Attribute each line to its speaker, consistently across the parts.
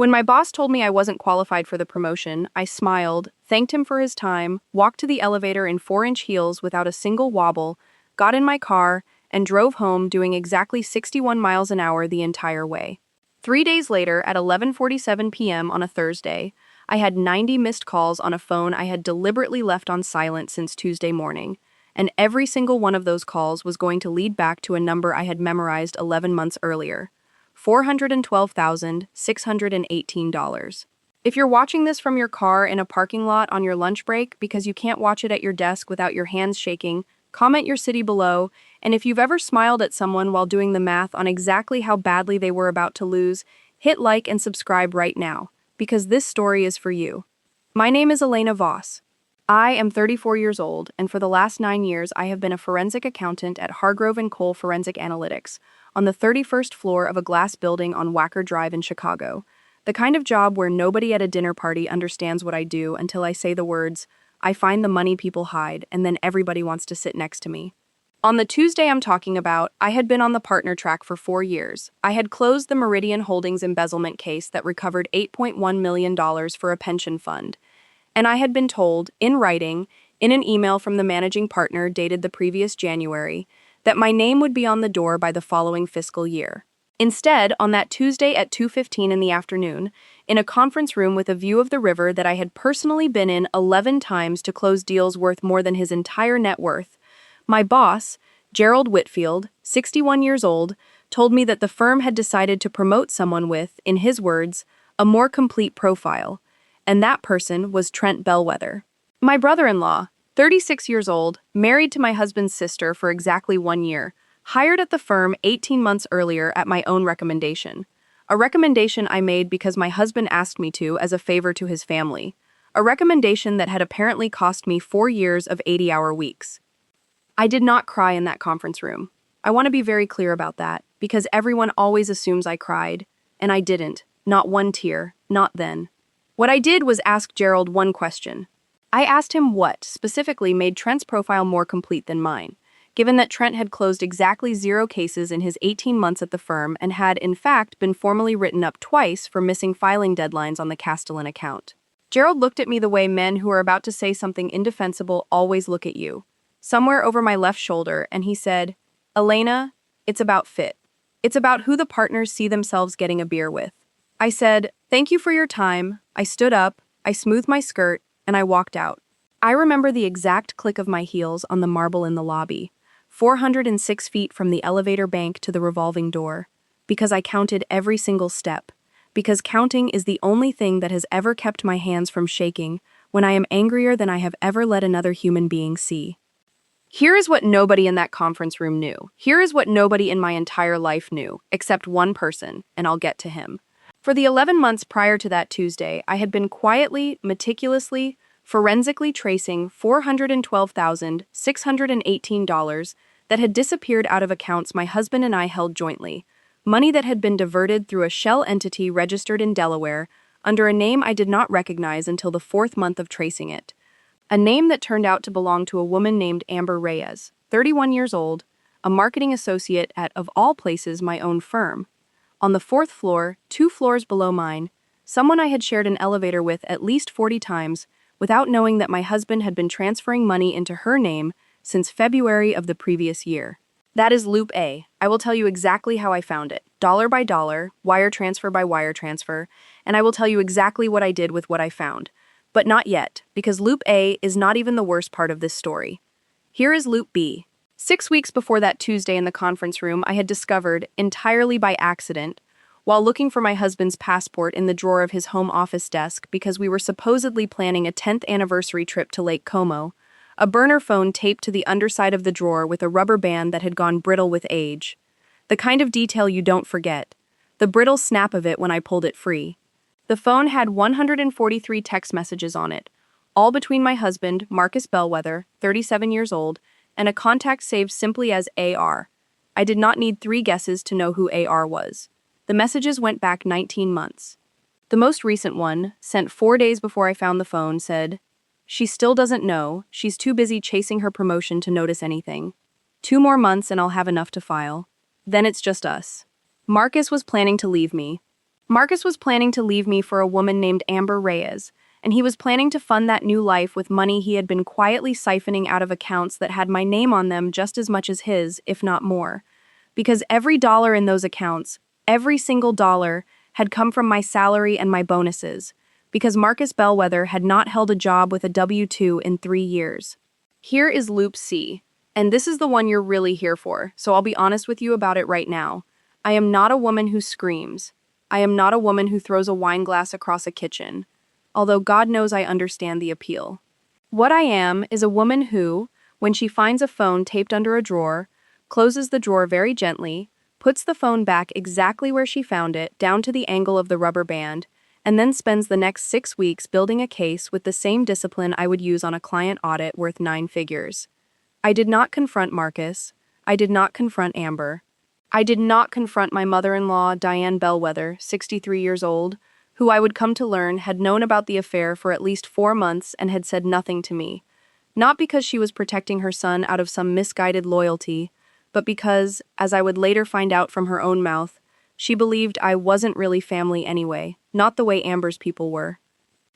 Speaker 1: When my boss told me I wasn't qualified for the promotion, I smiled, thanked him for his time, walked to the elevator in 4-inch heels without a single wobble, got in my car, and drove home doing exactly 61 miles an hour the entire way. 3 days later, at 11:47 p.m. on a Thursday, I had 90 missed calls on a phone I had deliberately left on silent since Tuesday morning, and every single one of those calls was going to lead back to a number I had memorized 11 months earlier: $412,618. If you're watching this from your car in a parking lot on your lunch break because you can't watch it at your desk without your hands shaking, comment your city below, and if you've ever smiled at someone while doing the math on exactly how badly they were about to lose, hit like and subscribe right now, because this story is for you. My name is Elena Voss. I am 34 years old, and for the last 9 years I have been a forensic accountant at Hargrove & Cole Forensic Analytics, on the 31st floor of a glass building on Wacker Drive in Chicago. The kind of job where nobody at a dinner party understands what I do until I say the words, "I find the money people hide," and then everybody wants to sit next to me. On the Tuesday I'm talking about, I had been on the partner track for 4 years. I had closed the Meridian Holdings embezzlement case that recovered $8.1 million for a pension fund. And I had been told, in writing, in an email from the managing partner dated the previous January, that my name would be on the door by the following fiscal year. Instead, on that Tuesday at 2:15 in the afternoon, in a conference room with a view of the river that I had personally been in 11 times to close deals worth more than his entire net worth, my boss, Gerald Whitfield, 61 years old, told me that the firm had decided to promote someone with, in his words, a more complete profile, and that person was Trent Bellwether. My brother-in-law, 36 years old, married to my husband's sister for exactly 1 year, hired at the firm 18 months earlier at my own recommendation. A recommendation I made because my husband asked me to as a favor to his family. A recommendation that had apparently cost me 4 years of 80-hour weeks. I did not cry in that conference room. I want to be very clear about that, because everyone always assumes I cried, and I didn't. Not one tear, not then. What I did was ask Gerald one question. I asked him what, specifically, made Trent's profile more complete than mine, given that Trent had closed exactly 0 cases in his 18 months at the firm and had, in fact, been formally written up twice for missing filing deadlines on the Castellan account. Gerald looked at me the way men who are about to say something indefensible always look at you, somewhere over my left shoulder, and he said, "Elena, it's about fit. It's about who the partners see themselves getting a beer with." I said, "Thank you for your time." I stood up, I smoothed my skirt, and I walked out. I remember the exact click of my heels on the marble in the lobby, 406 feet from the elevator bank to the revolving door, because I counted every single step, because counting is the only thing that has ever kept my hands from shaking when I am angrier than I have ever let another human being see. Here is what nobody in that conference room knew. Here is what nobody in my entire life knew, except one person, and I'll get to him. For the 11 months prior to that Tuesday, I had been quietly, meticulously, forensically tracing $412,618 that had disappeared out of accounts my husband and I held jointly, money that had been diverted through a shell entity registered in Delaware under a name I did not recognize until the 4th month of tracing it. A name that turned out to belong to a woman named Amber Reyes, 31 years old, a marketing associate at, of all places, my own firm. On the 4th floor, 2 floors below mine, someone I had shared an elevator with at least 40 times without knowing that my husband had been transferring money into her name since February of the previous year. That is Loop A. I will tell you exactly how I found it, dollar by dollar, wire transfer by wire transfer, and I will tell you exactly what I did with what I found. But not yet, because Loop A is not even the worst part of this story. Here is Loop B. 6 weeks before that Tuesday in the conference room, I had discovered, entirely by accident, while looking for my husband's passport in the drawer of his home office desk because we were supposedly planning a 10th anniversary trip to Lake Como, a burner phone taped to the underside of the drawer with a rubber band that had gone brittle with age. The kind of detail you don't forget. The brittle snap of it when I pulled it free. The phone had 143 text messages on it, all between my husband, Marcus Bellwether, 37 years old, and a contact saved simply as AR. I did not need 3 guesses to know who AR was. The messages went back 19 months. The most recent one, sent 4 days before I found the phone, said, "She still doesn't know. She's too busy chasing her promotion to notice anything. 2 more months and I'll have enough to file. Then it's just us." Marcus was planning to leave me. Marcus was planning to leave me for a woman named Amber Reyes, and he was planning to fund that new life with money he had been quietly siphoning out of accounts that had my name on them just as much as his, if not more. Because every dollar in those accounts, every single dollar, had come from my salary and my bonuses. Because Marcus Bellwether had not held a job with a W-2 in 3 years. Here is Loop C, and this is the one you're really here for, so I'll be honest with you about it right now. I am not a woman who screams. I am not a woman who throws a wine glass across a kitchen, although God knows I understand the appeal. What I am is a woman who, when she finds a phone taped under a drawer, closes the drawer very gently, puts the phone back exactly where she found it, down to the angle of the rubber band, and then spends the next 6 weeks building a case with the same discipline I would use on a client audit worth 9 figures. I did not confront Marcus. I did not confront Amber. I did not confront my mother-in-law, Diane Bellwether, 63 years old, who I would come to learn had known about the affair for at least 4 months and had said nothing to me. Not because she was protecting her son out of some misguided loyalty, but because, as I would later find out from her own mouth, she believed I wasn't really family anyway, not the way Amber's people were.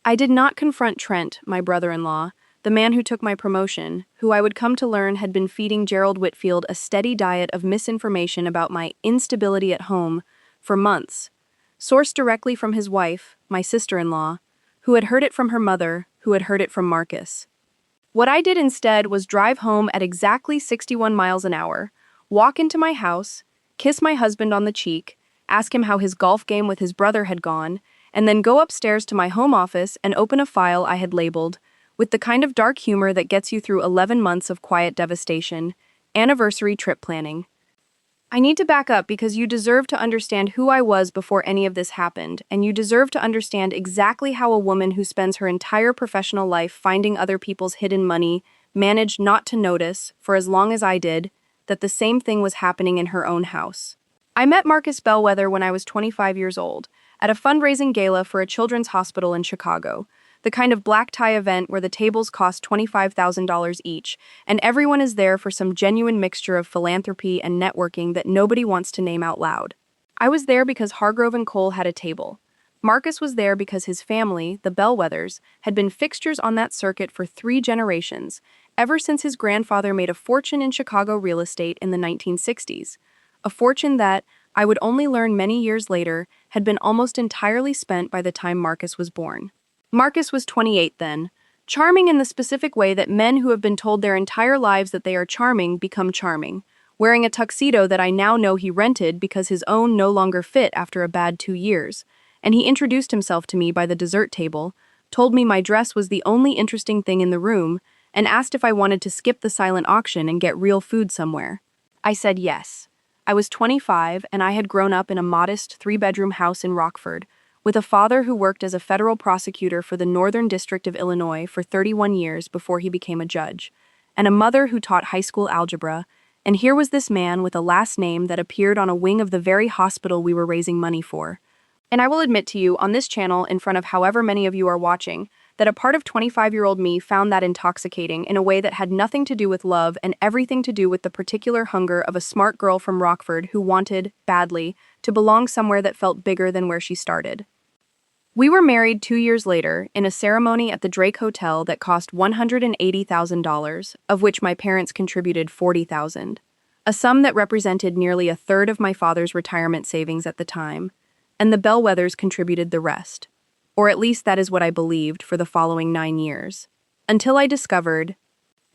Speaker 1: I did not confront Trent, my brother-in-law, the man who took my promotion, who I would come to learn had been feeding Gerald Whitfield a steady diet of misinformation about my instability at home for months, sourced directly from his wife, my sister-in-law, who had heard it from her mother, who had heard it from Marcus. What I did instead was drive home at exactly 61 miles an hour, walk into my house, kiss my husband on the cheek, ask him how his golf game with his brother had gone, and then go upstairs to my home office and open a file I had labeled, with the kind of dark humor that gets you through 11 months of quiet devastation, anniversary trip planning. I need to back up because you deserve to understand who I was before any of this happened, and you deserve to understand exactly how a woman who spends her entire professional life finding other people's hidden money managed not to notice, for as long as I did, that the same thing was happening in her own house. I met Marcus Bellwether when I was 25 years old, at a fundraising gala for a children's hospital in Chicago, the kind of black tie event where the tables cost $25,000 each, and everyone is there for some genuine mixture of philanthropy and networking that nobody wants to name out loud. I was there because Hargrove and Cole had a table. Marcus was there because his family, the Bellwethers, had been fixtures on that circuit for 3 generations, ever since his grandfather made a fortune in Chicago real estate in the 1960s. A fortune that, I would only learn many years later, had been almost entirely spent by the time Marcus was born. Marcus was 28 then, charming in the specific way that men who have been told their entire lives that they are charming become charming, wearing a tuxedo that I now know he rented because his own no longer fit after a bad 2 years, and he introduced himself to me by the dessert table, told me my dress was the only interesting thing in the room, and asked if I wanted to skip the silent auction and get real food somewhere. I said yes. I was 25 and I had grown up in a modest 3-bedroom house in Rockford, with a father who worked as a federal prosecutor for the Northern District of Illinois for 31 years before he became a judge, and a mother who taught high school algebra, and here was this man with a last name that appeared on a wing of the very hospital we were raising money for. And I will admit to you, on this channel, in front of however many of you are watching, that a part of 25-year-old me found that intoxicating in a way that had nothing to do with love and everything to do with the particular hunger of a smart girl from Rockford who wanted, badly, to belong somewhere that felt bigger than where she started. We were married 2 years later in a ceremony at the Drake Hotel that cost $180,000, of which my parents contributed $40,000, a sum that represented nearly a third of my father's retirement savings at the time, and the Bellwethers contributed the rest. Or at least that is what I believed for the following 9 years. Until I discovered,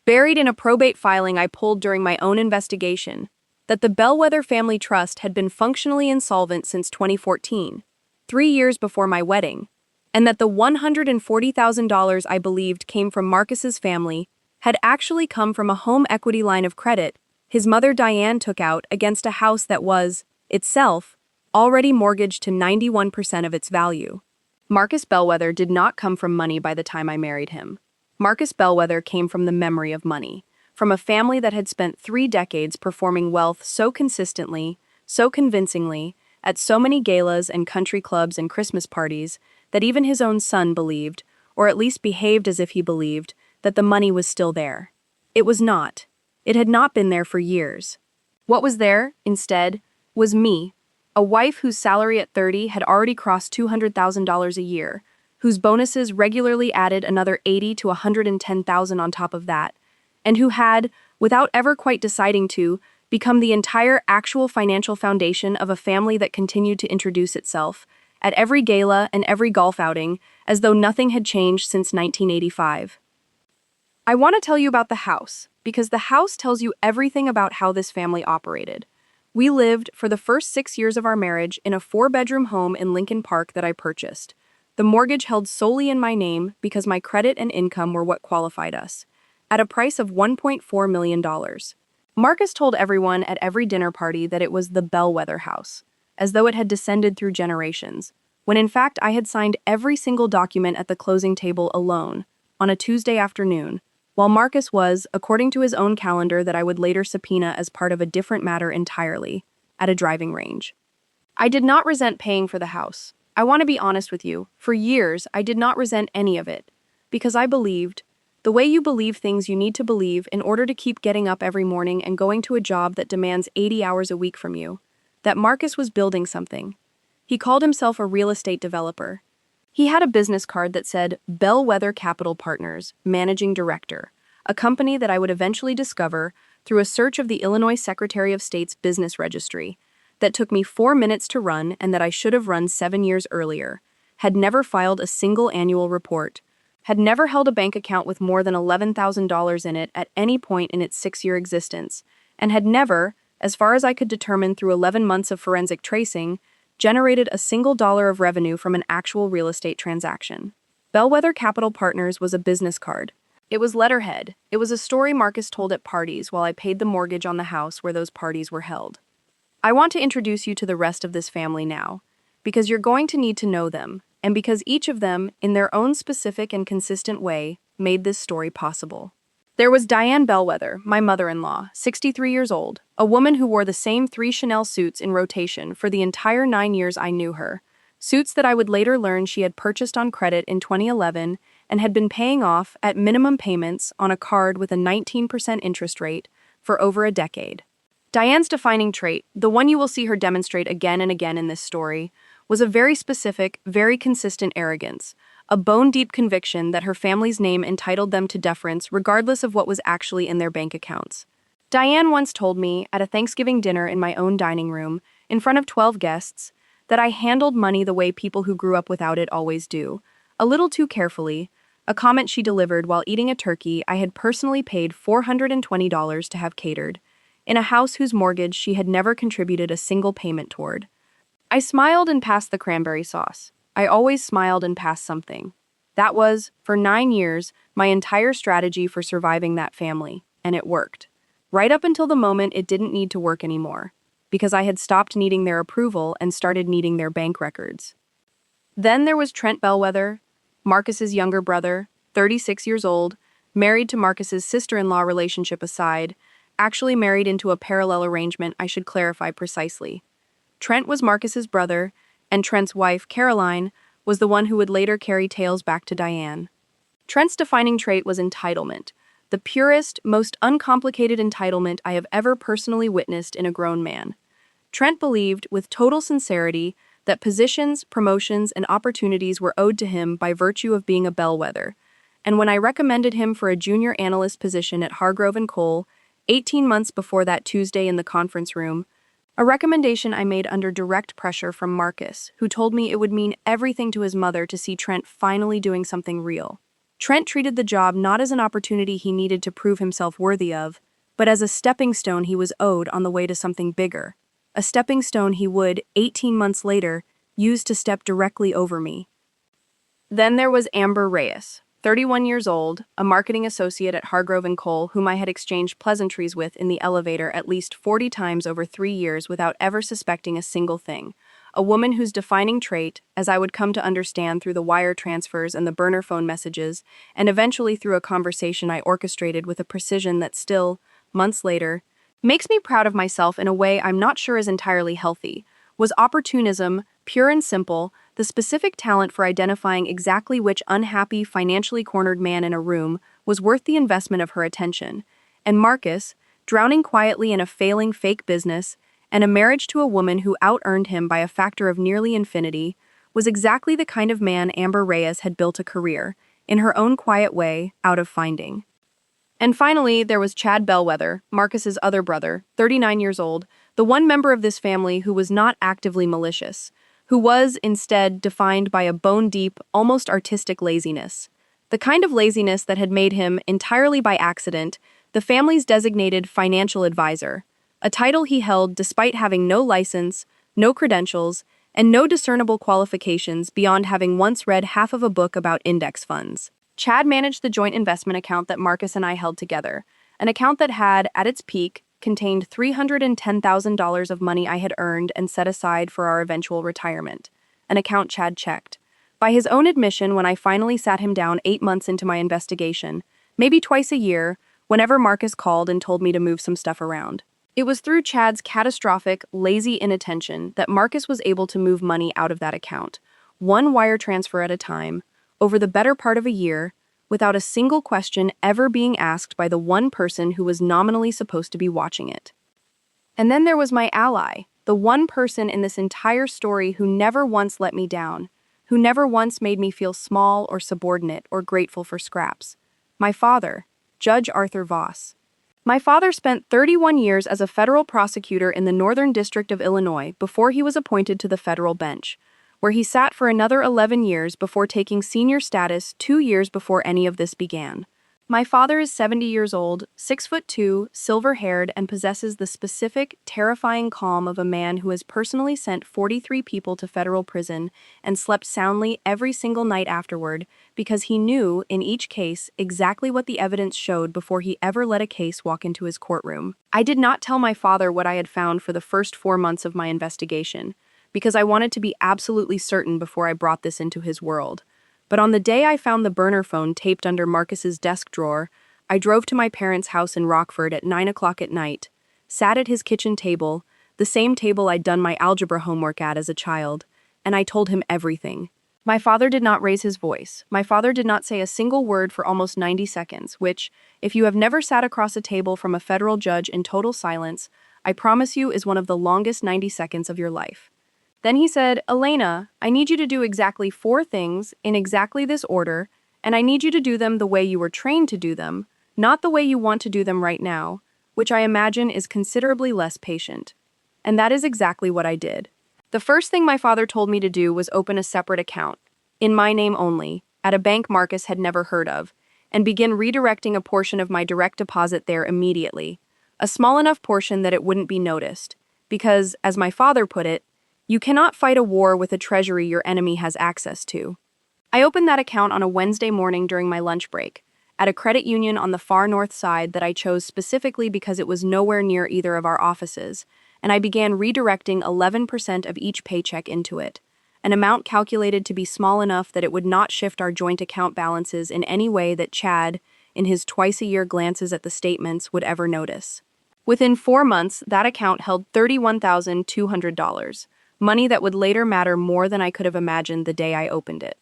Speaker 1: buried in a probate filing I pulled during my own investigation, that the Bellwether Family Trust had been functionally insolvent since 2014, 3 years before my wedding, and that the $140,000 I believed came from Marcus's family had actually come from a home equity line of credit his mother Diane took out against a house that was, itself, already mortgaged to 91% of its value. Marcus Bellwether did not come from money by the time I married him. Marcus Bellwether came from the memory of money, from a family that had spent 3 decades performing wealth so consistently, so convincingly, at so many galas and country clubs and Christmas parties, that even his own son believed, or at least behaved as if he believed, that the money was still there. It was not. It had not been there for years. What was there, instead, was me, A wife whose salary at 30 had already crossed $200,000 a year, whose bonuses regularly added another 80 to 110,000 on top of that, and who had, without ever quite deciding to, become the entire actual financial foundation of a family that continued to introduce itself, at every gala and every golf outing, as though nothing had changed since 1985. I want to tell you about the house, because the house tells you everything about how this family operated. We lived, for the first 6 years of our marriage, in a 4-bedroom home in Lincoln Park that I purchased. The mortgage held solely in my name because my credit and income were what qualified us, at a price of $1.4 million. Marcus told everyone at every dinner party that it was the bellwether house, as though it had descended through generations, when in fact I had signed every single document at the closing table alone, on a Tuesday afternoon, while Marcus was, according to his own calendar that I would later subpoena as part of a different matter entirely, at a driving range. I did not resent paying for the house. I want to be honest with you, for years I did not resent any of it, because I believed, the way you believe things you need to believe in order to keep getting up every morning and going to a job that demands 80 hours a week from you, that Marcus was building something. He called himself a real estate developer. He had a business card that said Bellwether Capital Partners, Managing Director, a company that I would eventually discover through a search of the Illinois Secretary of State's business registry, that took me 4 minutes to run and that I should have run 7 years earlier, had never filed a single annual report, had never held a bank account with more than $11,000 in it at any point in its 6-year existence, and had never, as far as I could determine through 11 months of forensic tracing, generated a single dollar of revenue from an actual real estate transaction. Bellwether Capital Partners was a business card. It was letterhead. It was a story Marcus told at parties while I paid the mortgage on the house where those parties were held. I want to introduce you to the rest of this family now, because you're going to need to know them, and because each of them, in their own specific and consistent way, made this story possible. There was Diane Bellwether, my mother-in-law, 63 years old, a woman who wore the same 3 Chanel suits in rotation for the entire 9 years I knew her, suits that I would later learn she had purchased on credit in 2011 and had been paying off at minimum payments on a card with a 19% interest rate for over a decade. Diane's defining trait, the one you will see her demonstrate again and again in this story, was a very specific, very consistent arrogance, a bone-deep conviction that her family's name entitled them to deference regardless of what was actually in their bank accounts. Diane once told me, at a Thanksgiving dinner in my own dining room, in front of 12 guests, that I handled money the way people who grew up without it always do, a little too carefully, a comment she delivered while eating a turkey I had personally paid $420 to have catered, in a house whose mortgage she had never contributed a single payment toward. I smiled and passed the cranberry sauce. I always smiled and passed something. That was, for 9 years, my entire strategy for surviving that family, and it worked. Right up until the moment it didn't need to work anymore, because I had stopped needing their approval and started needing their bank records. Then there was Trent Bellwether, Marcus's younger brother, 36 years old, married to Marcus's sister-in-law relationship aside, actually married into a parallel arrangement I should clarify precisely. Trent was Marcus's brother, and Trent's wife, Caroline, was the one who would later carry tales back to Diane. Trent's defining trait was entitlement, the purest, most uncomplicated entitlement I have ever personally witnessed in a grown man. Trent believed, with total sincerity, that positions, promotions, and opportunities were owed to him by virtue of being a bellwether, and when I recommended him for a junior analyst position at Hargrove & Cole, 18 months before that Tuesday in the conference room, a recommendation I made under direct pressure from Marcus, who told me it would mean everything to his mother to see Trent finally doing something real. Trent treated the job not as an opportunity he needed to prove himself worthy of, but as a stepping stone he was owed on the way to something bigger. A stepping stone he would, 18 months later, use to step directly over me. Then there was Amber Reyes, 31 years old, a marketing associate at Hargrove & Cole whom I had exchanged pleasantries with in the elevator at least 40 times over 3 years without ever suspecting a single thing. A woman whose defining trait, as I would come to understand through the wire transfers and the burner phone messages, and eventually through a conversation I orchestrated with a precision that still, months later, makes me proud of myself in a way I'm not sure is entirely healthy, was opportunism, pure and simple, the specific talent for identifying exactly which unhappy, financially cornered man in a room was worth the investment of her attention, and Marcus, drowning quietly in a failing fake business, and a marriage to a woman who out-earned him by a factor of nearly infinity, was exactly the kind of man Amber Reyes had built a career, in her own quiet way, out of finding. And finally, there was Chad Bellwether, Marcus's other brother, 39 years old, the one member of this family who was not actively malicious, who was, instead, defined by a bone-deep, almost artistic laziness. The kind of laziness that had made him, entirely by accident, the family's designated financial advisor, a title he held despite having no license, no credentials, and no discernible qualifications beyond having once read half of a book about index funds. Chad managed the joint investment account that Marcus and I held together, an account that had, at its peak, contained $310,000 of money I had earned and set aside for our eventual retirement, an account Chad checked. By his own admission, when I finally sat him down 8 months into my investigation, maybe twice a year, whenever Marcus called and told me to move some stuff around. It was through Chad's catastrophic, lazy inattention that Marcus was able to move money out of that account, one wire transfer at a time, over the better part of a year, without a single question ever being asked by the one person who was nominally supposed to be watching it. And then there was my ally, the one person in this entire story who never once let me down, who never once made me feel small or subordinate or grateful for scraps. My father, Judge Arthur Voss. My father spent 31 years as a federal prosecutor in the Northern District of Illinois before he was appointed to the federal bench, where he sat for another 11 years before taking senior status 2 years before any of this began. My father is 70 years old, 6'2", silver-haired, and possesses the specific, terrifying calm of a man who has personally sent 43 people to federal prison and slept soundly every single night afterward because he knew, in each case, exactly what the evidence showed before he ever let a case walk into his courtroom. I did not tell my father what I had found for the first 4 months of my investigation, because I wanted to be absolutely certain before I brought this into his world. But on the day I found the burner phone taped under Marcus's desk drawer, I drove to my parents' house in Rockford at 9 o'clock at night, sat at his kitchen table, the same table I'd done my algebra homework at as a child, and I told him everything. My father did not raise his voice. My father did not say a single word for almost 90 seconds, which, if you have never sat across a table from a federal judge in total silence, I promise you is one of the longest 90 seconds of your life. Then he said, "Elena, I need you to do exactly 4 things in exactly this order, and I need you to do them the way you were trained to do them, not the way you want to do them right now, which I imagine is considerably less patient." And that is exactly what I did. The first thing my father told me to do was open a separate account, in my name only, at a bank Marcus had never heard of, and begin redirecting a portion of my direct deposit there immediately, a small enough portion that it wouldn't be noticed, because, as my father put it, you cannot fight a war with a treasury your enemy has access to. I opened that account on a Wednesday morning during my lunch break, at a credit union on the far north side that I chose specifically because it was nowhere near either of our offices, and I began redirecting 11% of each paycheck into it, an amount calculated to be small enough that it would not shift our joint account balances in any way that Chad, in his twice-a-year glances at the statements, would ever notice. Within 4 months, that account held $31,200. Money that would later matter more than I could have imagined the day I opened it.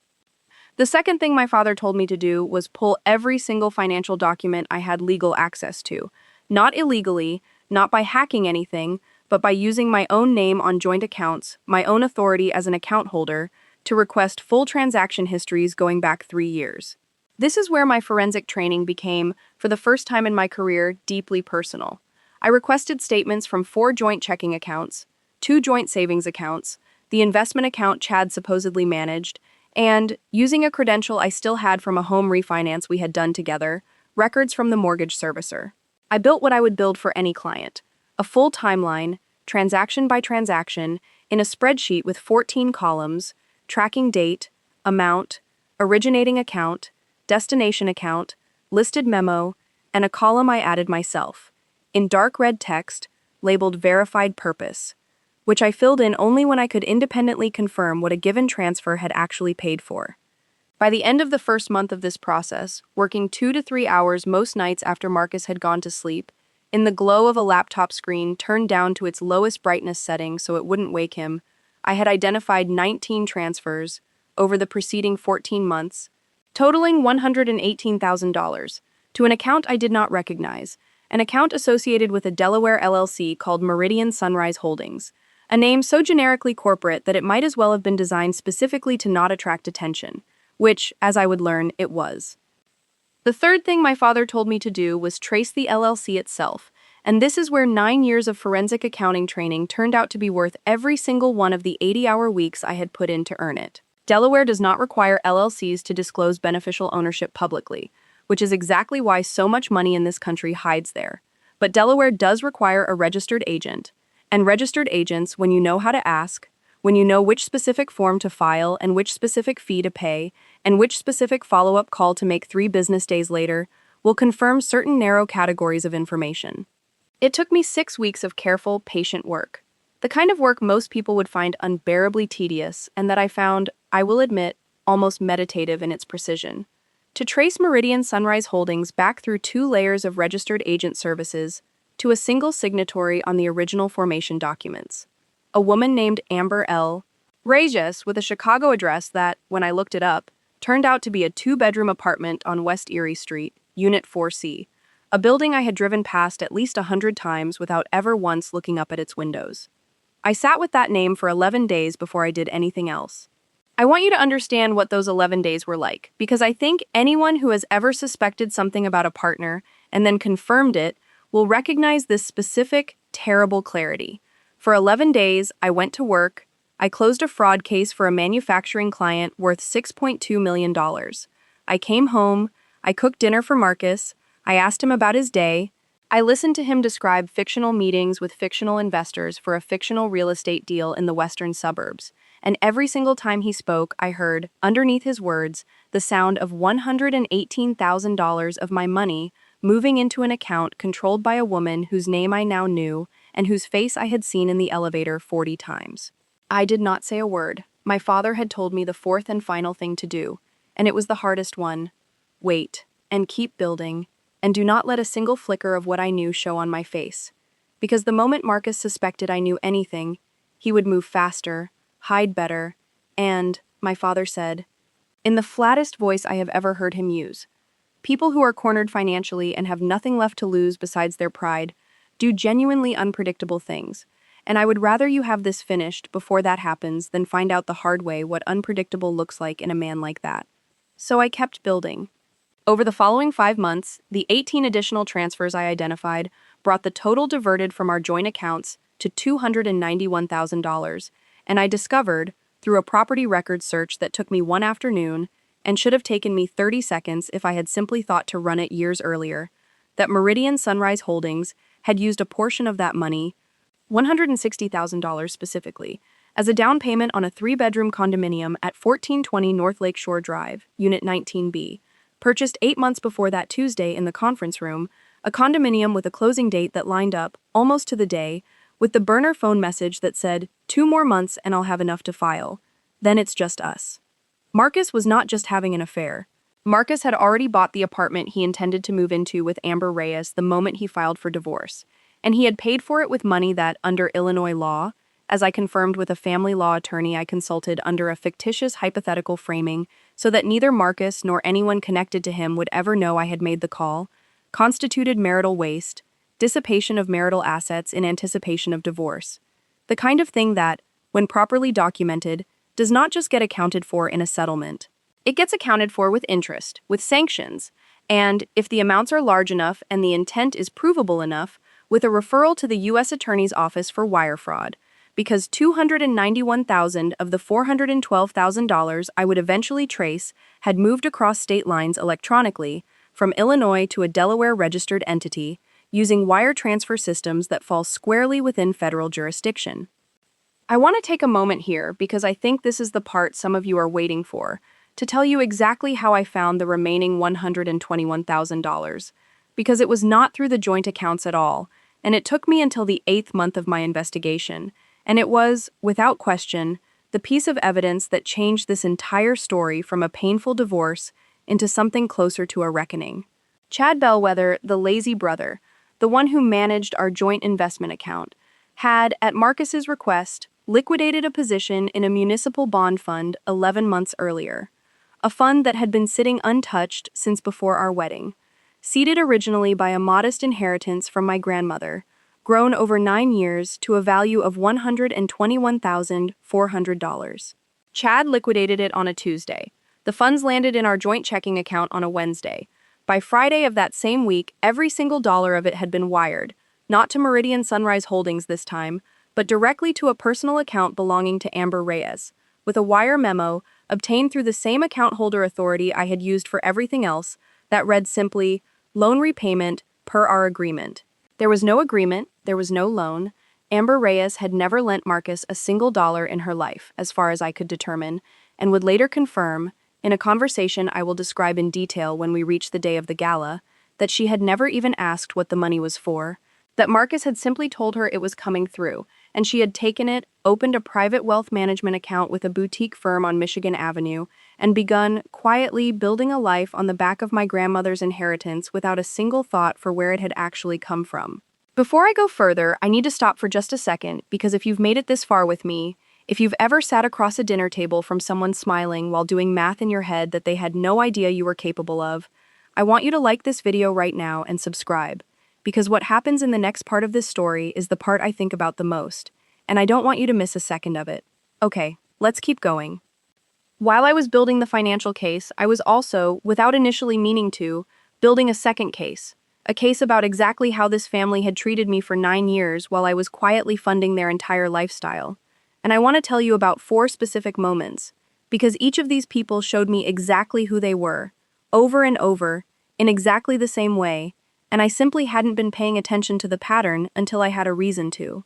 Speaker 1: The second thing my father told me to do was pull every single financial document I had legal access to, not illegally, not by hacking anything, but by using my own name on joint accounts, my own authority as an account holder, to request full transaction histories going back 3 years. This is where my forensic training became, for the first time in my career, deeply personal. I requested statements from 4 joint checking accounts, 2 joint savings accounts, the investment account Chad supposedly managed, and, using a credential I still had from a home refinance we had done together, records from the mortgage servicer. I built what I would build for any client, a full timeline, transaction by transaction, in a spreadsheet with 14 columns, tracking date, amount, originating account, destination account, listed memo, and a column I added myself, in dark red text, labeled verified purpose, which I filled in only when I could independently confirm what a given transfer had actually paid for. By the end of the first month of this process, working 2 to 3 hours most nights after Marcus had gone to sleep, in the glow of a laptop screen turned down to its lowest brightness setting so it wouldn't wake him, I had identified 19 transfers over the preceding 14 months, totaling $118,000, to an account I did not recognize, an account associated with a Delaware LLC called Meridian Sunrise Holdings, a name so generically corporate that it might as well have been designed specifically to not attract attention, which, as I would learn, it was. The third thing my father told me to do was trace the LLC itself, and this is where 9 years of forensic accounting training turned out to be worth every single one of the 80-hour weeks I had put in to earn it. Delaware does not require LLCs to disclose beneficial ownership publicly, which is exactly why so much money in this country hides there. But Delaware does require a registered agent, and registered agents, when you know how to ask, when you know which specific form to file and which specific fee to pay, and which specific follow-up call to make 3 business days later, will confirm certain narrow categories of information. It took me 6 weeks of careful, patient work. The kind of work most people would find unbearably tedious, and that I found, I will admit, almost meditative in its precision. To trace Meridian Sunrise Holdings back through 2 layers of registered agent services to a single signatory on the original formation documents. A woman named Amber L. Reyes with a Chicago address that, when I looked it up, turned out to be a 2-bedroom apartment on West Erie Street, Unit 4C, a building I had driven past at least 100 times without ever once looking up at its windows. I sat with that name for 11 days before I did anything else. I want you to understand what those 11 days were like, because I think anyone who has ever suspected something about a partner and then confirmed it will recognize this specific, terrible clarity. For 11 days, I went to work. I closed a fraud case for a manufacturing client worth $6.2 million. I came home. I cooked dinner for Marcus. I asked him about his day. I listened to him describe fictional meetings with fictional investors for a fictional real estate deal in the western suburbs. And every single time he spoke, I heard, underneath his words, the sound of $118,000 of my money moving into an account controlled by a woman whose name I now knew and whose face I had seen in the elevator 40 times. I did not say a word. My father had told me the fourth and final thing to do, and it was the hardest one. Wait, and keep building, and do not let a single flicker of what I knew show on my face. Because the moment Marcus suspected I knew anything, he would move faster, hide better, and, my father said, in the flattest voice I have ever heard him use, people who are cornered financially and have nothing left to lose besides their pride do genuinely unpredictable things, and I would rather you have this finished before that happens than find out the hard way what unpredictable looks like in a man like that. So I kept building. Over the following 5 months, the 18 additional transfers I identified brought the total diverted from our joint accounts to $291,000, and I discovered, through a property records search that took me 1 afternoon and should have taken me 30 seconds if I had simply thought to run it years earlier, that Meridian Sunrise Holdings had used a portion of that money, $160,000 specifically, as a down payment on a 3-bedroom condominium at 1420 North Lakeshore Drive, Unit 19B, purchased 8 months before that Tuesday in the conference room, a condominium with a closing date that lined up, almost to the day, with the burner phone message that said, 2 more months and I'll have enough to file. Then it's just us. Marcus was not just having an affair. Marcus had already bought the apartment he intended to move into with Amber Reyes the moment he filed for divorce, and he had paid for it with money that, under Illinois law, as I confirmed with a family law attorney I consulted under a fictitious hypothetical framing so that neither Marcus nor anyone connected to him would ever know I had made the call, constituted marital waste, dissipation of marital assets in anticipation of divorce. The kind of thing that, when properly documented, does not just get accounted for in a settlement. It gets accounted for with interest, with sanctions, and, if the amounts are large enough and the intent is provable enough, with a referral to the U.S. Attorney's Office for wire fraud, because $291,000 of the $412,000 I would eventually trace had moved across state lines electronically from Illinois to a Delaware-registered entity using wire transfer systems that fall squarely within federal jurisdiction. I want to take a moment here because I think this is the part some of you are waiting for, to tell you exactly how I found the remaining $121,000, because it was not through the joint accounts at all, and it took me until the 8th month of my investigation, and it was, without question, the piece of evidence that changed this entire story from a painful divorce into something closer to a reckoning. Chad Bellwether, the lazy brother, the one who managed our joint investment account, had, at Marcus's request, liquidated a position in a municipal bond fund 11 months earlier, a fund that had been sitting untouched since before our wedding. seeded originally by a modest inheritance from my grandmother, grown over 9 years to a value of $121,400. Chad liquidated it on a Tuesday. The funds landed in our joint checking account on a Wednesday. By Friday of that same week, every single dollar of it had been wired, not to Meridian Sunrise Holdings this time, but directly to a personal account belonging to Amber Reyes, with a wire memo obtained through the same account holder authority I had used for everything else that read simply, "Loan repayment per our agreement." There was no agreement, there was no loan. Amber Reyes had never lent Marcus a single dollar in her life, as far as I could determine, and would later confirm, in a conversation I will describe in detail when we reach the day of the gala, that she had never even asked what the money was for, that Marcus had simply told her it was coming through, and she had taken it, opened a private wealth management account with a boutique firm on Michigan Avenue, and begun, quietly, building a life on the back of my grandmother's inheritance without a single thought for where it had actually come from. Before I go further, I need to stop for just a second, because if you've made it this far with me, if you've ever sat across a dinner table from someone smiling while doing math in your head that they had no idea you were capable of, I want you to like this video right now and subscribe, because what happens in the next part of this story is the part I think about the most, and I don't want you to miss a second of it. Okay, let's keep going. While I was building the financial case, I was also, without initially meaning to, building a second case. A case about exactly how this family had treated me for 9 years while I was quietly funding their entire lifestyle. And I want to tell you about 4 specific moments, because each of these people showed me exactly who they were, over and over, in exactly the same way, and I simply hadn't been paying attention to the pattern until I had a reason to.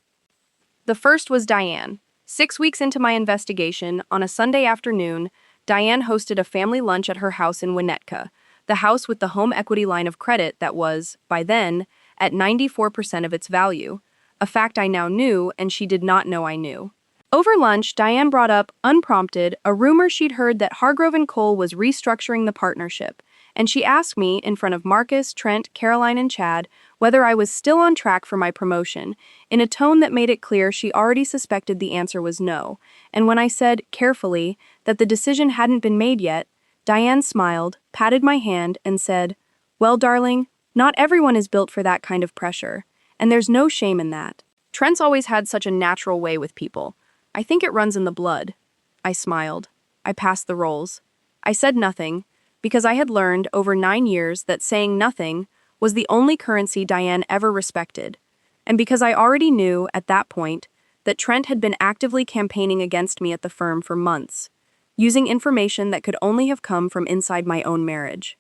Speaker 1: The first was Diane. 6 weeks into my investigation, on a Sunday afternoon, Diane hosted a family lunch at her house in Winnetka, the house with the home equity line of credit that was, by then, at 94% of its value, a fact I now knew and she did not know I knew. Over lunch, Diane brought up, unprompted, a rumor she'd heard that Hargrove & Cole was restructuring the partnership, and she asked me, in front of Marcus, Trent, Caroline, and Chad, whether I was still on track for my promotion, in a tone that made it clear she already suspected the answer was no, and when I said, carefully, that the decision hadn't been made yet, Diane smiled, patted my hand, and said, "Well, darling, not everyone is built for that kind of pressure, and there's no shame in that. Trent's always had such a natural way with people. I think it runs in the blood." I smiled. I passed the rolls. I said nothing, because I had learned over 9 years that saying nothing was the only currency Diane ever respected, and because I already knew, at that point, that Trent had been actively campaigning against me at the firm for months, using information that could only have come from inside my own marriage.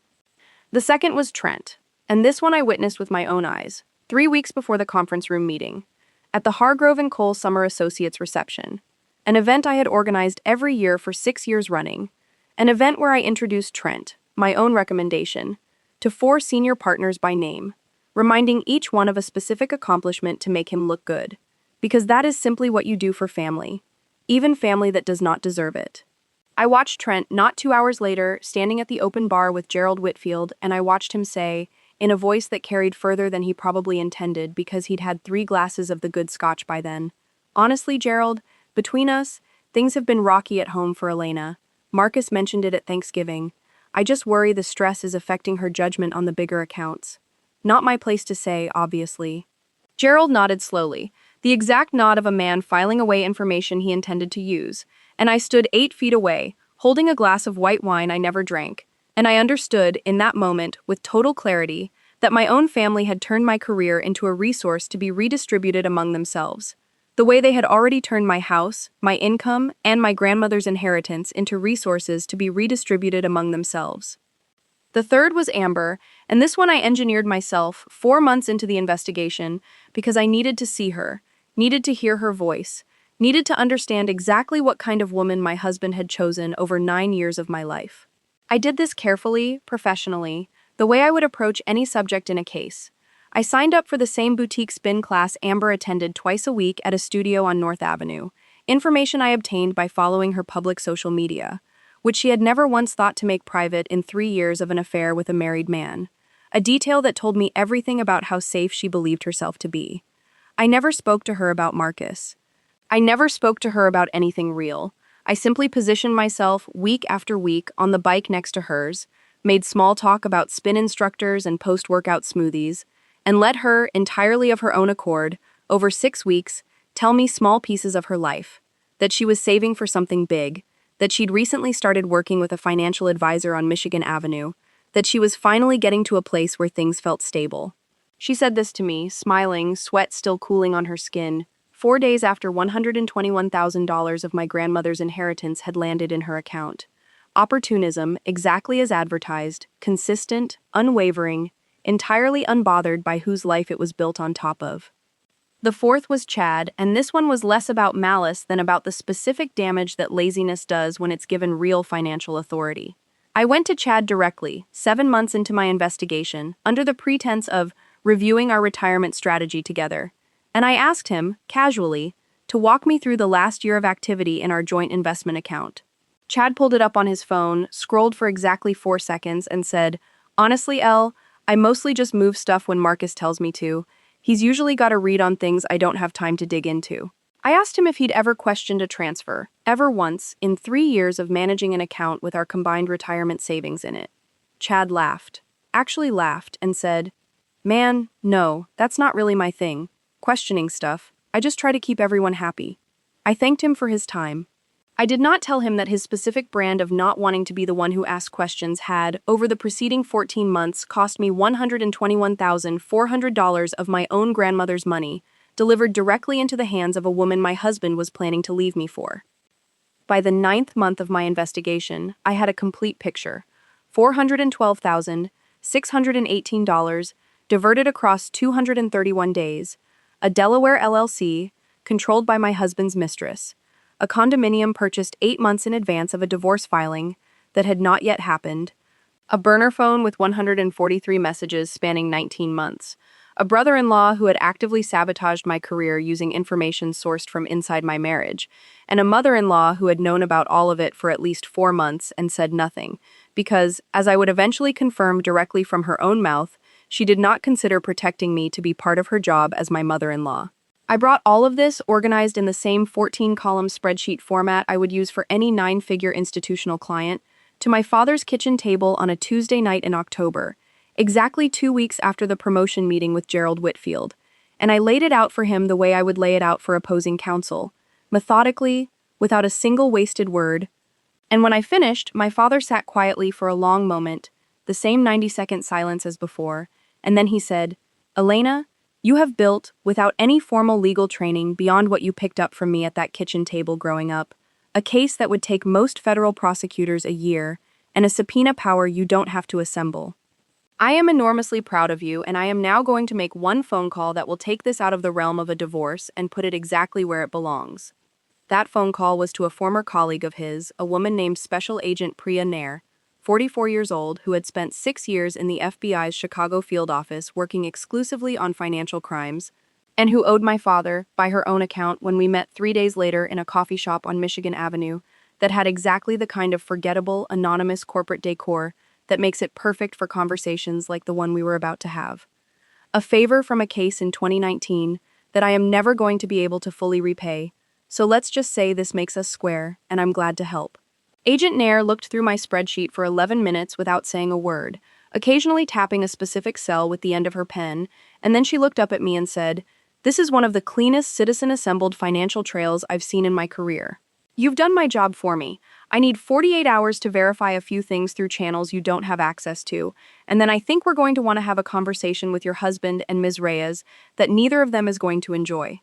Speaker 1: The second was Trent, and this one I witnessed with my own eyes, 3 weeks before the conference room meeting, at the Hargrove & Cole Summer Associates reception, an event I had organized every year for 6 years running, an event where I introduced Trent, my own recommendation, to 4 senior partners by name, reminding each one of a specific accomplishment to make him look good, because that is simply what you do for family, even family that does not deserve it. I watched Trent not 2 hours later, standing at the open bar with Gerald Whitfield, and I watched him say, in a voice that carried further than he probably intended because he'd had 3 glasses of the good scotch by then, "Honestly, Gerald, between us, things have been rocky at home for Elena. Marcus mentioned it at Thanksgiving. I just worry the stress is affecting her judgment on the bigger accounts. Not my place to say, obviously." Gerald nodded slowly, the exact nod of a man filing away information he intended to use, and I stood 8 feet away, holding a glass of white wine I never drank, and I understood, in that moment, with total clarity, that my own family had turned my career into a resource to be redistributed among themselves, the way they had already turned my house, my income, and my grandmother's inheritance into resources to be redistributed among themselves. The third was Amber, and this one I engineered myself 4 months into the investigation because I needed to see her, needed to hear her voice, needed to understand exactly what kind of woman my husband had chosen over 9 years of my life. I did this carefully, professionally, the way I would approach any subject in a case. I signed up for the same boutique spin class Amber attended twice a week at a studio on North Avenue, information I obtained by following her public social media, which she had never once thought to make private in 3 years of an affair with a married man, a detail that told me everything about how safe she believed herself to be. I never spoke to her about Marcus. I never spoke to her about anything real. I simply positioned myself week after week on the bike next to hers, made small talk about spin instructors and post-workout smoothies, and let her, entirely of her own accord, over 6 weeks, tell me small pieces of her life. That she was saving for something big, that she'd recently started working with a financial advisor on Michigan Avenue, that she was finally getting to a place where things felt stable. She said this to me, smiling, sweat still cooling on her skin, 4 days after $121,000 of my grandmother's inheritance had landed in her account. Opportunism, exactly as advertised, consistent, unwavering, entirely unbothered by whose life it was built on top of. The fourth was Chad, and this one was less about malice than about the specific damage that laziness does when it's given real financial authority. I went to Chad directly, 7 months into my investigation, under the pretense of reviewing our retirement strategy together, and I asked him, casually, to walk me through the last year of activity in our joint investment account. Chad pulled it up on his phone, scrolled for exactly 4 seconds, and said, "Honestly, Elle, I mostly just move stuff when Marcus tells me to. He's usually got a read on things I don't have time to dig into." I asked him if he'd ever questioned a transfer, ever once, in 3 years of managing an account with our combined retirement savings in it. Chad laughed, actually laughed, and said, "Man, no, that's not really my thing. Questioning stuff. I just try to keep everyone happy." I thanked him for his time. I did not tell him that his specific brand of not wanting to be the one who asked questions had, over the preceding 14 months, cost me $121,400 of my own grandmother's money, delivered directly into the hands of a woman my husband was planning to leave me for. By the 9th month of my investigation, I had a complete picture. $412,618, diverted across 231 days, a Delaware LLC, controlled by my husband's mistress, a condominium purchased 8 months in advance of a divorce filing that had not yet happened, a burner phone with 143 messages spanning 19 months, a brother-in-law who had actively sabotaged my career using information sourced from inside my marriage, and a mother-in-law who had known about all of it for at least 4 months and said nothing, because, as I would eventually confirm directly from her own mouth, she did not consider protecting me to be part of her job as my mother-in-law. I brought all of this organized in the same 14-column spreadsheet format I would use for any 9-figure institutional client to my father's kitchen table on a Tuesday night in October, exactly 2 weeks after the promotion meeting with Gerald Whitfield, and I laid it out for him the way I would lay it out for opposing counsel, methodically, without a single wasted word. And when I finished, my father sat quietly for a long moment, the same 90-second silence as before, and then he said, "Elena, you have built, without any formal legal training beyond what you picked up from me at that kitchen table growing up, a case that would take most federal prosecutors a year, and a subpoena power you don't have to assemble. I am enormously proud of you, and I am now going to make one phone call that will take this out of the realm of a divorce and put it exactly where it belongs." That phone call was to a former colleague of his, a woman named Special Agent Priya Nair, 44 years old, who had spent 6 years in the FBI's Chicago field office working exclusively on financial crimes, and who owed my father, by her own account, when we met 3 days later in a coffee shop on Michigan Avenue that had exactly the kind of forgettable, anonymous corporate decor that makes it perfect for conversations like the one we were about to have. A favor from a case in 2019 that I am never going to be able to fully repay, so let's just say this makes us square, and I'm glad to help. Agent Nair looked through my spreadsheet for 11 minutes without saying a word, occasionally tapping a specific cell with the end of her pen, and then she looked up at me and said, "This is one of the cleanest citizen-assembled financial trails I've seen in my career. You've done my job for me. I need 48 hours to verify a few things through channels you don't have access to, and then I think we're going to want to have a conversation with your husband and Ms. Reyes that neither of them is going to enjoy.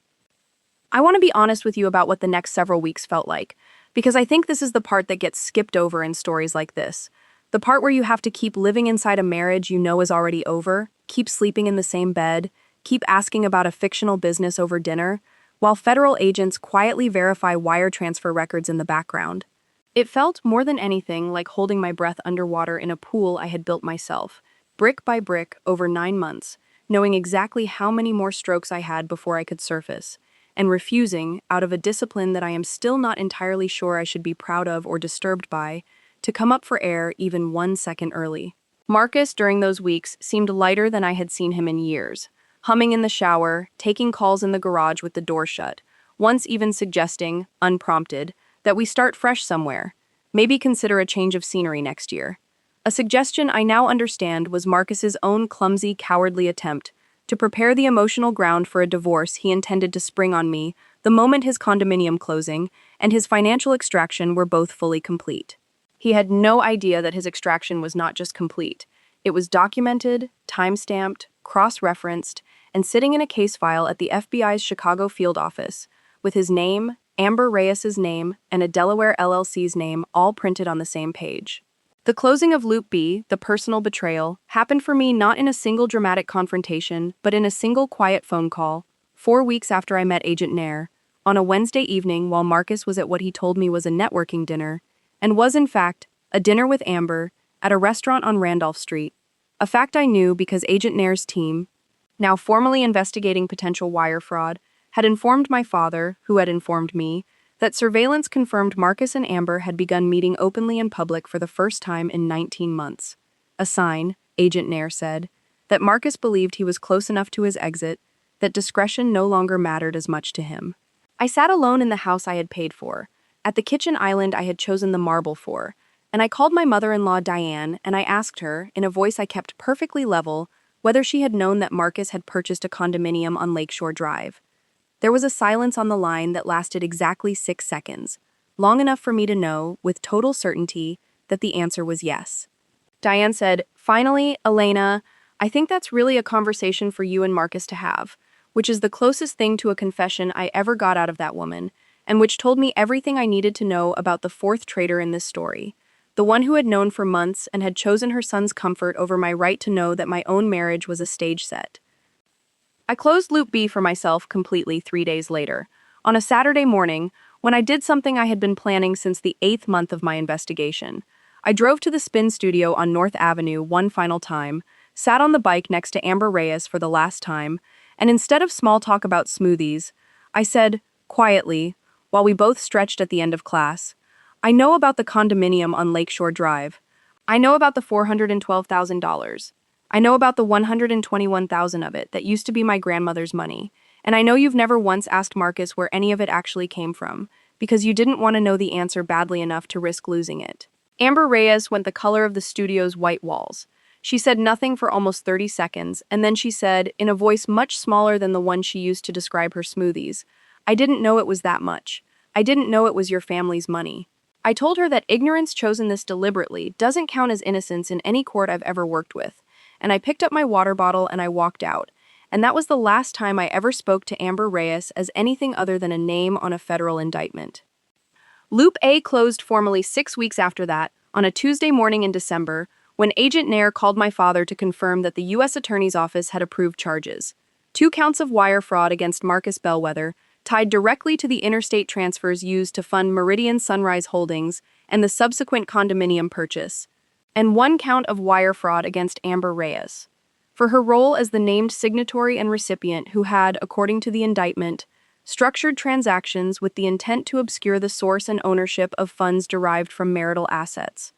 Speaker 1: I want to be honest with you about what the next several weeks felt like, because I think this is the part that gets skipped over in stories like this. The part where you have to keep living inside a marriage you know is already over, keep sleeping in the same bed, keep asking about a fictional business over dinner, while federal agents quietly verify wire transfer records in the background. It felt, more than anything, like holding my breath underwater in a pool I had built myself, brick by brick, over 9 months, knowing exactly how many more strokes I had before I could surface, and refusing, out of a discipline that I am still not entirely sure I should be proud of or disturbed by, to come up for air even 1 second early. Marcus, during those weeks, seemed lighter than I had seen him in years, humming in the shower, taking calls in the garage with the door shut, once even suggesting, unprompted, that we start fresh somewhere, maybe consider a change of scenery next year. A suggestion I now understand was Marcus's own clumsy, cowardly attempt to prepare the emotional ground for a divorce he intended to spring on me the moment his condominium closing and his financial extraction were both fully complete. He had no idea that his extraction was not just complete. It was documented, time-stamped, cross-referenced, and sitting in a case file at the FBI's Chicago field office, with his name, Amber Reyes's name, and a Delaware LLC's name all printed on the same page. The closing of Loop B, the personal betrayal, happened for me not in a single dramatic confrontation, but in a single quiet phone call, 4 weeks after I met Agent Nair, on a Wednesday evening while Marcus was at what he told me was a networking dinner, and was in fact a dinner with Amber at a restaurant on Randolph Street, a fact I knew because Agent Nair's team, now formally investigating potential wire fraud, had informed my father, who had informed me, that surveillance confirmed Marcus and Amber had begun meeting openly in public for the first time in 19 months. A sign, Agent Nair said, that Marcus believed he was close enough to his exit, that discretion no longer mattered as much to him. I sat alone in the house I had paid for, at the kitchen island I had chosen the marble for, and I called my mother-in-law Diane and I asked her, in a voice I kept perfectly level, whether she had known that Marcus had purchased a condominium on Lakeshore Drive. There was a silence on the line that lasted exactly 6 seconds, long enough for me to know, with total certainty, that the answer was yes. Diane said, "Finally, Elena, I think that's really a conversation for you and Marcus to have," which is the closest thing to a confession I ever got out of that woman, and which told me everything I needed to know about the fourth traitor in this story, the one who had known for months and had chosen her son's comfort over my right to know that my own marriage was a stage set. I closed Loop B for myself completely 3 days later, on a Saturday morning, when I did something I had been planning since the 8th month of my investigation. I drove to the spin studio on North Avenue one final time, sat on the bike next to Amber Reyes for the last time, and instead of small talk about smoothies, I said, quietly, while we both stretched at the end of class, "I know about the condominium on Lakeshore Drive. I know about the $412,000. I know about the $121,000 of it that used to be my grandmother's money, and I know you've never once asked Marcus where any of it actually came from, because you didn't want to know the answer badly enough to risk losing it." Amber Reyes went the color of the studio's white walls. She said nothing for almost 30 seconds, and then she said, in a voice much smaller than the one she used to describe her smoothies, "I didn't know it was that much. I didn't know it was your family's money." I told her that ignorance chosen this deliberately doesn't count as innocence in any court I've ever worked with, and I picked up my water bottle and I walked out, and that was the last time I ever spoke to Amber Reyes as anything other than a name on a federal indictment. Loop A closed formally 6 weeks after that, on a Tuesday morning in December, when Agent Nair called my father to confirm that the U.S. Attorney's Office had approved charges. 2 counts of wire fraud against Marcus Bellwether, tied directly to the interstate transfers used to fund Meridian Sunrise Holdings and the subsequent condominium purchase, and 1 count of wire fraud against Amber Reyes, for her role as the named signatory and recipient who had, according to the indictment, structured transactions with the intent to obscure the source and ownership of funds derived from marital assets,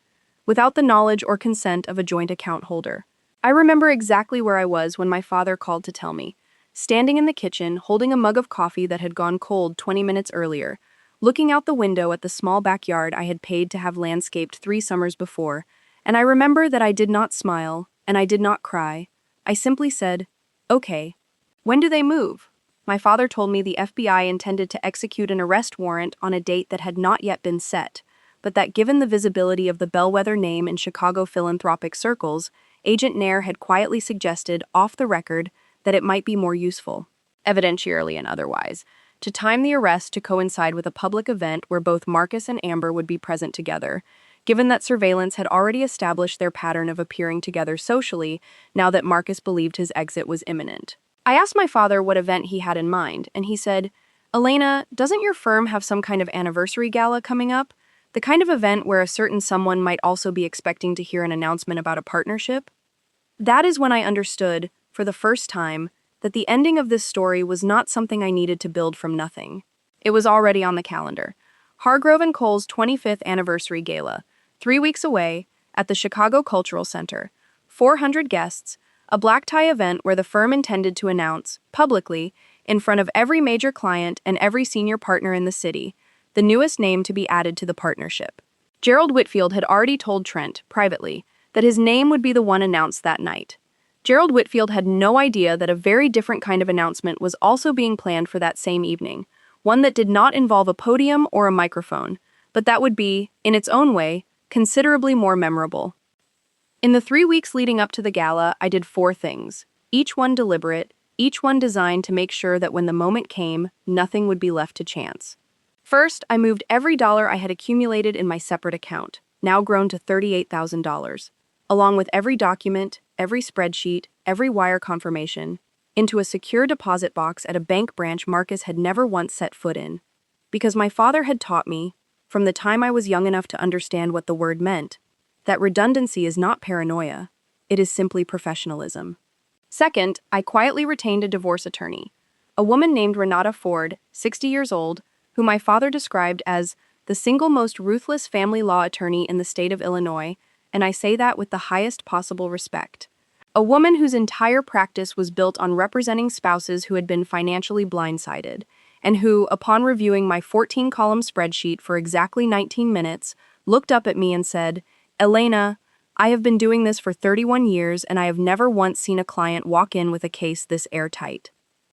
Speaker 1: without the knowledge or consent of a joint account holder. I remember exactly where I was when my father called to tell me, standing in the kitchen, holding a mug of coffee that had gone cold 20 minutes earlier, looking out the window at the small backyard I had paid to have landscaped 3 summers before, and I remember that I did not smile, and I did not cry. I simply said, "Okay. When do they move?" My father told me the FBI intended to execute an arrest warrant on a date that had not yet been set, but that given the visibility of the Bellwether name in Chicago philanthropic circles, Agent Nair had quietly suggested, off the record, that it might be more useful, evidentiarily and otherwise, to time the arrest to coincide with a public event where both Marcus and Amber would be present together, given that surveillance had already established their pattern of appearing together socially now that Marcus believed his exit was imminent. I asked my father what event he had in mind, and he said, "Elena, doesn't your firm have some kind of anniversary gala coming up? The kind of event where a certain someone might also be expecting to hear an announcement about a partnership?" That is when I understood, for the first time, that the ending of this story was not something I needed to build from nothing. It was already on the calendar. Hargrove & Cole's 25th anniversary gala, 3 weeks away, at the Chicago Cultural Center. 400 guests, a black tie event where the firm intended to announce, publicly, in front of every major client and every senior partner in the city, the newest name to be added to the partnership. Gerald Whitfield had already told Trent, privately, that his name would be the one announced that night. Gerald Whitfield had no idea that a very different kind of announcement was also being planned for that same evening, one that did not involve a podium or a microphone, but that would be, in its own way, considerably more memorable. In the 3 weeks leading up to the gala, I did 4 things, each one deliberate, each one designed to make sure that when the moment came, nothing would be left to chance. First, I moved every dollar I had accumulated in my separate account, now grown to $38,000, along with every document, every spreadsheet, every wire confirmation, into a secure deposit box at a bank branch Marcus had never once set foot in. Because my father had taught me, from the time I was young enough to understand what the word meant, that redundancy is not paranoia, it is simply professionalism. Second, I quietly retained a divorce attorney, a woman named Renata Ford, 60 years old, who my father described as the single most ruthless family law attorney in the state of Illinois, and I say that with the highest possible respect. A woman whose entire practice was built on representing spouses who had been financially blindsided, and who, upon reviewing my 14-column spreadsheet for exactly 19 minutes, looked up at me and said, "Elena, I have been doing this for 31 years and I have never once seen a client walk in with a case this airtight.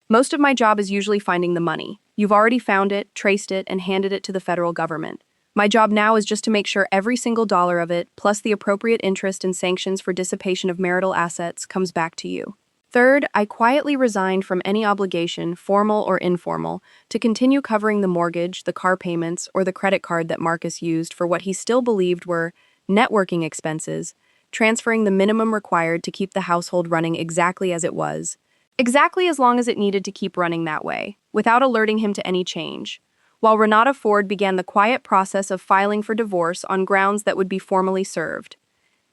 Speaker 1: Most of my job is usually finding the money. You've already found it, traced it, and handed it to the federal government. My job now is just to make sure every single dollar of it, plus the appropriate interest and sanctions for dissipation of marital assets, comes back to you." Third, I quietly resigned from any obligation, formal or informal, to continue covering the mortgage, the car payments, or the credit card that Marcus used for what he still believed were networking expenses, transferring the minimum required to keep the household running exactly as it was, exactly as long as it needed to keep running that way, without alerting him to any change, while Renata Ford began the quiet process of filing for divorce on grounds that would be formally served.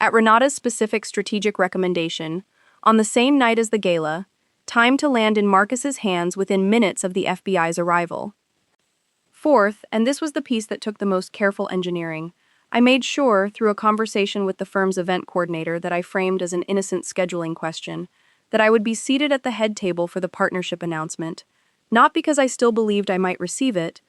Speaker 1: At Renata's specific strategic recommendation, on the same night as the gala, time to land in Marcus's hands within minutes of the FBI's arrival. Fourth, and this was the piece that took the most careful engineering, I made sure, through a conversation with the firm's event coordinator that I framed as an innocent scheduling question, that I would be seated at the head table for the partnership announcement, not because I still believed I might receive it.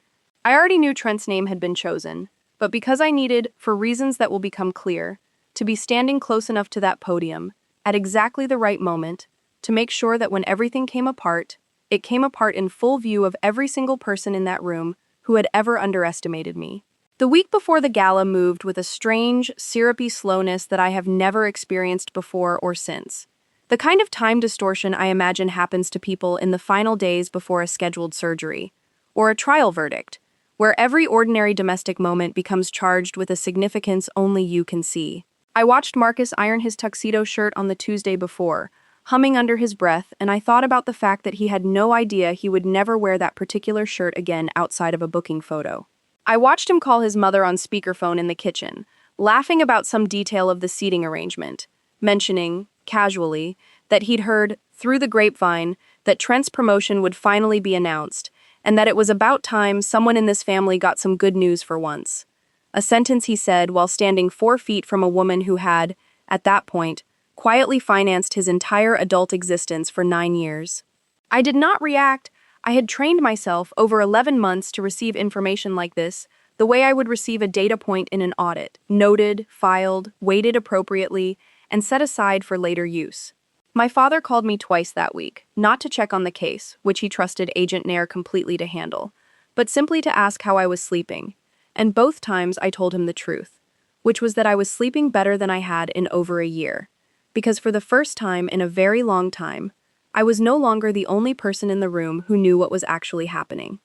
Speaker 1: I already knew Trent's name had been chosen, but because I needed, for reasons that will become clear, to be standing close enough to that podium, at exactly the right moment, to make sure that when everything came apart, it came apart in full view of every single person in that room who had ever underestimated me. The week before the gala moved with a strange, syrupy slowness that I have never experienced before or since. The kind of time distortion I imagine happens to people in the final days before a scheduled surgery, or a trial verdict, where every ordinary domestic moment becomes charged with a significance only you can see. I watched Marcus iron his tuxedo shirt on the Tuesday before, humming under his breath, and I thought about the fact that he had no idea he would never wear that particular shirt again outside of a booking photo. I watched him call his mother on speakerphone in the kitchen, laughing about some detail of the seating arrangement, mentioning, casually, that he'd heard, through the grapevine, that Trent's promotion would finally be announced, and that it was about time someone in this family got some good news for once. A sentence he said while standing 4 feet from a woman who had, at that point, quietly financed his entire adult existence for 9 years. I did not react. I had trained myself over 11 months to receive information like this, the way I would receive a data point in an audit, noted, filed, weighted appropriately, and set aside for later use. My father called me twice that week, not to check on the case, which he trusted Agent Nair completely to handle, but simply to ask how I was sleeping, and both times I told him the truth, which was that I was sleeping better than I had in over a year, because for the first time in a very long time, I was no longer the only person in the room who knew what was actually happening.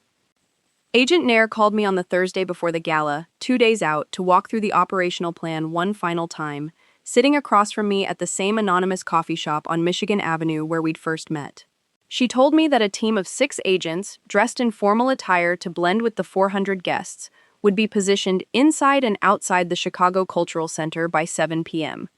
Speaker 1: Agent Nair called me on the Thursday before the gala, 2 days out, to walk through the operational plan one final time, sitting across from me at the same anonymous coffee shop on Michigan Avenue where we'd first met. She told me that a team of 6 agents, dressed in formal attire to blend with the 400 guests, would be positioned inside and outside the Chicago Cultural Center by 7 p.m.,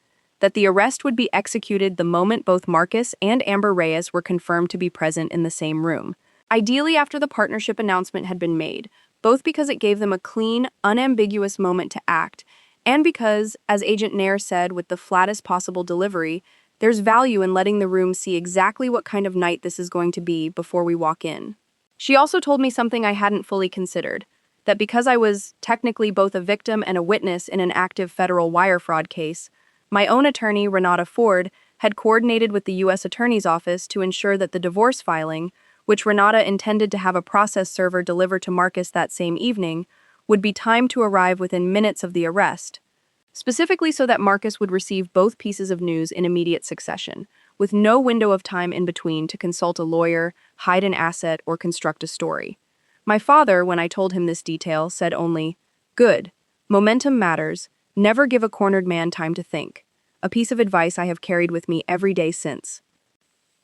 Speaker 1: that the arrest would be executed the moment both Marcus and Amber Reyes were confirmed to be present in the same room, ideally after the partnership announcement had been made, both because it gave them a clean, unambiguous moment to act, and because, as Agent Nair said with the flattest possible delivery, there's value in letting the room see exactly what kind of night this is going to be before we walk in. She also told me something I hadn't fully considered, that because I was technically both a victim and a witness in an active federal wire fraud case, My own attorney, Renata Ford, had coordinated with the U.S. Attorney's Office to ensure that the divorce filing, which Renata intended to have a process server deliver to Marcus that same evening, would be timed to arrive within minutes of the arrest, specifically so that Marcus would receive both pieces of news in immediate succession, with no window of time in between to consult a lawyer, hide an asset, or construct a story. My father, when I told him this detail, said only, "Good. Momentum matters. Never give a cornered man time to think." A piece of advice I have carried with me every day since.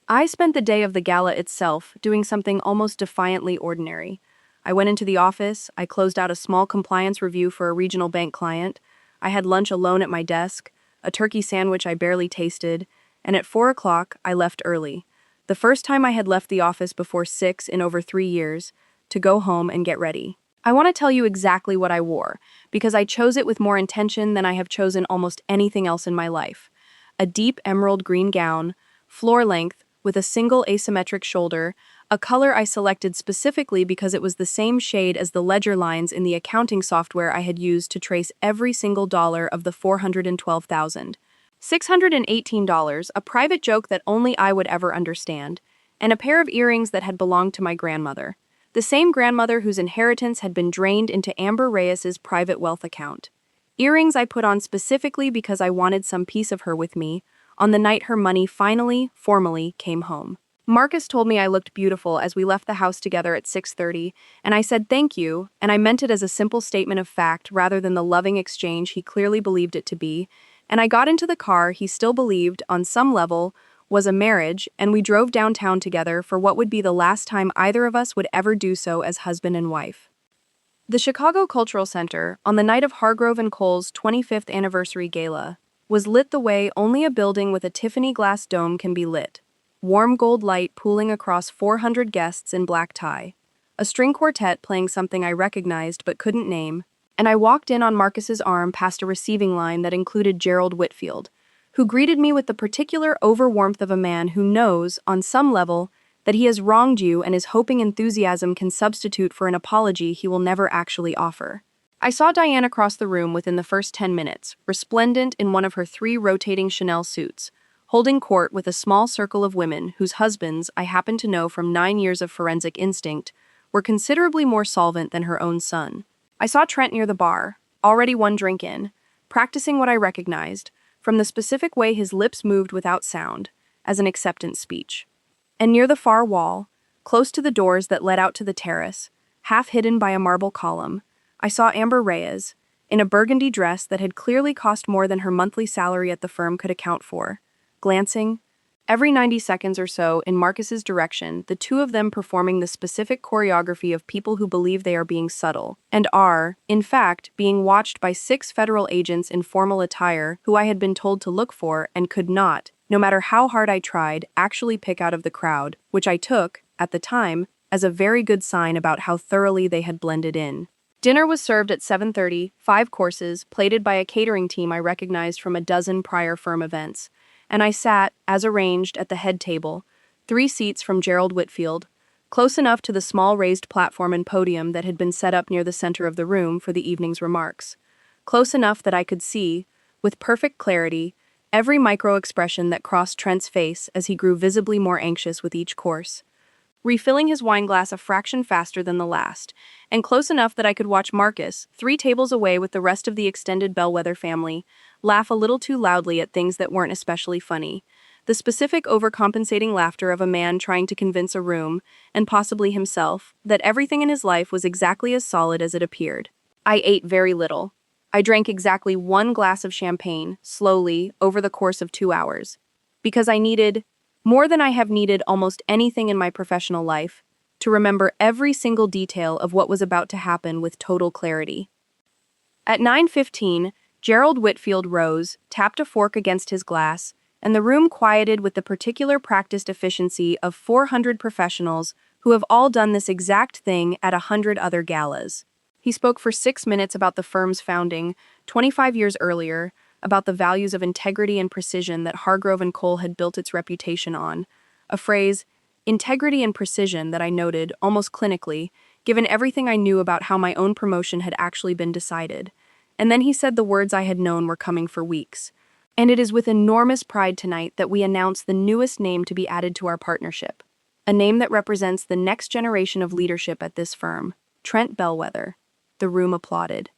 Speaker 1: I spent the day of the gala itself doing something almost defiantly ordinary. I went into the office, I closed out a small compliance review for a regional bank client, I had lunch alone at my desk, a turkey sandwich I barely tasted, and at 4 o'clock I left early. The first time I had left the office before 6 in over 3 years, to go home and get ready. I want to tell you exactly what I wore, because I chose it with more intention than I have chosen almost anything else in my life. A deep emerald green gown, floor length, with a single asymmetric shoulder, a color I selected specifically because it was the same shade as the ledger lines in the accounting software I had used to trace every single dollar of the $412,618, a private joke that only I would ever understand, and a pair of earrings that had belonged to my grandmother. The same grandmother whose inheritance had been drained into Amber Reyes's private wealth account. Earrings I put on specifically because I wanted some piece of her with me on the night her money finally, formally, came home. Marcus told me I looked beautiful as we left the house together at 6:30, and I said thank you, and I meant it as a simple statement of fact rather than the loving exchange he clearly believed it to be, and I got into the car he still believed, on some level, was a marriage, and we drove downtown together for what would be the last time either of us would ever do so as husband and wife. The Chicago Cultural Center, on the night of Hargrove and Cole's 25th anniversary gala, was lit the way only a building with a Tiffany glass dome can be lit. Warm gold light pooling across 400 guests in black tie. A string quartet playing something I recognized but couldn't name, and I walked in on Marcus's arm past a receiving line that included Gerald Whitfield, who greeted me with the particular overwarmth of a man who knows, on some level, that he has wronged you and is hoping enthusiasm can substitute for an apology he will never actually offer. I saw Diane across the room within the first 10 minutes, resplendent in one of her 3 rotating Chanel suits, holding court with a small circle of women whose husbands, I happened to know from 9 years of forensic instinct, were considerably more solvent than her own son. I saw Trent near the bar, already one drink in, practicing what I recognized, from the specific way his lips moved without sound, as an acceptance speech. And near the far wall, close to the doors that led out to the terrace, half hidden by a marble column, I saw Amber Reyes, in a burgundy dress that had clearly cost more than her monthly salary at the firm could account for, glancing, every 90 seconds or so, in Marcus's direction, the two of them performing the specific choreography of people who believe they are being subtle, and are, in fact, being watched by 6 federal agents in formal attire who I had been told to look for and could not, no matter how hard I tried, actually pick out of the crowd, which I took, at the time, as a very good sign about how thoroughly they had blended in. Dinner was served at 7:30, 5 courses, plated by a catering team I recognized from a dozen prior firm events, and I sat, as arranged, at the head table, 3 seats from Gerald Whitfield, close enough to the small raised platform and podium that had been set up near the center of the room for the evening's remarks, close enough that I could see, with perfect clarity, every micro-expression that crossed Trent's face as he grew visibly more anxious with each course, refilling his wineglass a fraction faster than the last, and close enough that I could watch Marcus, 3 tables away with the rest of the extended Bellwether family, laugh a little too loudly at things that weren't especially funny. The specific overcompensating laughter of a man trying to convince a room, and possibly himself, that everything in his life was exactly as solid as it appeared. I ate very little. I drank exactly 1 glass of champagne, slowly, over the course of 2 hours. Because I needed, more than I have needed almost anything in my professional life, to remember every single detail of what was about to happen with total clarity. At 9:15, Gerald Whitfield rose, tapped a fork against his glass, and the room quieted with the particular practiced efficiency of 400 professionals who have all done this exact thing at 100 other galas. He spoke for 6 minutes about the firm's founding, 25 years earlier, about the values of integrity and precision that Hargrove and Cole had built its reputation on, a phrase, integrity and precision, that I noted, almost clinically, given everything I knew about how my own promotion had actually been decided. And then he said the words I had known were coming for weeks. And it is with enormous pride tonight that we announce the newest name to be added to our partnership. A name that represents the next generation of leadership at this firm, Trent Bellwether. The room applauded.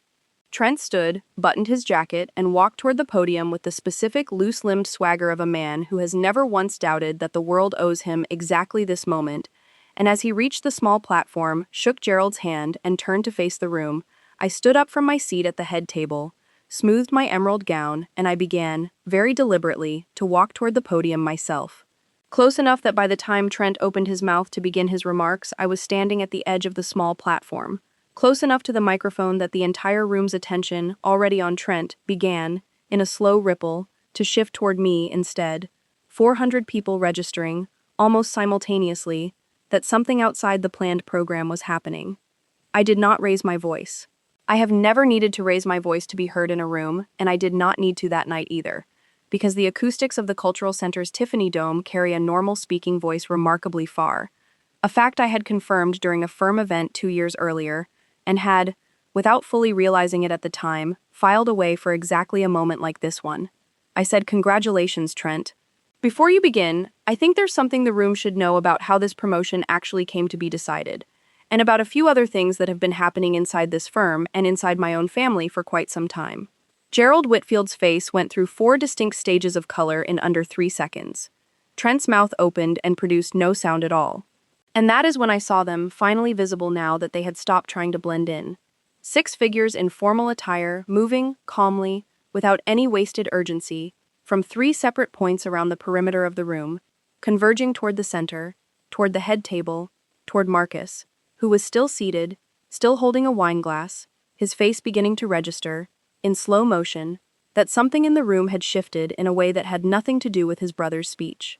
Speaker 1: Trent stood, buttoned his jacket, and walked toward the podium with the specific loose-limbed swagger of a man who has never once doubted that the world owes him exactly this moment, and as he reached the small platform, shook Gerald's hand, and turned to face the room, I stood up from my seat at the head table, smoothed my emerald gown, and I began, very deliberately, to walk toward the podium myself. Close enough that by the time Trent opened his mouth to begin his remarks, I was standing at the edge of the small platform. Close enough to the microphone that the entire room's attention, already on Trent, began, in a slow ripple, to shift toward me instead. 400 people registering, almost simultaneously, that something outside the planned program was happening. I did not raise my voice. I have never needed to raise my voice to be heard in a room, and I did not need to that night either, because the acoustics of the Cultural Center's Tiffany Dome carry a normal speaking voice remarkably far, a fact I had confirmed during a firm event 2 years earlier, and had, without fully realizing it at the time, filed away for exactly a moment like this one. I said, "Congratulations, Trent. Before you begin, I think there's something the room should know about how this promotion actually came to be decided, and about a few other things that have been happening inside this firm and inside my own family for quite some time." Gerald Whitfield's face went through 4 distinct stages of color in under 3 seconds. Trent's mouth opened and produced no sound at all. And that is when I saw them, finally visible now that they had stopped trying to blend in. 6 figures in formal attire, moving, calmly, without any wasted urgency, from 3 separate points around the perimeter of the room, converging toward the center, toward the head table, toward Marcus, who was still seated, still holding a wine glass, his face beginning to register, in slow motion, that something in the room had shifted in a way that had nothing to do with his brother's speech.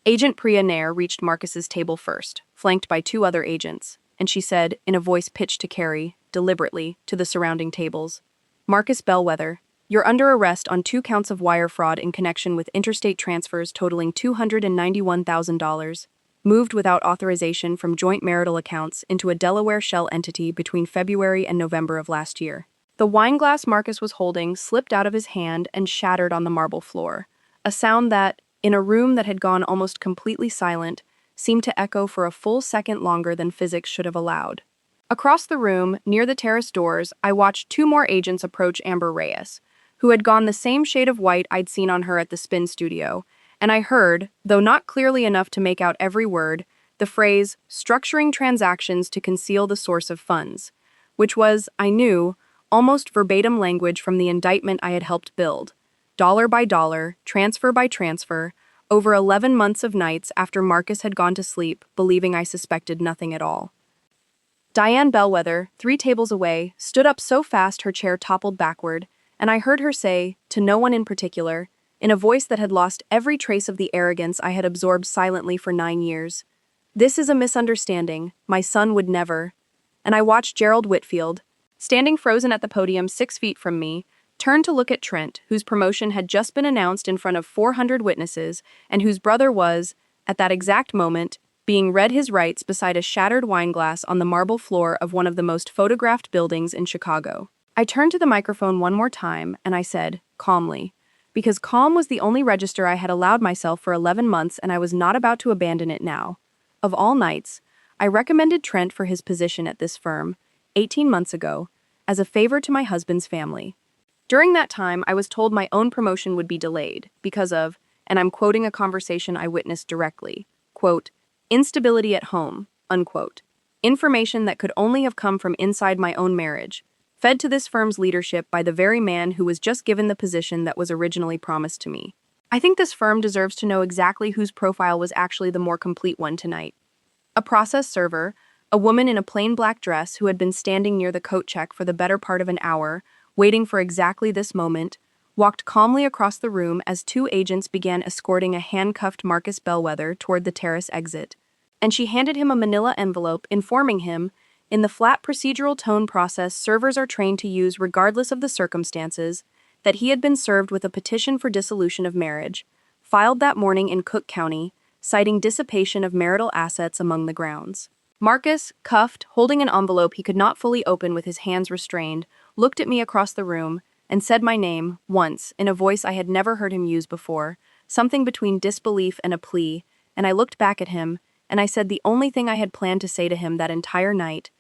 Speaker 1: Agent Priya Nair reached Marcus's table first, flanked by 2 other agents, and she said, in a voice pitched to carry, deliberately, to the surrounding tables, "Marcus Bellwether, you're under arrest on 2 counts of wire fraud in connection with interstate transfers totaling $291,000, moved without authorization from joint marital accounts into a Delaware shell entity between February and November of last year." The wine glass Marcus was holding slipped out of his hand and shattered on the marble floor, a sound that, in a room that had gone almost completely silent, seemed to echo for a full second longer than physics should have allowed. Across the room, near the terrace doors, I watched 2 more agents approach Amber Reyes, who had gone the same shade of white I'd seen on her at the spin studio, and I heard, though not clearly enough to make out every word, the phrase, "structuring transactions to conceal the source of funds," which was, I knew, almost verbatim language from the indictment I had helped build. Dollar by dollar, transfer by transfer, over 11 months of nights after Marcus had gone to sleep, believing I suspected nothing at all. Diane Bellwether, 3 tables away, stood up so fast her chair toppled backward, and I heard her say, to no one in particular, in a voice that had lost every trace of the arrogance I had absorbed silently for 9 years, "This is a misunderstanding. My son would never." And I watched Gerald Whitfield, standing frozen at the podium 6 feet from me, turn to look at Trent, whose promotion had just been announced in front of 400 witnesses, and whose brother was, at that exact moment, being read his rights beside a shattered wine glass on the marble floor of one of the most photographed buildings in Chicago. I turned to the microphone one more time, and I said, calmly, because calm was the only register I had allowed myself for 11 months, and I was not about to abandon it now. Of all nights, I recommended Trent for his position at this firm, 18 months ago, as a favor to my husband's family. During that time, I was told my own promotion would be delayed because of, and I'm quoting a conversation I witnessed directly, quote, "instability at home," unquote. Information that could only have come from inside my own marriage, fed to this firm's leadership by the very man who was just given the position that was originally promised to me. I think this firm deserves to know exactly whose profile was actually the more complete one tonight. A process server, a woman in a plain black dress who had been standing near the coat check for the better part of an hour, waiting for exactly this moment, walked calmly across the room as 2 agents began escorting a handcuffed Marcus Bellwether toward the terrace exit, and she handed him a manila envelope informing him, in the flat procedural tone process servers are trained to use regardless of the circumstances, that he had been served with a petition for dissolution of marriage, filed that morning in Cook County, citing dissipation of marital assets among the grounds. Marcus, cuffed, holding an envelope he could not fully open with his hands restrained, looked at me across the room, and said my name, once, in a voice I had never heard him use before, something between disbelief and a plea, and I looked back at him, and I said the only thing I had planned to say to him that entire night,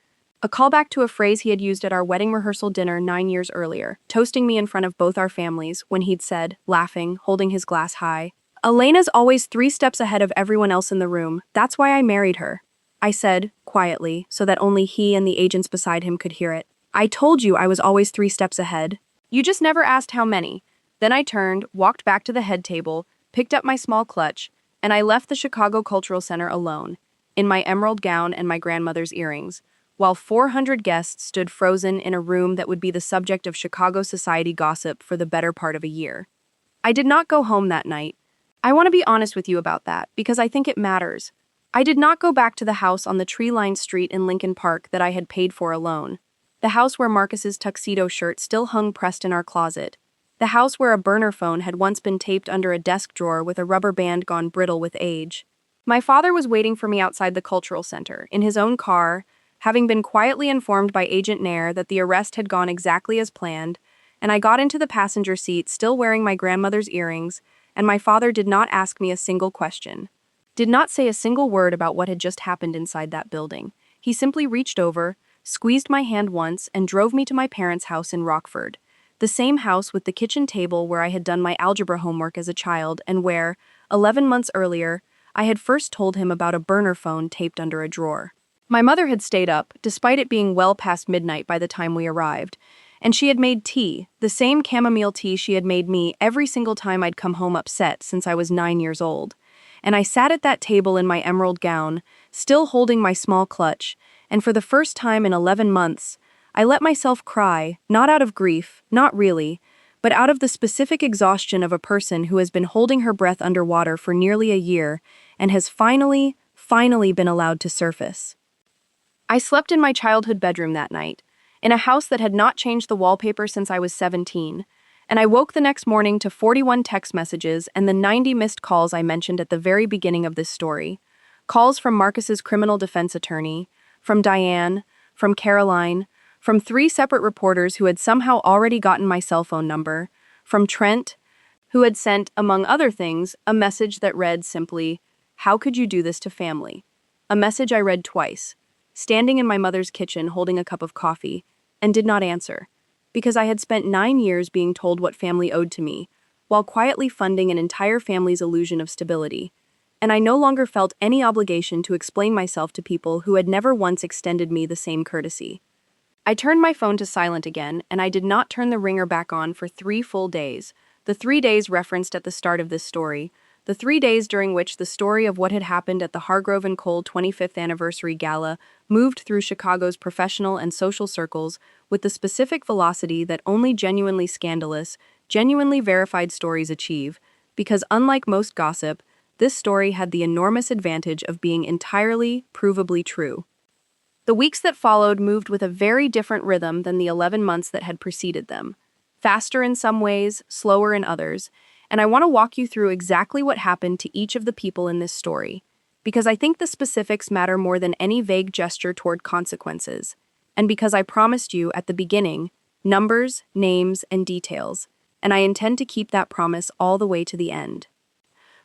Speaker 1: a callback to a phrase he had used at our wedding rehearsal dinner 9 years earlier, toasting me in front of both our families, when he'd said, laughing, holding his glass high, "Elena's always 3 steps ahead of everyone else in the room. That's why I married her." I said, quietly, so that only he and the agents beside him could hear it. "I told you I was always 3 steps ahead. You just never asked how many." Then I turned, walked back to the head table, picked up my small clutch, and I left the Chicago Cultural Center alone, in my emerald gown and my grandmother's earrings, while 400 guests stood frozen in a room that would be the subject of Chicago society gossip for the better part of a year. I did not go home that night. I want to be honest with you about that, because I think it matters. I did not go back to the house on the tree-lined street in Lincoln Park that I had paid for alone. The house where Marcus's tuxedo shirt still hung pressed in our closet. The house where a burner phone had once been taped under a desk drawer with a rubber band gone brittle with age. My father was waiting for me outside the cultural center, in his own car, having been quietly informed by Agent Nair that the arrest had gone exactly as planned, and I got into the passenger seat still wearing my grandmother's earrings, and my father did not ask me a single question. Did not say a single word about what had just happened inside that building. He simply reached over, squeezed my hand once, and drove me to my parents' house in Rockford, the same house with the kitchen table where I had done my algebra homework as a child and where, 11 months earlier, I had first told him about a burner phone taped under a drawer. My mother had stayed up, despite it being well past midnight by the time we arrived, and she had made tea, the same chamomile tea she had made me every single time I'd come home upset since I was 9 years old. And I sat at that table in my emerald gown, still holding my small clutch, and for the first time in 11 months, I let myself cry, not out of grief, not really, but out of the specific exhaustion of a person who has been holding her breath underwater for nearly a year and has finally been allowed to surface. I slept in my childhood bedroom that night, in a house that had not changed the wallpaper since I was 17, and I woke the next morning to 41 text messages and the 90 missed calls I mentioned at the very beginning of this story. Calls from Marcus's criminal defense attorney, from Diane, from Caroline, from 3 separate reporters who had somehow already gotten my cell phone number, from Trent, who had sent, among other things, a message that read simply, "How could you do this to family?" A message I read twice, standing in my mother's kitchen holding a cup of coffee, and did not answer, because I had spent 9 years being told what family owed to me, while quietly funding an entire family's illusion of stability, and I no longer felt any obligation to explain myself to people who had never once extended me the same courtesy. I turned my phone to silent again, and I did not turn the ringer back on for 3 full days, the 3 days referenced at the start of this story, the 3 days during which the story of what had happened at the Hargrove and Cole 25th Anniversary Gala moved through Chicago's professional and social circles with the specific velocity that only genuinely scandalous, genuinely verified stories achieve, because unlike most gossip, this story had the enormous advantage of being entirely, provably true. The weeks that followed moved with a very different rhythm than the 11 months that had preceded them. Faster in some ways, slower in others, and I want to walk you through exactly what happened to each of the people in this story, because I think the specifics matter more than any vague gesture toward consequences, and because I promised you at the beginning numbers, names, and details, and I intend to keep that promise all the way to the end.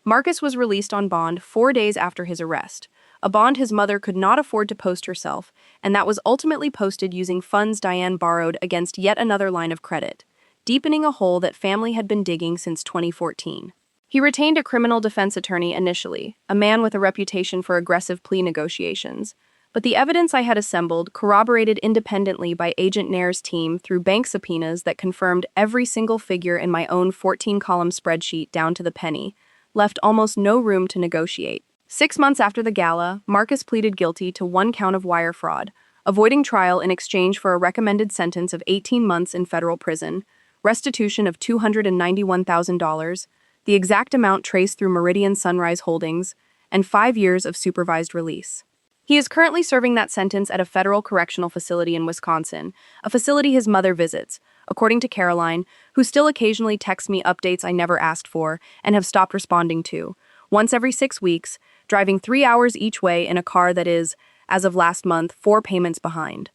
Speaker 1: Marcus was released on bond 4 days after his arrest, a bond his mother could not afford to post herself, and that was ultimately posted using funds Diane borrowed against yet another line of credit, deepening a hole that family had been digging since 2014. He retained a criminal defense attorney initially, a man with a reputation for aggressive plea negotiations, but the evidence I had assembled, corroborated independently by Agent Nair's team through bank subpoenas that confirmed every single figure in my own 14-column spreadsheet down to the penny, left almost no room to negotiate. 6 months after the gala, Marcus pleaded guilty to 1 count of wire fraud, avoiding trial in exchange for a recommended sentence of 18 months in federal prison, restitution of $291,000, the exact amount traced through Meridian Sunrise Holdings, and 5 years of supervised release. He is currently serving that sentence at a federal correctional facility in Wisconsin, a facility his mother visits, according to Caroline, who still occasionally texts me updates I never asked for and have stopped responding to, once every 6 weeks, driving 3 hours each way in a car that is, as of last month, 4 payments behind.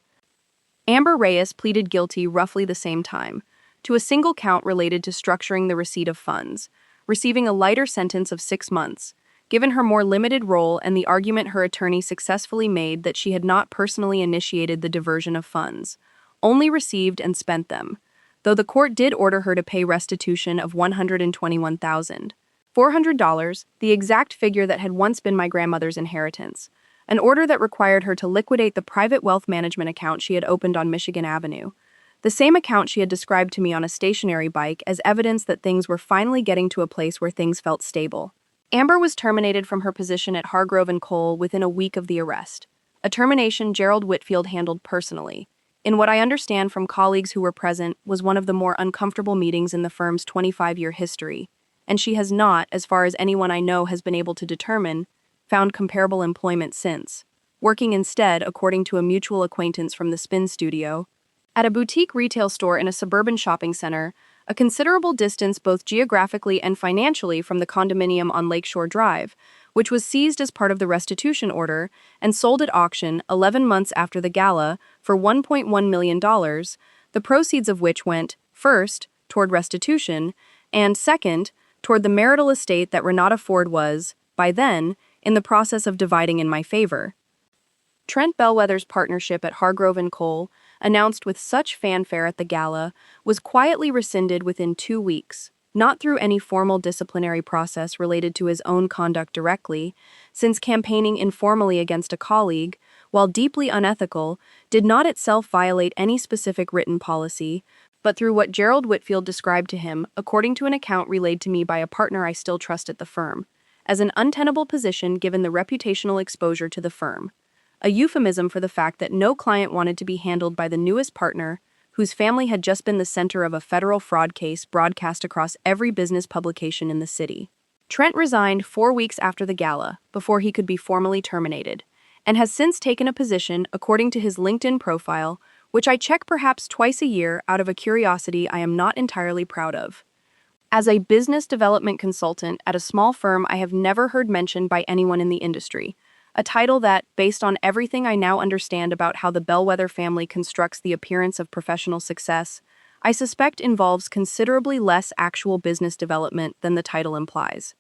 Speaker 1: Amber Reyes pleaded guilty roughly the same time, to a single count related to structuring the receipt of funds, receiving a lighter sentence of 6 months, given her more limited role and the argument her attorney successfully made that she had not personally initiated the diversion of funds, only received and spent them, though the court did order her to pay restitution of $121,400, the exact figure that had once been my grandmother's inheritance, an order that required her to liquidate the private wealth management account she had opened on Michigan Avenue, the same account she had described to me on a stationary bike as evidence that things were finally getting to a place where things felt stable. Amber was terminated from her position at Hargrove & Cole within a week of the arrest, a termination Gerald Whitfield handled personally. In what I understand from colleagues who were present, was one of the more uncomfortable meetings in the firm's 25-year history, and she has not, as far as anyone I know has been able to determine, found comparable employment since, working instead, according to a mutual acquaintance from the Spin Studio, at a boutique retail store in a suburban shopping center, a considerable distance both geographically and financially from the condominium on Lakeshore Drive, which was seized as part of the restitution order and sold at auction 11 months after the gala for $1.1 million, the proceeds of which went, first, toward restitution, and second, toward the marital estate that Renata Ford was, by then, in the process of dividing in my favor. Trent Bellwether's partnership at Hargrove & Cole, announced with such fanfare at the gala, was quietly rescinded within 2 weeks, not through any formal disciplinary process related to his own conduct directly, since campaigning informally against a colleague, while deeply unethical, did not itself violate any specific written policy, but through what Gerald Whitfield described to him, according to an account relayed to me by a partner I still trust at the firm, as an untenable position given the reputational exposure to the firm. A euphemism for the fact that no client wanted to be handled by the newest partner, whose family had just been the center of a federal fraud case broadcast across every business publication in the city. Trent resigned 4 weeks after the gala, before he could be formally terminated, and has since taken a position, according to his LinkedIn profile, which I check perhaps twice a year out of a curiosity I am not entirely proud of. As a business development consultant at a small firm I have never heard mentioned by anyone in the industry, a title that, based on everything I now understand about how the Bellwether family constructs the appearance of professional success, I suspect involves considerably less actual business development than the title implies.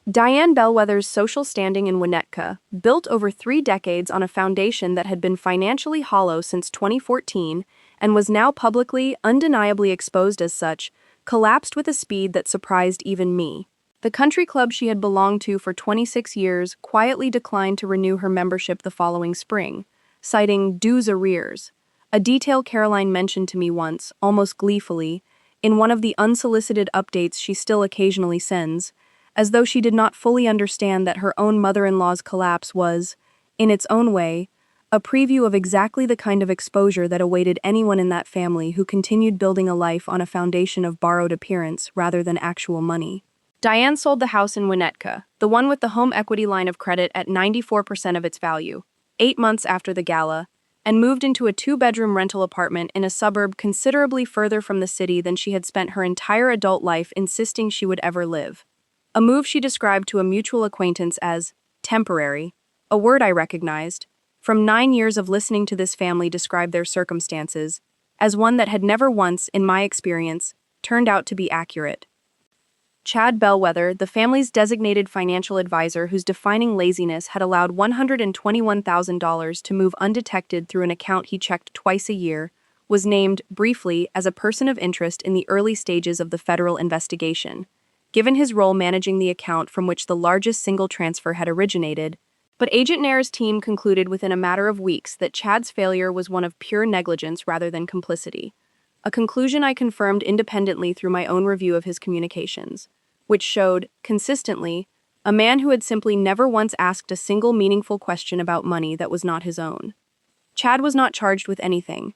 Speaker 1: Diane Bellwether's social standing in Winnetka, built over 3 decades on a foundation that had been financially hollow since 2014 and was now publicly, undeniably exposed as such, collapsed with a speed that surprised even me. The country club she had belonged to for 26 years quietly declined to renew her membership the following spring, citing dues arrears, a detail Caroline mentioned to me once, almost gleefully, in one of the unsolicited updates she still occasionally sends, as though she did not fully understand that her own mother-in-law's collapse was, in its own way, a preview of exactly the kind of exposure that awaited anyone in that family who continued building a life on a foundation of borrowed appearance rather than actual money. Diane sold the house in Winnetka, the one with the home equity line of credit at 94% of its value, 8 months after the gala, and moved into a 2-bedroom rental apartment in a suburb considerably further from the city than she had spent her entire adult life insisting she would ever live. A move she described to a mutual acquaintance as temporary, a word I recognized, from 9 years of listening to this family describe their circumstances, as one that had never once, in my experience, turned out to be accurate. Chad Bellwether, the family's designated financial advisor whose defining laziness had allowed $121,000 to move undetected through an account he checked twice a year, was named, briefly, as a person of interest in the early stages of the federal investigation, given his role managing the account from which the largest single transfer had originated, but Agent Nair's team concluded within a matter of weeks that Chad's failure was one of pure negligence rather than complicity, a conclusion I confirmed independently through my own review of his communications, which showed, consistently, a man who had simply never once asked a single meaningful question about money that was not his own. Chad was not charged with anything.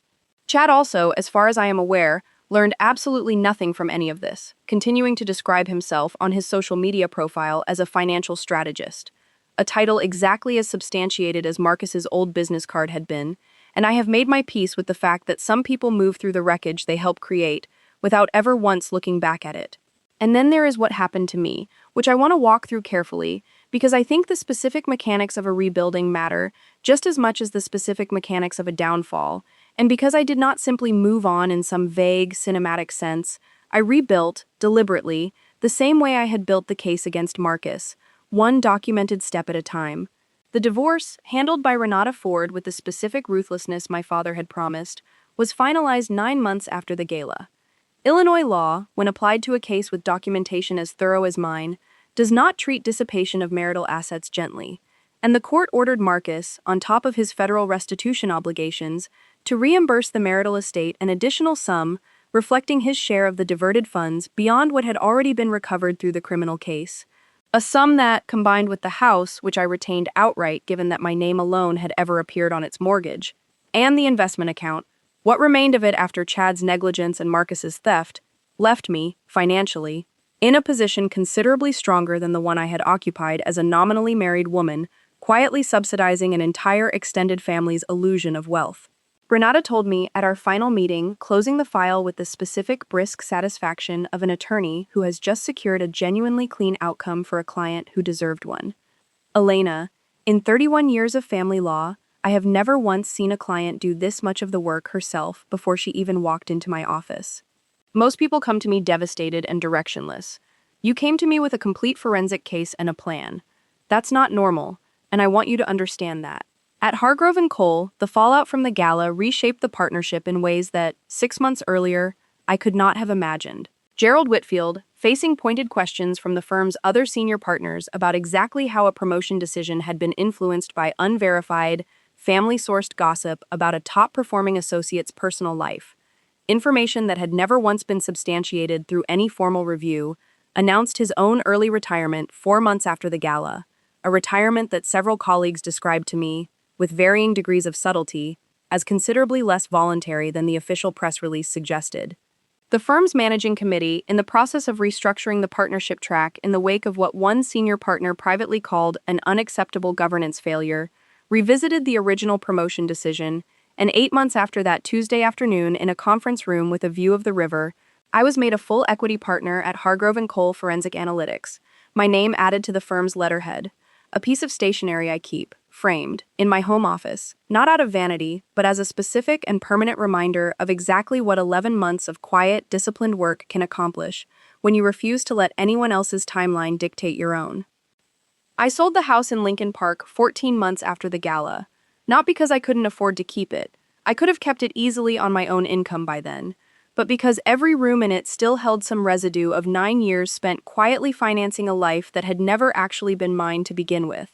Speaker 1: Chad also, as far as I am aware, learned absolutely nothing from any of this, continuing to describe himself on his social media profile as a financial strategist, a title exactly as substantiated as Marcus's old business card had been, and I have made my peace with the fact that some people move through the wreckage they help create without ever once looking back at it. And then there is what happened to me, which I want to walk through carefully, because I think the specific mechanics of a rebuilding matter just as much as the specific mechanics of a downfall, And because I did not simply move on in some vague, cinematic sense, I rebuilt, deliberately, the same way I had built the case against Marcus, one documented step at a time. The divorce, handled by Renata Ford with the specific ruthlessness my father had promised, was finalized 9 months after the gala. Illinois law, when applied to a case with documentation as thorough as mine, does not treat dissipation of marital assets gently, and the court ordered Marcus, on top of his federal restitution obligations, to reimburse the marital estate an additional sum reflecting his share of the diverted funds beyond what had already been recovered through the criminal case. A sum that, combined with the house, which I retained outright given that my name alone had ever appeared on its mortgage, and the investment account, what remained of it after Chad's negligence and Marcus's theft, left me, financially, in a position considerably stronger than the one I had occupied as a nominally married woman, quietly subsidizing an entire extended family's illusion of wealth. Renata told me at our final meeting, closing the file with the specific brisk satisfaction of an attorney who has just secured a genuinely clean outcome for a client who deserved one. Elena, in 31 years of family law, I have never once seen a client do this much of the work herself before she even walked into my office. Most people come to me devastated and directionless. You came to me with a complete forensic case and a plan. That's not normal, and I want you to understand that. At Hargrove & Cole, the fallout from the gala reshaped the partnership in ways that, 6 months earlier, I could not have imagined. Gerald Whitfield, facing pointed questions from the firm's other senior partners about exactly how a promotion decision had been influenced by unverified, family-sourced gossip about a top-performing associate's personal life, information that had never once been substantiated through any formal review, announced his own early retirement 4 months after the gala, a retirement that several colleagues described to me, with varying degrees of subtlety, as considerably less voluntary than the official press release suggested. The firm's managing committee, in the process of restructuring the partnership track in the wake of what one senior partner privately called an unacceptable governance failure, revisited the original promotion decision, and 8 months after that Tuesday afternoon in a conference room with a view of the river, I was made a full equity partner at Hargrove & Cole Forensic Analytics, my name added to the firm's letterhead, a piece of stationery I keep, framed, in my home office, not out of vanity, but as a specific and permanent reminder of exactly what 11 months of quiet, disciplined work can accomplish when you refuse to let anyone else's timeline dictate your own. I sold the house in Lincoln Park 14 months after the gala, not because I couldn't afford to keep it. I could have kept it easily on my own income by then, but because every room in it still held some residue of 9 years spent quietly financing a life that had never actually been mine to begin with.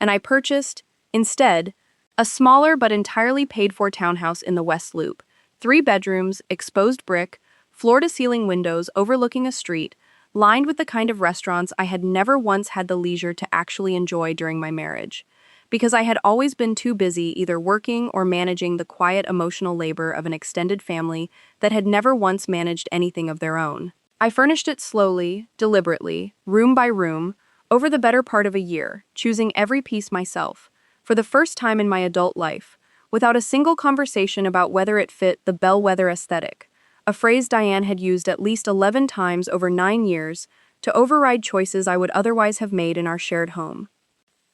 Speaker 1: And I purchased, instead, a smaller but entirely paid-for townhouse in the West Loop, 3 bedrooms, exposed brick, floor-to-ceiling windows overlooking a street, lined with the kind of restaurants I had never once had the leisure to actually enjoy during my marriage, because I had always been too busy either working or managing the quiet emotional labor of an extended family that had never once managed anything of their own. I furnished it slowly, deliberately, room by room, over the better part of a year, choosing every piece myself, for the first time in my adult life, without a single conversation about whether it fit the bellwether aesthetic, a phrase Diane had used at least 11 times over 9 years to override choices I would otherwise have made in our shared home.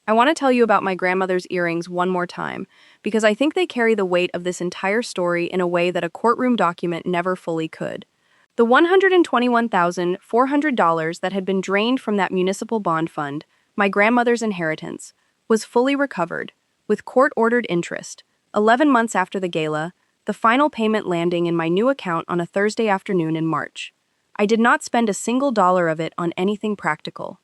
Speaker 1: I want to tell you about my grandmother's earrings one more time, because I think they carry the weight of this entire story in a way that a courtroom document never fully could. The $121,400 that had been drained from that municipal bond fund, my grandmother's inheritance, was fully recovered, with court-ordered interest, 11 months after the gala, the final payment landing in my new account on a Thursday afternoon in March. I did not spend a single dollar of it on anything practical.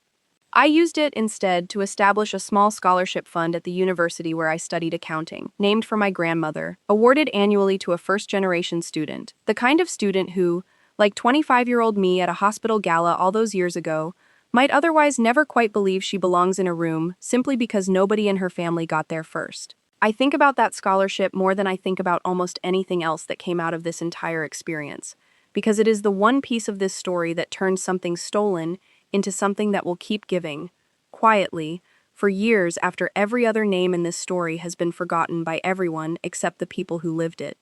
Speaker 1: I used it instead to establish a small scholarship fund at the university where I studied accounting, named for my grandmother, awarded annually to a first-generation student, the kind of student who, like 25-year-old me at a hospital gala all those years ago, might otherwise never quite believe she belongs in a room simply because nobody in her family got there first. I think about that scholarship more than I think about almost anything else that came out of this entire experience, because it is the one piece of this story that turned something stolen into something that will keep giving, quietly, for years after every other name in this story has been forgotten by everyone except the people who lived it.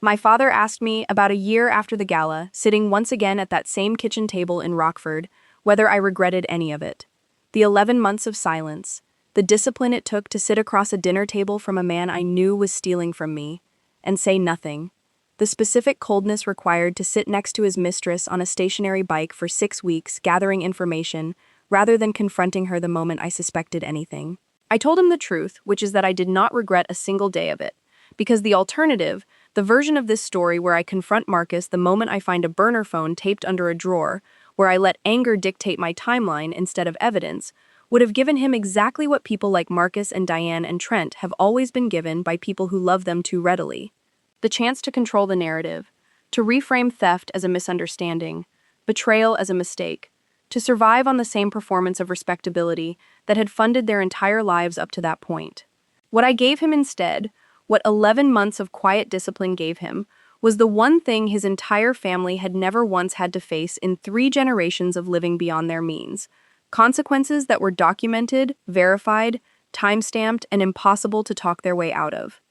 Speaker 1: My father asked me about a year after the gala, sitting once again at that same kitchen table in Rockford, whether I regretted any of it. The 11 months of silence, the discipline it took to sit across a dinner table from a man I knew was stealing from me, and say nothing. The specific coldness required to sit next to his mistress on a stationary bike for 6 weeks, gathering information, rather than confronting her the moment I suspected anything. I told him the truth, which is that I did not regret a single day of it. Because the alternative, the version of this story where I confront Marcus the moment I find a burner phone taped under a drawer, where I let anger dictate my timeline instead of evidence, would have given him exactly what people like Marcus and Diane and Trent have always been given by people who love them too readily. The chance to control the narrative, to reframe theft as a misunderstanding, betrayal as a mistake, to survive on the same performance of respectability that had funded their entire lives up to that point. What I gave him instead, what 11 months of quiet discipline gave him, was the one thing his entire family had never once had to face in 3 generations of living beyond their means. Consequences that were documented, verified, time-stamped, and impossible to talk their way out of.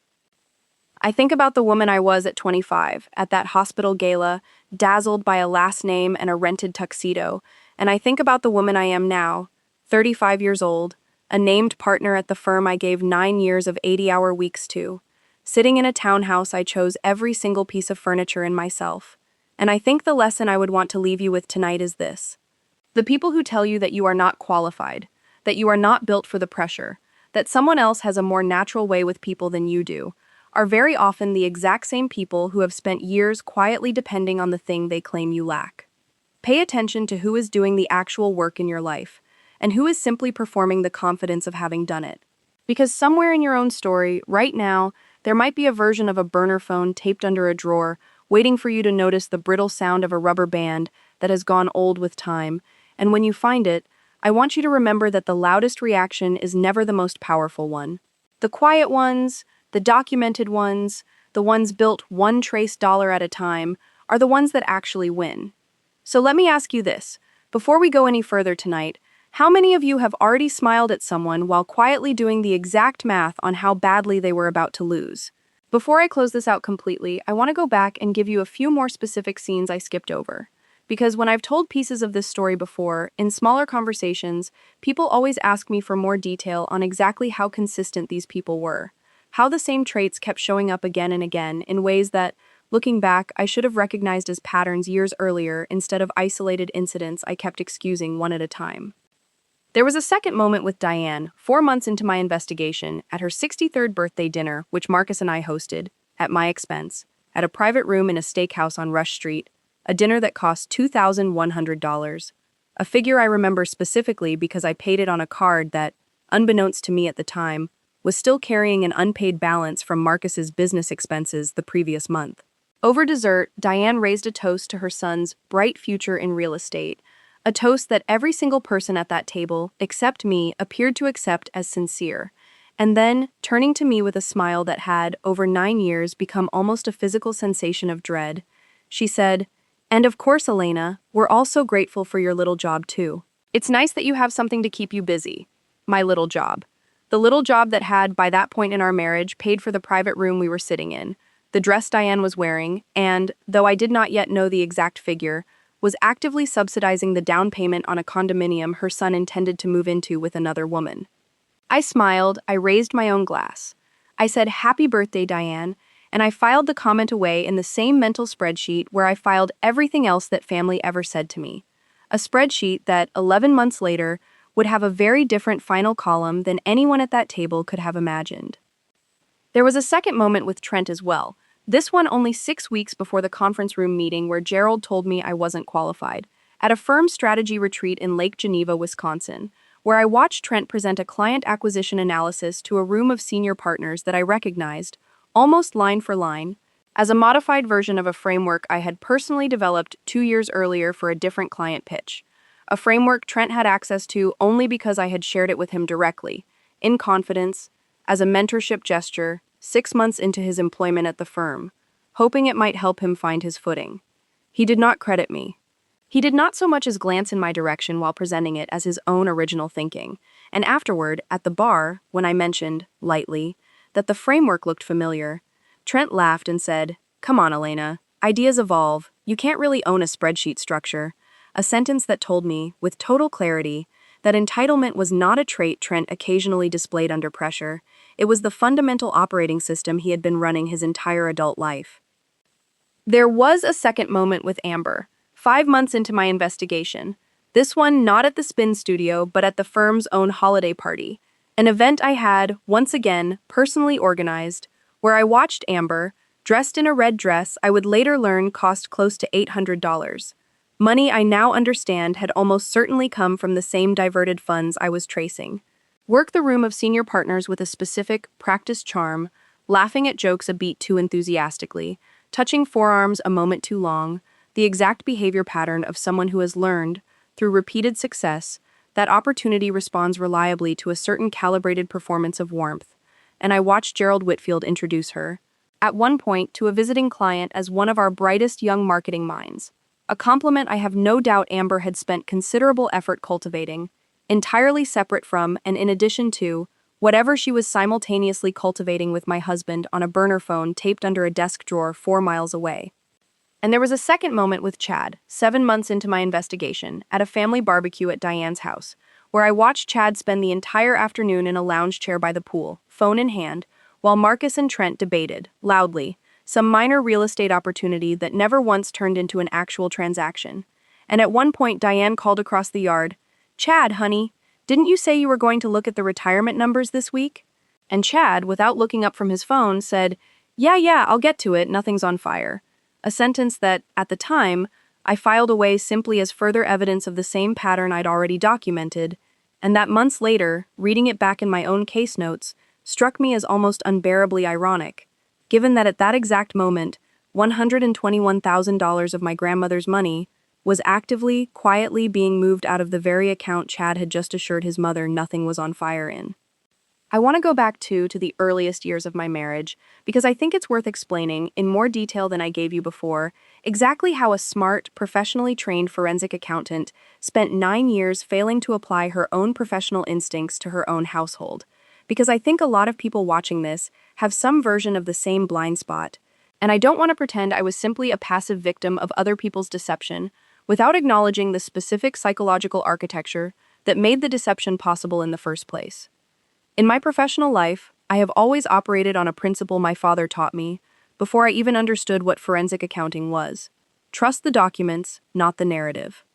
Speaker 1: I think about the woman I was at 25, at that hospital gala, dazzled by a last name and a rented tuxedo, and I think about the woman I am now, 35 years old, a named partner at the firm I gave 9 years of 80-hour weeks to, sitting in a townhouse I chose every single piece of furniture in myself. And I think the lesson I would want to leave you with tonight is this. The people who tell you that you are not qualified, that you are not built for the pressure, that someone else has a more natural way with people than you do, are very often the exact same people who have spent years quietly depending on the thing they claim you lack. Pay attention to who is doing the actual work in your life, and who is simply performing the confidence of having done it. Because somewhere in your own story, right now, there might be a version of a burner phone taped under a drawer, waiting for you to notice the brittle sound of a rubber band that has gone old with time, and when you find it, I want you to remember that the loudest reaction is never the most powerful one. The quiet ones, the documented ones, the ones built one trace dollar at a time, are the ones that actually win. So let me ask you this, before we go any further tonight, how many of you have already smiled at someone while quietly doing the exact math on how badly they were about to lose? Before I close this out completely, I want to go back and give you a few more specific scenes I skipped over. Because when I've told pieces of this story before, in smaller conversations, people always ask me for more detail on exactly how consistent these people were. How the same traits kept showing up again and again in ways that, looking back, I should have recognized as patterns years earlier instead of isolated incidents I kept excusing one at a time. There was a second moment with Diane, 4 months into my investigation, at her 63rd birthday dinner, which Marcus and I hosted, at my expense, at a private room in a steakhouse on Rush Street, a dinner that cost $2,100. A figure I remember specifically because I paid it on a card that, unbeknownst to me at the time, was still carrying an unpaid balance from Marcus's business expenses the previous month. Over dessert, Diane raised a toast to her son's bright future in real estate, a toast that every single person at that table, except me, appeared to accept as sincere. And then, turning to me with a smile that had, over 9 years, become almost a physical sensation of dread, she said, "And of course, Elena, we're all so grateful for your little job too. It's nice that you have something to keep you busy. My little job. The little job that had, by that point in our marriage, paid for the private room we were sitting in, the dress Diane was wearing, and, though I did not yet know the exact figure, was actively subsidizing the down payment on a condominium her son intended to move into with another woman." I smiled, I raised my own glass. I said, "Happy birthday, Diane," and I filed the comment away in the same mental spreadsheet where I filed everything else that family ever said to me. A spreadsheet that, 11 months later, would have a very different final column than anyone at that table could have imagined. There was a second moment with Trent as well, this one only 6 weeks before the conference room meeting where Gerald told me I wasn't qualified, at a firm strategy retreat in Lake Geneva, Wisconsin, where I watched Trent present a client acquisition analysis to a room of senior partners that I recognized, almost line for line, as a modified version of a framework I had personally developed 2 years earlier for a different client pitch. A framework Trent had access to only because I had shared it with him directly, in confidence, as a mentorship gesture, 6 months into his employment at the firm, hoping it might help him find his footing. He did not credit me. He did not so much as glance in my direction while presenting it as his own original thinking, and afterward, at the bar, when I mentioned, lightly, that the framework looked familiar, Trent laughed and said, "Come on, Elena, ideas evolve, you can't really own a spreadsheet structure," a sentence that told me, with total clarity, that entitlement was not a trait Trent occasionally displayed under pressure. It was the fundamental operating system he had been running his entire adult life. There was a second moment with Amber, 5 months into my investigation. This one not at the spin studio, but at the firm's own holiday party. An event I had, once again, personally organized, where I watched Amber, dressed in a red dress I would later learn cost close to $800. Money I now understand had almost certainly come from the same diverted funds I was tracing. Work the room of senior partners with a specific, practiced charm, laughing at jokes a beat too enthusiastically, touching forearms a moment too long, the exact behavior pattern of someone who has learned, through repeated success, that opportunity responds reliably to a certain calibrated performance of warmth. And I watched Gerald Whitfield introduce her, at one point to a visiting client as one of our brightest young marketing minds. A compliment I have no doubt Amber had spent considerable effort cultivating, entirely separate from and in addition to whatever she was simultaneously cultivating with my husband on a burner phone taped under a desk drawer 4 miles away. And there was a second moment with Chad, 7 months into my investigation, at a family barbecue at Diane's house, where I watched Chad spend the entire afternoon in a lounge chair by the pool, phone in hand, while Marcus and Trent debated, loudly, some minor real estate opportunity that never once turned into an actual transaction. And at one point Diane called across the yard, "Chad, honey, didn't you say you were going to look at the retirement numbers this week?" And Chad, without looking up from his phone, said, Yeah, I'll get to it, nothing's on fire." A sentence that, at the time, I filed away simply as further evidence of the same pattern I'd already documented, and that months later, reading it back in my own case notes, struck me as almost unbearably ironic, given that at that exact moment, $121,000 of my grandmother's money was actively, quietly being moved out of the very account Chad had just assured his mother nothing was on fire in. I want to go back to the earliest years of my marriage, because I think it's worth explaining, in more detail than I gave you before, exactly how a smart, professionally trained forensic accountant spent 9 years failing to apply her own professional instincts to her own household. Because I think a lot of people watching this have some version of the same blind spot, and I don't want to pretend I was simply a passive victim of other people's deception, without acknowledging the specific psychological architecture that made the deception possible in the first place. In my professional life, I have always operated on a principle my father taught me, before I even understood what forensic accounting was. Trust the documents, not the narrative.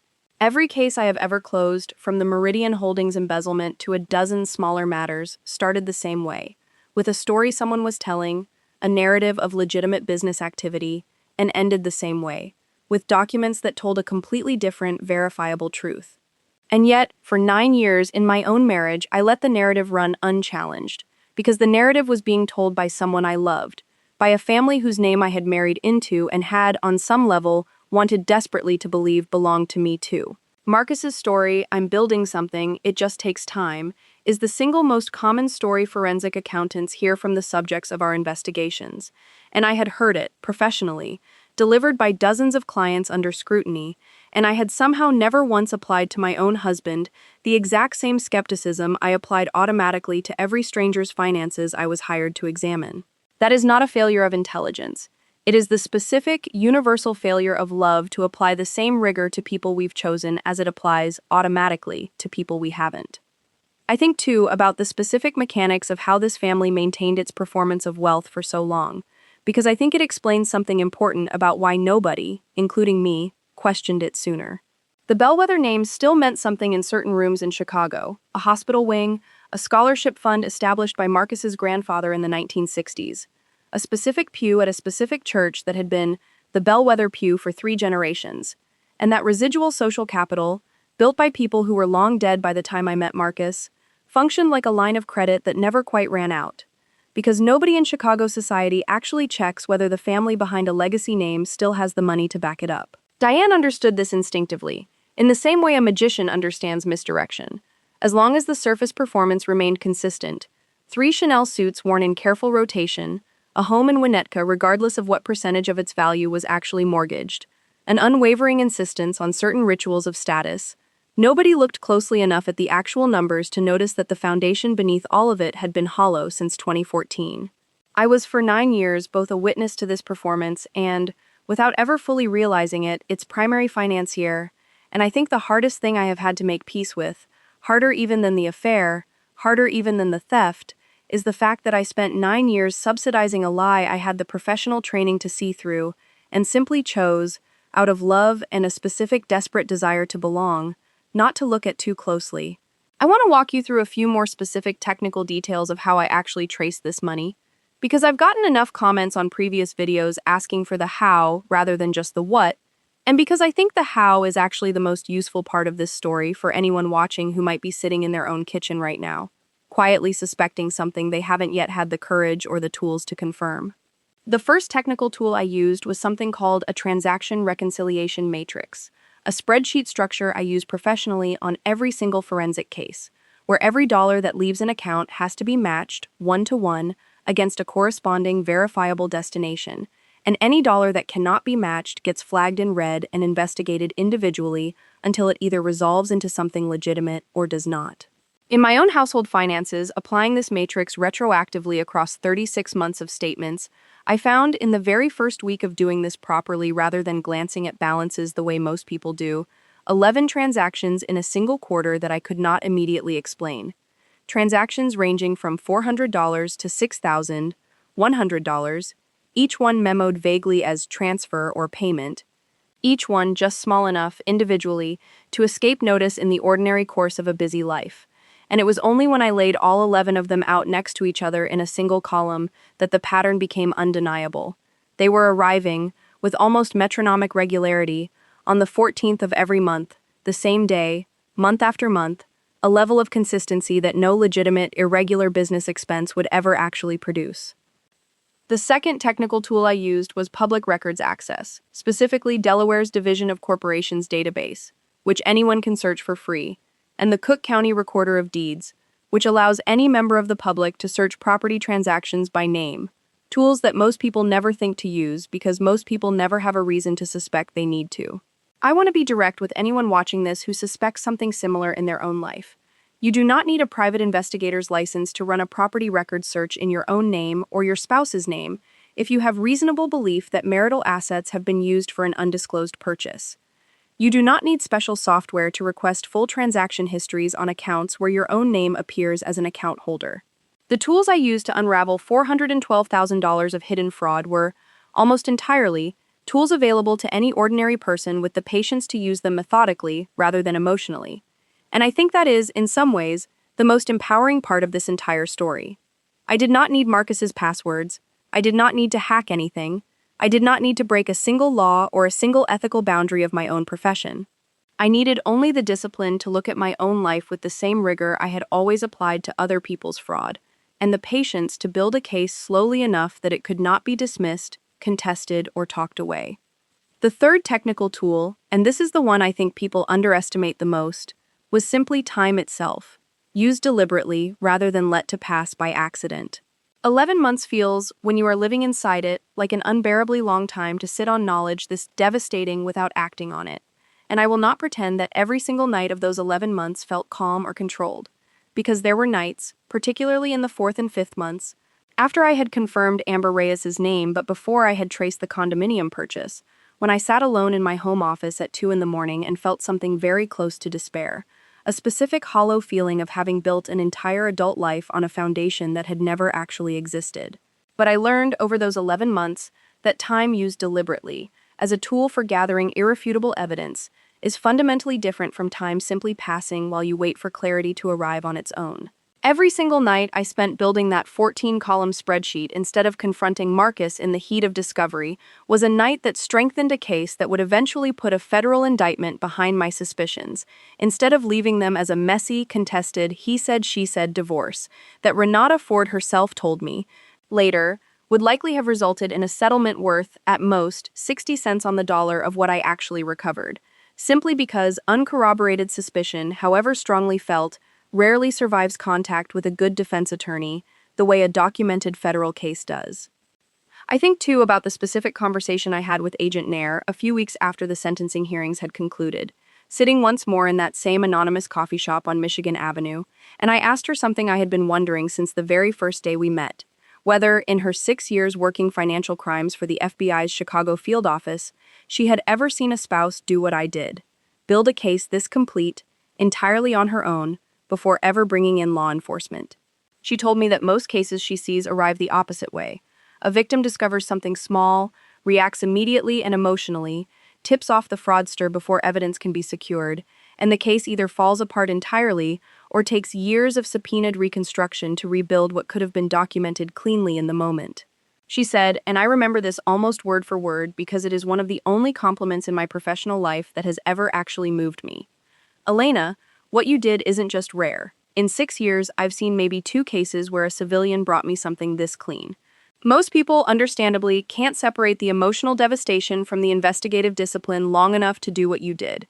Speaker 1: Every case I have ever closed, from the Meridian Holdings embezzlement to a dozen smaller matters, started the same way, with a story someone was telling, a narrative of legitimate business activity, and ended the same way, with documents that told a completely different, verifiable truth. And yet, for 9 years in my own marriage, I let the narrative run unchallenged, because the narrative was being told by someone I loved, by a family whose name I had married into and had, on some level, wanted desperately to believe belonged to me too. Marcus's story, "I'm building something, it just takes time," is the single most common story forensic accountants hear from the subjects of our investigations, and I had heard it, professionally, delivered by dozens of clients under scrutiny, and I had somehow never once applied to my own husband the exact same skepticism I applied automatically to every stranger's finances I was hired to examine. That is not a failure of intelligence. It is the specific, universal failure of love to apply the same rigor to people we've chosen as it applies, automatically, to people we haven't. I think, too, about the specific mechanics of how this family maintained its performance of wealth for so long, because I think it explains something important about why nobody, including me, questioned it sooner. The Bellwether name still meant something in certain rooms in Chicago, a hospital wing, a scholarship fund established by Marcus's grandfather in the 1960s, a specific pew at a specific church that had been the Bellwether pew for 3 generations, and that residual social capital, built by people who were long dead by the time I met Marcus, functioned like a line of credit that never quite ran out. Because nobody in Chicago society actually checks whether the family behind a legacy name still has the money to back it up. Diane understood this instinctively, in the same way a magician understands misdirection. As long as the surface performance remained consistent, 3 Chanel suits worn in careful rotation, a home in Winnetka regardless of what percentage of its value was actually mortgaged, an unwavering insistence on certain rituals of status, nobody looked closely enough at the actual numbers to notice that the foundation beneath all of it had been hollow since 2014. I was for 9 years both a witness to this performance and, without ever fully realizing it, its primary financier, and I think the hardest thing I have had to make peace with, harder even than the affair, harder even than the theft, is the fact that I spent 9 years subsidizing a lie I had the professional training to see through, and simply chose, out of love and a specific desperate desire to belong, not to look at too closely. I want to walk you through a few more specific technical details of how I actually traced this money, because I've gotten enough comments on previous videos asking for the how rather than just the what, and because I think the how is actually the most useful part of this story for anyone watching who might be sitting in their own kitchen right now, quietly suspecting something they haven't yet had the courage or the tools to confirm. The first technical tool I used was something called a transaction reconciliation matrix, a spreadsheet structure I use professionally on every single forensic case, where every dollar that leaves an account has to be matched, one-to-one, against a corresponding verifiable destination, and any dollar that cannot be matched gets flagged in red and investigated individually until it either resolves into something legitimate or does not. In my own household finances, applying this matrix retroactively across 36 months of statements, I found in the very first week of doing this properly rather than glancing at balances the way most people do, 11 transactions in a single quarter that I could not immediately explain. Transactions ranging from $400 to $6,100, each one memoed vaguely as transfer or payment, each one just small enough, individually, to escape notice in the ordinary course of a busy life. And it was only when I laid all 11 of them out next to each other in a single column that the pattern became undeniable. They were arriving, with almost metronomic regularity, on the 14th of every month, the same day, month after month, a level of consistency that no legitimate, irregular business expense would ever actually produce. The second technical tool I used was public records access, specifically Delaware's Division of Corporations database, which anyone can search for free, and the Cook County Recorder of Deeds, which allows any member of the public to search property transactions by name, tools that most people never think to use because most people never have a reason to suspect they need to. I want to be direct with anyone watching this who suspects something similar in their own life. You do not need a private investigator's license to run a property record search in your own name or your spouse's name if you have reasonable belief that marital assets have been used for an undisclosed purchase. You do not need special software to request full transaction histories on accounts where your own name appears as an account holder. The tools I used to unravel $412,000 of hidden fraud were, almost entirely, tools available to any ordinary person with the patience to use them methodically rather than emotionally. And I think that is, in some ways, the most empowering part of this entire story. I did not need Marcus's passwords. I did not need to hack anything. I did not need to break a single law or a single ethical boundary of my own profession. I needed only the discipline to look at my own life with the same rigor I had always applied to other people's fraud, and the patience to build a case slowly enough that it could not be dismissed, contested, or talked away. The third technical tool, and this is the one I think people underestimate the most, was simply time itself, used deliberately rather than let to pass by accident. 11 months feels, when you are living inside it, like an unbearably long time to sit on knowledge this devastating without acting on it. And I will not pretend that every single night of those 11 months felt calm or controlled, because there were nights, particularly in the 4th and 5th months, after I had confirmed Amber Reyes's name but before I had traced the condominium purchase, when I sat alone in my home office at 2 in the morning and felt something very close to despair. A specific hollow feeling of having built an entire adult life on a foundation that had never actually existed. But I learned over those 11 months that time used deliberately, as a tool for gathering irrefutable evidence, is fundamentally different from time simply passing while you wait for clarity to arrive on its own. Every single night I spent building that 14-column spreadsheet instead of confronting Marcus in the heat of discovery was a night that strengthened a case that would eventually put a federal indictment behind my suspicions, instead of leaving them as a messy, contested, he-said-she-said divorce that Renata Ford herself told me, later, would likely have resulted in a settlement worth, at most, 60 cents on the dollar of what I actually recovered, simply because uncorroborated suspicion, however strongly felt, rarely survives contact with a good defense attorney the way a documented federal case does. I think, too, about the specific conversation I had with Agent Nair a few weeks after the sentencing hearings had concluded, sitting once more in that same anonymous coffee shop on Michigan Avenue, and I asked her something I had been wondering since the very first day we met, whether, in her 6 years working financial crimes for the FBI's Chicago field office, she had ever seen a spouse do what I did, build a case this complete, entirely on her own, before ever bringing in law enforcement. She told me that most cases she sees arrive the opposite way. A victim discovers something small, reacts immediately and emotionally, tips off the fraudster before evidence can be secured, and the case either falls apart entirely or takes years of subpoenaed reconstruction to rebuild what could have been documented cleanly in the moment. She said, and I remember this almost word for word because it is one of the only compliments in my professional life that has ever actually moved me. Elena, what you did isn't just rare. In 6 years, I've seen maybe 2 cases where a civilian brought me something this clean. Most people, understandably, can't separate the emotional devastation from the investigative discipline long enough to do what you did.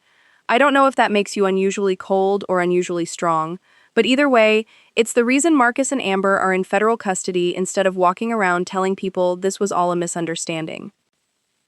Speaker 1: I don't know if that makes you unusually cold or unusually strong, but either way, it's the reason Marcus and Amber are in federal custody instead of walking around telling people this was all a misunderstanding.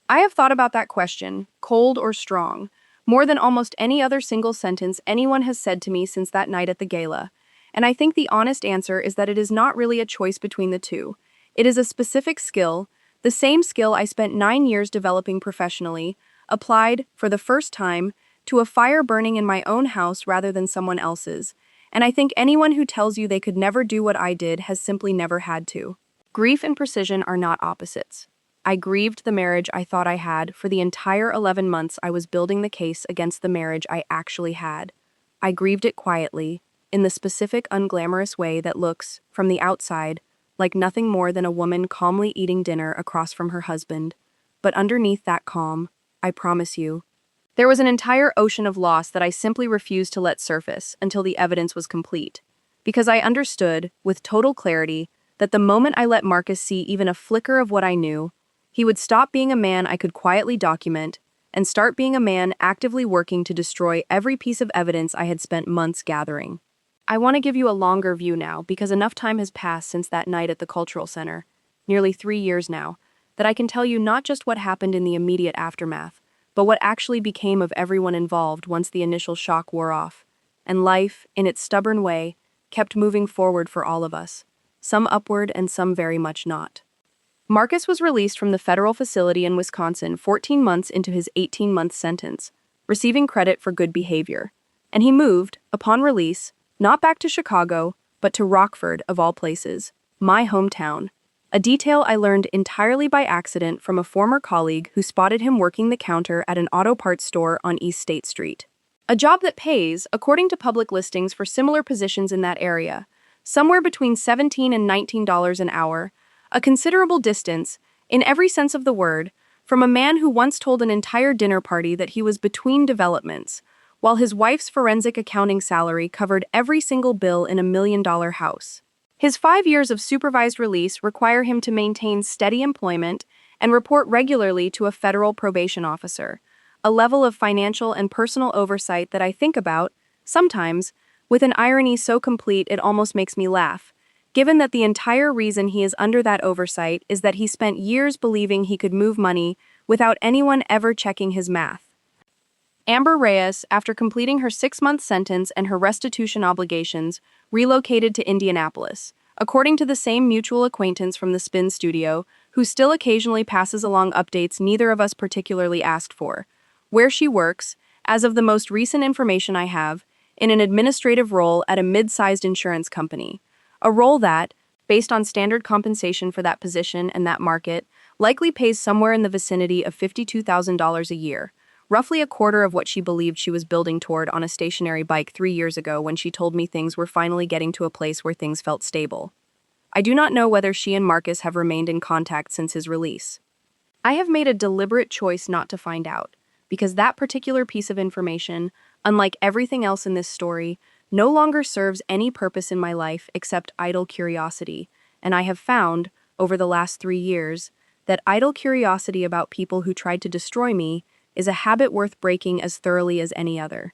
Speaker 1: I have thought about that question, cold or strong, more than almost any other single sentence anyone has said to me since that night at the gala, and I think the honest answer is that it is not really a choice between the two. It is a specific skill, the same skill I spent 9 years developing professionally, applied, for the first time, to a fire burning in my own house rather than someone else's, and I think anyone who tells you they could never do what I did has simply never had to. Grief and precision are not opposites. I grieved the marriage I thought I had for the entire 11 months I was building the case against the marriage I actually had. I grieved it quietly, in the specific unglamorous way that looks, from the outside, like nothing more than a woman calmly eating dinner across from her husband. But underneath that calm, I promise you, there was an entire ocean of loss that I simply refused to let surface until the evidence was complete. Because I understood, with total clarity, that the moment I let Marcus see even a flicker of what I knew, he would stop being a man I could quietly document and start being a man actively working to destroy every piece of evidence I had spent months gathering. I want to give you a longer view now because enough time has passed since that night at the Cultural Center, nearly 3 years now, that I can tell you not just what happened in the immediate aftermath, but what actually became of everyone involved once the initial shock wore off, and life, in its stubborn way, kept moving forward for all of us, some upward and some very much not. Marcus was released from the federal facility in Wisconsin 14 months into his 18-month sentence, receiving credit for good behavior, and he moved, upon release, not back to Chicago, but to Rockford, of all places, my hometown, a detail I learned entirely by accident from a former colleague who spotted him working the counter at an auto parts store on East State Street. A job that pays, according to public listings for similar positions in that area, somewhere between $17 and $19 an hour, a considerable distance, in every sense of the word, from a man who once told an entire dinner party that he was between developments, while his wife's forensic accounting salary covered every single bill in $1 million house. His 5 years of supervised release require him to maintain steady employment and report regularly to a federal probation officer, a level of financial and personal oversight that I think about, sometimes, with an irony so complete it almost makes me laugh, given that the entire reason he is under that oversight is that he spent years believing he could move money without anyone ever checking his math. Amber Reyes, after completing her 6-month sentence and her restitution obligations, relocated to Indianapolis, according to the same mutual acquaintance from the Spin Studio, who still occasionally passes along updates neither of us particularly asked for, where she works, as of the most recent information I have, in an administrative role at a mid-sized insurance company. A role that, based on standard compensation for that position and that market, likely pays somewhere in the vicinity of $52,000 a year, roughly a quarter of what she believed she was building toward on a stationary bike 3 years ago when she told me things were finally getting to a place where things felt stable. I do not know whether she and Marcus have remained in contact since his release. I have made a deliberate choice not to find out, because that particular piece of information, unlike everything else in this story, no longer serves any purpose in my life except idle curiosity, and I have found, over the last 3 years, that idle curiosity about people who tried to destroy me is a habit worth breaking as thoroughly as any other.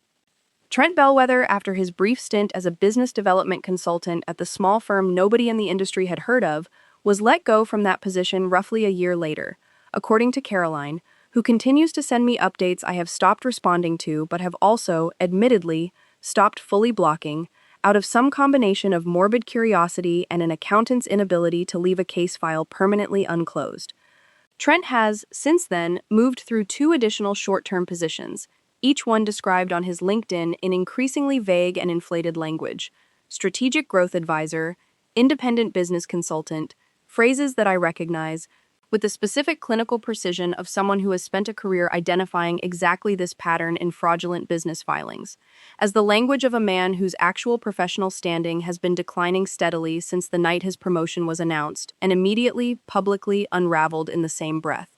Speaker 1: Trent Bellwether, after his brief stint as a business development consultant at the small firm nobody in the industry had heard of, was let go from that position roughly a year later, according to Caroline, who continues to send me updates I have stopped responding to but have also, admittedly, stopped fully blocking, out of some combination of morbid curiosity and an accountant's inability to leave a case file permanently unclosed. Trent has, since then, moved through 2 additional short-term positions, each one described on his LinkedIn in increasingly vague and inflated language. Strategic growth advisor, independent business consultant, phrases that I recognize, with the specific clinical precision of someone who has spent a career identifying exactly this pattern in fraudulent business filings, as the language of a man whose actual professional standing has been declining steadily since the night his promotion was announced, and immediately, publicly unraveled in the same breath.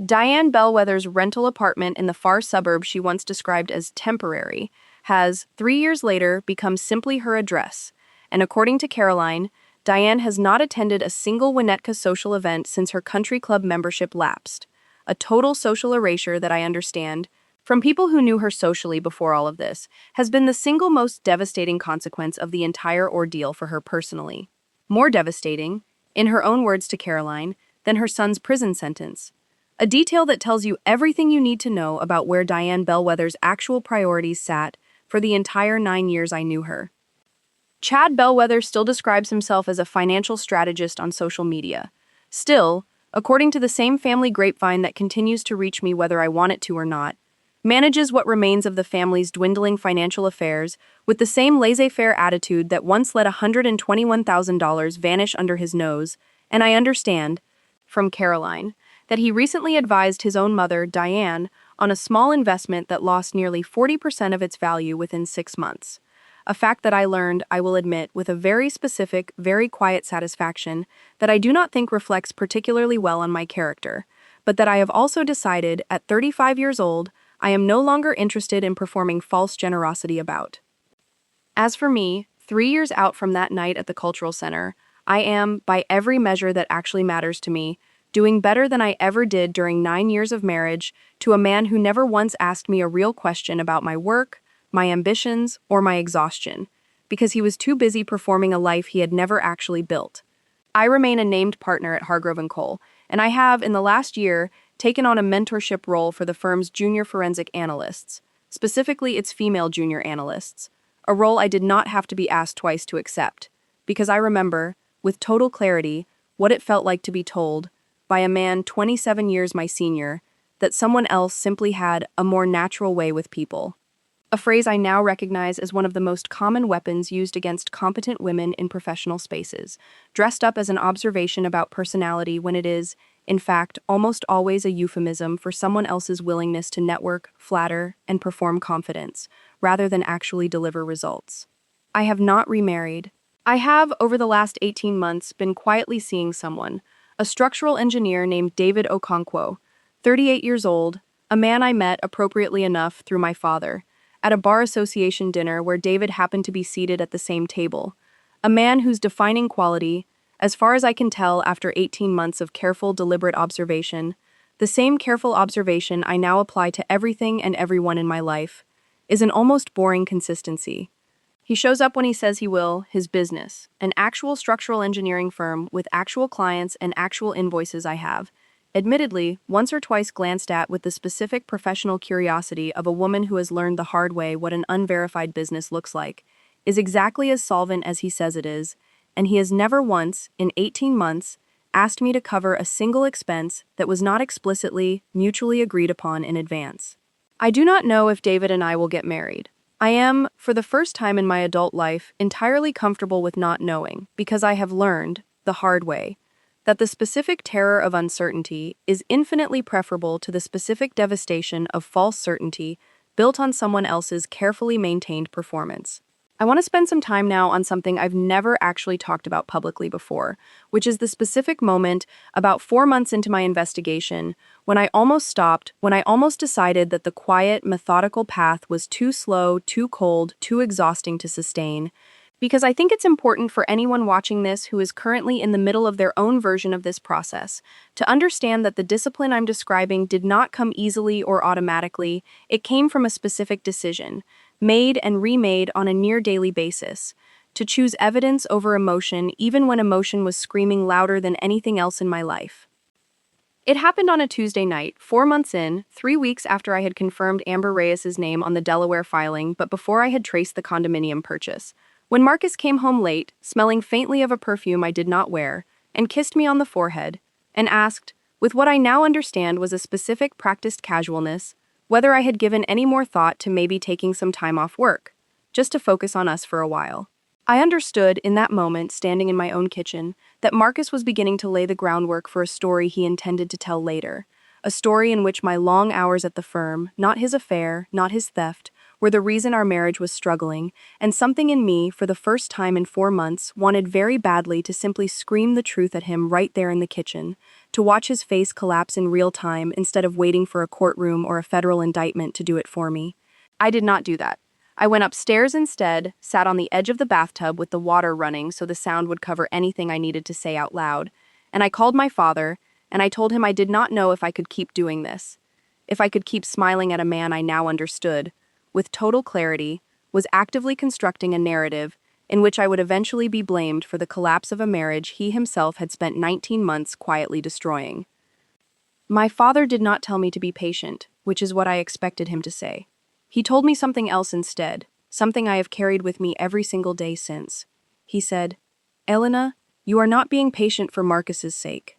Speaker 1: Diane Bellwether's rental apartment in the far suburb she once described as temporary has, 3 years later, become simply her address, and according to Caroline, Diane has not attended a single Winnetka social event since her country club membership lapsed. A total social erasure that I understand, from people who knew her socially before all of this, has been the single most devastating consequence of the entire ordeal for her personally. More devastating, in her own words to Caroline, than her son's prison sentence. A detail that tells you everything you need to know about where Diane Bellwether's actual priorities sat for the entire 9 years I knew her. Chad Bellwether still describes himself as a financial strategist on social media. Still, according to the same family grapevine that continues to reach me whether I want it to or not, manages what remains of the family's dwindling financial affairs with the same laissez-faire attitude that once let $121,000 vanish under his nose, and I understand, from Caroline, that he recently advised his own mother, Diane, on a small investment that lost nearly 40% of its value within 6 months. A fact that I learned, I will admit, with a very specific, very quiet satisfaction that I do not think reflects particularly well on my character, but that I have also decided, at 35 years old, I am no longer interested in performing false generosity about. As for me, 3 years out from that night at the Cultural Center, I am, by every measure that actually matters to me, doing better than I ever did during 9 years of marriage to a man who never once asked me a real question about my work, my ambitions, or my exhaustion, because he was too busy performing a life he had never actually built. I remain a named partner at Hargrove & Cole, and I have, in the last year, taken on a mentorship role for the firm's junior forensic analysts, specifically its female junior analysts, a role I did not have to be asked twice to accept, because I remember, with total clarity, what it felt like to be told, by a man 27 years my senior, that someone else simply had a more natural way with people. A phrase I now recognize as one of the most common weapons used against competent women in professional spaces, dressed up as an observation about personality when it is, in fact, almost always a euphemism for someone else's willingness to network, flatter, and perform confidence, rather than actually deliver results. I have not remarried. I have, over the last 18 months, been quietly seeing someone, a structural engineer named David Okonkwo, 38 years old, a man I met, appropriately enough, through my father, at a bar association dinner where David happened to be seated at the same table. A man whose defining quality, as far as I can tell after 18 months of careful, deliberate observation, the same careful observation I now apply to everything and everyone in my life, is an almost boring consistency. He shows up when he says he will, his business, an actual structural engineering firm with actual clients and actual invoices I have, admittedly, once or twice glanced at with the specific professional curiosity of a woman who has learned the hard way what an unverified business looks like, is exactly as solvent as he says it is, and he has never once, in 18 months, asked me to cover a single expense that was not explicitly, mutually agreed upon in advance. I do not know if David and I will get married. I am, for the first time in my adult life, entirely comfortable with not knowing, because I have learned, the hard way, that the specific terror of uncertainty is infinitely preferable to the specific devastation of false certainty built on someone else's carefully maintained performance. I want to spend some time now on something I've never actually talked about publicly before, which is the specific moment about 4 months into my investigation when I almost stopped, when I almost decided that the quiet, methodical path was too slow, too cold, too exhausting to sustain, because I think it's important for anyone watching this who is currently in the middle of their own version of this process to understand that the discipline I'm describing did not come easily or automatically. It came from a specific decision, made and remade on a near-daily basis, to choose evidence over emotion even when emotion was screaming louder than anything else in my life. It happened on a Tuesday night, 4 months in, 3 weeks after I had confirmed Amber Reyes's name on the Delaware filing, but before I had traced the condominium purchase. When Marcus came home late, smelling faintly of a perfume I did not wear, and kissed me on the forehead, and asked, with what I now understand was a specific practiced casualness, whether I had given any more thought to maybe taking some time off work, just to focus on us for a while. I understood in that moment, standing in my own kitchen, that Marcus was beginning to lay the groundwork for a story he intended to tell later. A story in which my long hours at the firm, not his affair, not his theft, were the reason our marriage was struggling, and something in me, for the first time in 4 months, wanted very badly to simply scream the truth at him right there in the kitchen, to watch his face collapse in real time instead of waiting for a courtroom or a federal indictment to do it for me. I did not do that. I went upstairs instead, sat on the edge of the bathtub with the water running so the sound would cover anything I needed to say out loud, and I called my father, and I told him I did not know if I could keep doing this, if I could keep smiling at a man I now understood, with total clarity, was actively constructing a narrative in which I would eventually be blamed for the collapse of a marriage he himself had spent 19 months quietly destroying. My father did not tell me to be patient, which is what I expected him to say. He told me something else instead, something I have carried with me every single day since. He said, "Elena, you are not being patient for Marcus's sake.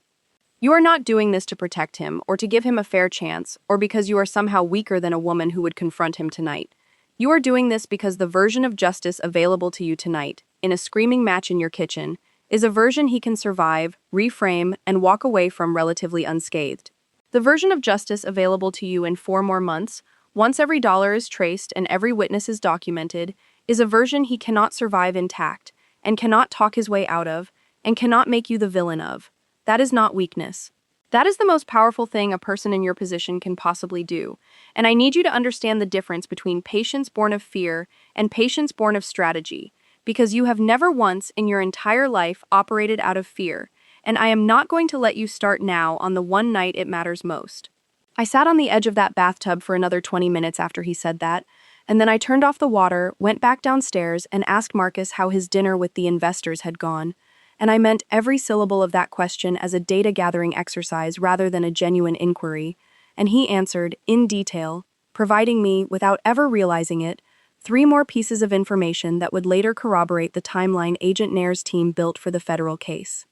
Speaker 1: You are not doing this to protect him, or to give him a fair chance, or because you are somehow weaker than a woman who would confront him tonight. You are doing this because the version of justice available to you tonight, in a screaming match in your kitchen, is a version he can survive, reframe, and walk away from relatively unscathed. The version of justice available to you in 4 more months, once every dollar is traced and every witness is documented, is a version he cannot survive intact, and cannot talk his way out of, and cannot make you the villain of. That is not weakness. That is the most powerful thing a person in your position can possibly do, and I need you to understand the difference between patience born of fear and patience born of strategy, because you have never once in your entire life operated out of fear, and I am not going to let you start now on the one night it matters most." I sat on the edge of that bathtub for another 20 minutes after he said that, and then I turned off the water, went back downstairs, and asked Marcus how his dinner with the investors had gone. And I meant every syllable of that question as a data-gathering exercise rather than a genuine inquiry, and he answered, in detail, providing me, without ever realizing it, 3 more pieces of information that would later corroborate the timeline Agent Nair's team built for the federal case.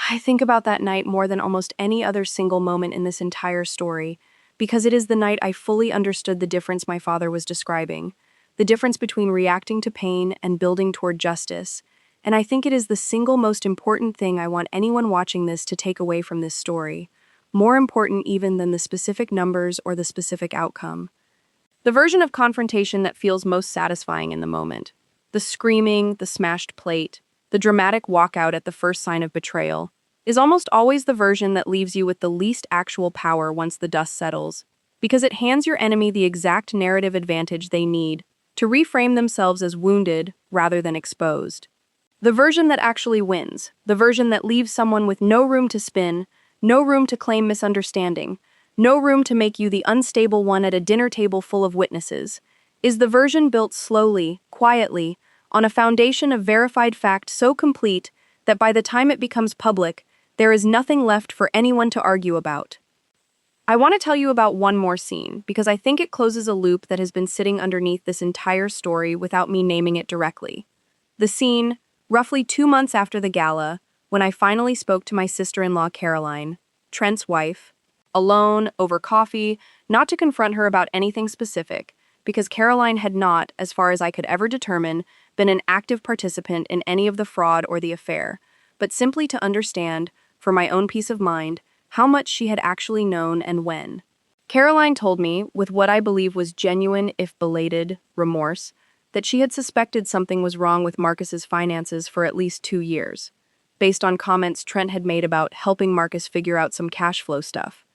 Speaker 1: I think about that night more than almost any other single moment in this entire story, because it is the night I fully understood the difference my father was describing, the difference between reacting to pain and building toward justice, and I think it is the single most important thing I want anyone watching this to take away from this story, more important even than the specific numbers or the specific outcome. The version of confrontation that feels most satisfying in the moment. The screaming, the smashed plate, the dramatic walkout at the first sign of betrayal, is almost always the version that leaves you with the least actual power once the dust settles, because it hands your enemy the exact narrative advantage they need to reframe themselves as wounded rather than exposed. The version that actually wins, the version that leaves someone with no room to spin, no room to claim misunderstanding, no room to make you the unstable one at a dinner table full of witnesses, is the version built slowly, quietly, on a foundation of verified fact so complete that by the time it becomes public, there is nothing left for anyone to argue about. I want to tell you about one more scene, because I think it closes a loop that has been sitting underneath this entire story without me naming it directly. The scene, roughly 2 months after the gala, when I finally spoke to my sister-in-law Caroline, Trent's wife, alone, over coffee, not to confront her about anything specific, because Caroline had not, as far as I could ever determine, been an active participant in any of the fraud or the affair, but simply to understand, for my own peace of mind, how much she had actually known and when. Caroline told me, with what I believe was genuine, if belated, remorse, that she had suspected something was wrong with Marcus's finances for at least 2 years, based on comments Trent had made about helping Marcus figure out some cash flow stuff,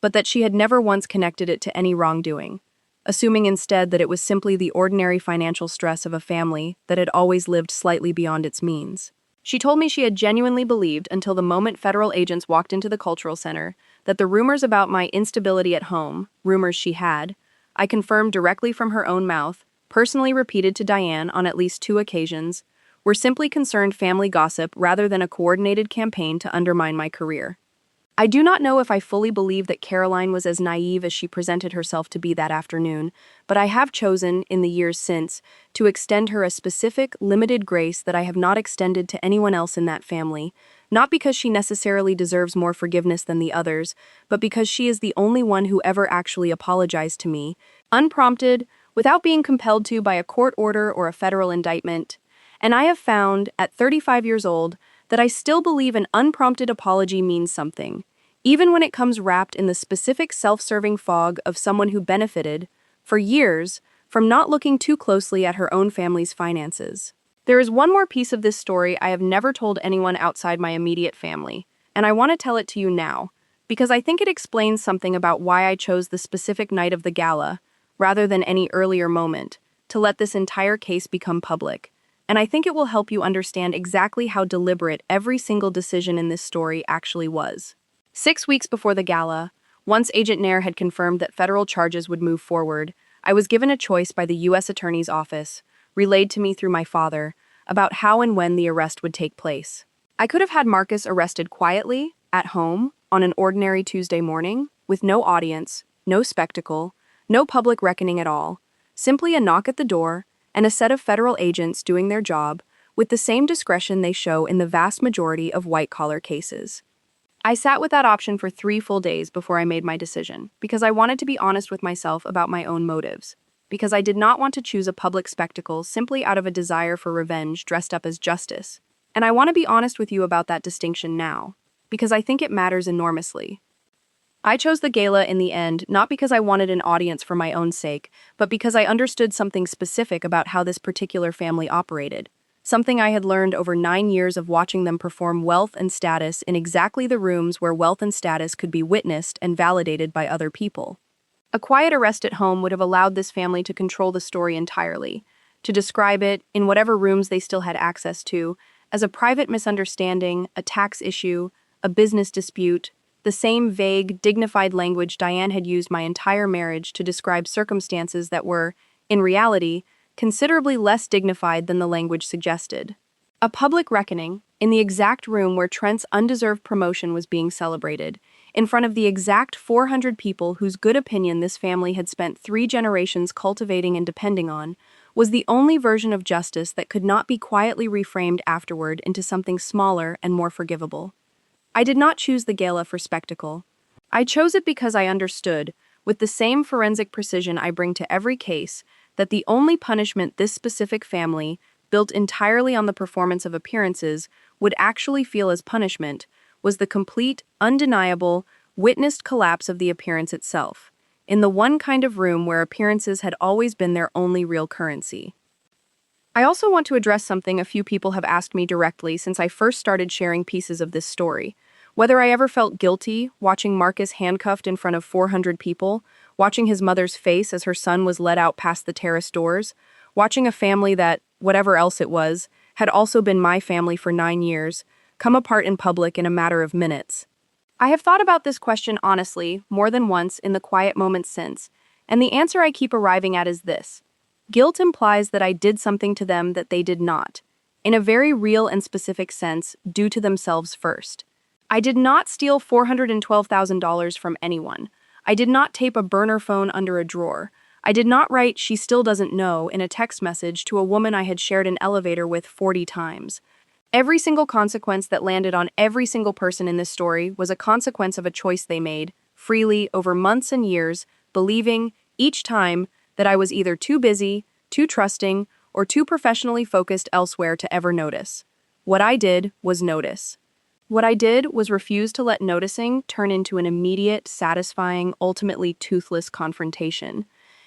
Speaker 1: but that she had never once connected it to any wrongdoing, assuming instead that it was simply the ordinary financial stress of a family that had always lived slightly beyond its means. She told me she had genuinely believed until the moment federal agents walked into the cultural center that the rumors about my instability at home, rumors she had, I confirmed directly from her own mouth, personally repeated to Diane on at least 2 occasions, were simply concerned family gossip rather than a coordinated campaign to undermine my career. I do not know if I fully believe that Caroline was as naive as she presented herself to be that afternoon, but I have chosen, in the years since, to extend her a specific, limited grace that I have not extended to anyone else in that family, Not because she necessarily deserves more forgiveness than the others, but because she is the only one who ever actually apologized to me, unprompted, without being compelled to by a court order or a federal indictment. And I have found, at 35 years old, that I still believe an unprompted apology means something, even when it comes wrapped in the specific self-serving fog of someone who benefited, for years, from not looking too closely at her own family's finances. There is one more piece of this story I have never told anyone outside my immediate family, and I want to tell it to you now, because I think it explains something about why I chose the specific night of the gala, rather than any earlier moment, to let this entire case become public. And I think it will help you understand exactly how deliberate every single decision in this story actually was. 6 weeks before the gala, once Agent Nair had confirmed that federal charges would move forward, I was given a choice by the U.S. Attorney's Office, relayed to me through my father, about how and when the arrest would take place. I could have had Marcus arrested quietly, at home, on an ordinary Tuesday morning, with no audience, no spectacle, no public reckoning at all, simply a knock at the door, and a set of federal agents doing their job, with the same discretion they show in the vast majority of white-collar cases. I sat with that option for 3 full days before I made my decision, because I wanted to be honest with myself about my own motives. Because I did not want to choose a public spectacle simply out of a desire for revenge dressed up as justice. And I want to be honest with you about that distinction now, because I think it matters enormously. I chose the gala in the end not because I wanted an audience for my own sake, but because I understood something specific about how this particular family operated. Something I had learned over 9 years of watching them perform wealth and status in exactly the rooms where wealth and status could be witnessed and validated by other people. A quiet arrest at home would have allowed this family to control the story entirely, to describe it, in whatever rooms they still had access to, as a private misunderstanding, a tax issue, a business dispute, the same vague, dignified language Diane had used my entire marriage to describe circumstances that were, in reality, considerably less dignified than the language suggested. A public reckoning, in the exact room where Trent's undeserved promotion was being celebrated, in front of the exact 400 people whose good opinion this family had spent 3 generations cultivating and depending on, was the only version of justice that could not be quietly reframed afterward into something smaller and more forgivable. I did not choose the gala for spectacle. I chose it because I understood, with the same forensic precision I bring to every case, that the only punishment this specific family, built entirely on the performance of appearances, would actually feel as punishment, was the complete, undeniable, witnessed collapse of the appearance itself, in the one kind of room where appearances had always been their only real currency. I also want to address something a few people have asked me directly since I first started sharing pieces of this story. Whether I ever felt guilty watching Marcus handcuffed in front of 400 people, watching his mother's face as her son was led out past the terrace doors, watching a family that, whatever else it was, had also been my family for 9 years, come apart in public in a matter of minutes. I have thought about this question honestly more than once in the quiet moments since, and the answer I keep arriving at is this. Guilt implies that I did something to them that they did not, in a very real and specific sense, due to themselves first. I did not steal $412,000 from anyone. I did not tape a burner phone under a drawer. I did not write "she still doesn't know" in a text message to a woman I had shared an elevator with 40 times. Every single consequence that landed on every single person in this story was a consequence of a choice they made, freely, over months and years, believing, each time, that I was either too busy, too trusting, or too professionally focused elsewhere to ever notice. What I did was notice. What I did was refuse to let noticing turn into an immediate, satisfying, ultimately toothless confrontation,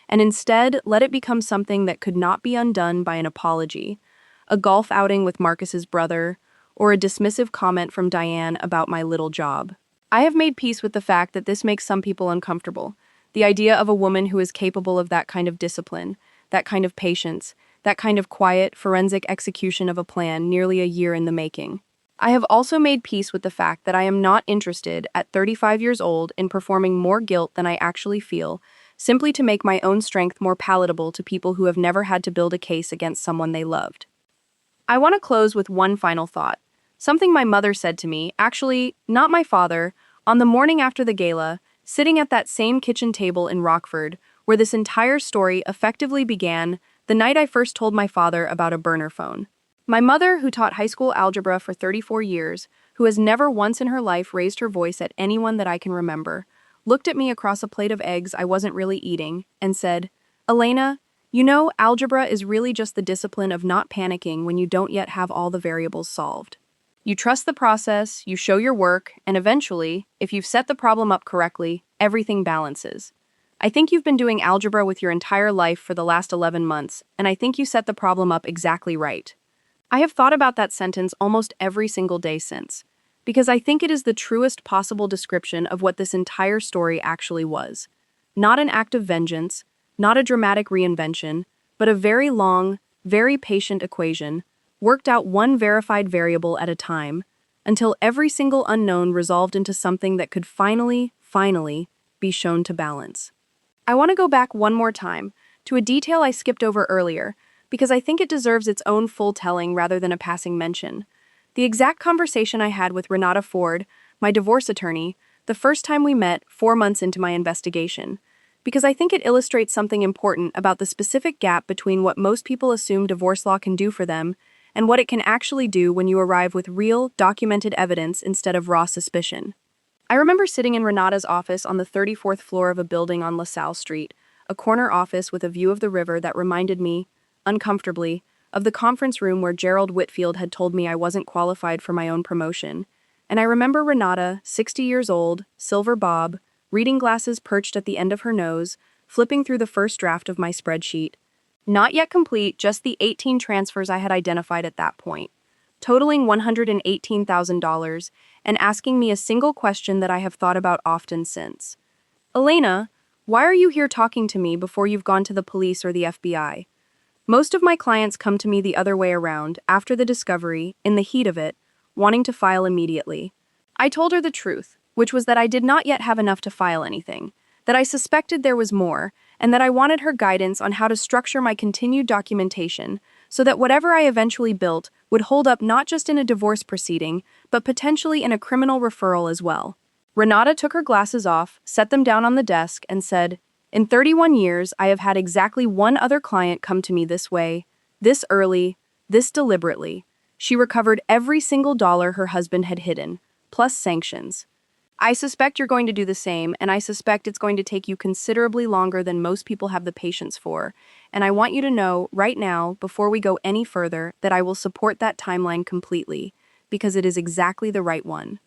Speaker 1: and instead let it become something that could not be undone by an apology, a golf outing with Marcus's brother, or a dismissive comment from Diane about my little job. I have made peace with the fact that this makes some people uncomfortable. The idea of a woman who is capable of that kind of discipline, that kind of patience, that kind of quiet, forensic execution of a plan nearly a year in the making. I have also made peace with the fact that I am not interested, at 35 years old, in performing more guilt than I actually feel, simply to make my own strength more palatable to people who have never had to build a case against someone they loved. I want to close with one final thought. Something my mother said to me, actually, not my father, on the morning after the gala, sitting at that same kitchen table in Rockford, where this entire story effectively began, the night I first told my father about a burner phone. My mother, who taught high school algebra for 34 years, who has never once in her life raised her voice at anyone that I can remember, looked at me across a plate of eggs I wasn't really eating and said, "Elena, you know, algebra is really just the discipline of not panicking when you don't yet have all the variables solved. You trust the process, you show your work, and eventually, if you've set the problem up correctly, everything balances. I think you've been doing algebra with your entire life for the last 11 months, and I think you set the problem up exactly right." I have thought about that sentence almost every single day since, because I think it is the truest possible description of what this entire story actually was. Not an act of vengeance, not a dramatic reinvention, but a very long, very patient equation, worked out one verified variable at a time, until every single unknown resolved into something that could finally be shown to balance. I want to go back one more time to a detail I skipped over earlier, because I think it deserves its own full telling rather than a passing mention. The exact conversation I had with Renata Ford, my divorce attorney, the first time we met 4 months into my investigation, because I think it illustrates something important about the specific gap between what most people assume divorce law can do for them and what it can actually do when you arrive with real, documented evidence instead of raw suspicion. I remember sitting in Renata's office on the 34th floor of a building on LaSalle Street, a corner office with a view of the river that reminded me, uncomfortably, of the conference room where Gerald Whitfield had told me I wasn't qualified for my own promotion. And I remember Renata, 60 years old, silver bob, reading glasses perched at the end of her nose, flipping through the first draft of my spreadsheet. Not yet complete, just the 18 transfers I had identified at that point, totaling $118,000, and asking me a single question that I have thought about often since. "Elena, why are you here talking to me before you've gone to the police or the FBI?" Most of my clients come to me the other way around, after the discovery, in the heat of it, wanting to file immediately. I told her the truth, which was that I did not yet have enough to file anything, that I suspected there was more, and that I wanted her guidance on how to structure my continued documentation so that whatever I eventually built would hold up not just in a divorce proceeding, but potentially in a criminal referral as well. Renata took her glasses off, set them down on the desk, and said, "In 31 years, I have had exactly one other client come to me this way, this early, this deliberately. She recovered every single dollar her husband had hidden, plus sanctions. I suspect you're going to do the same, and I suspect it's going to take you considerably longer than most people have the patience for. And I want you to know, right now, before we go any further, that I will support that timeline completely, because it is exactly the right one."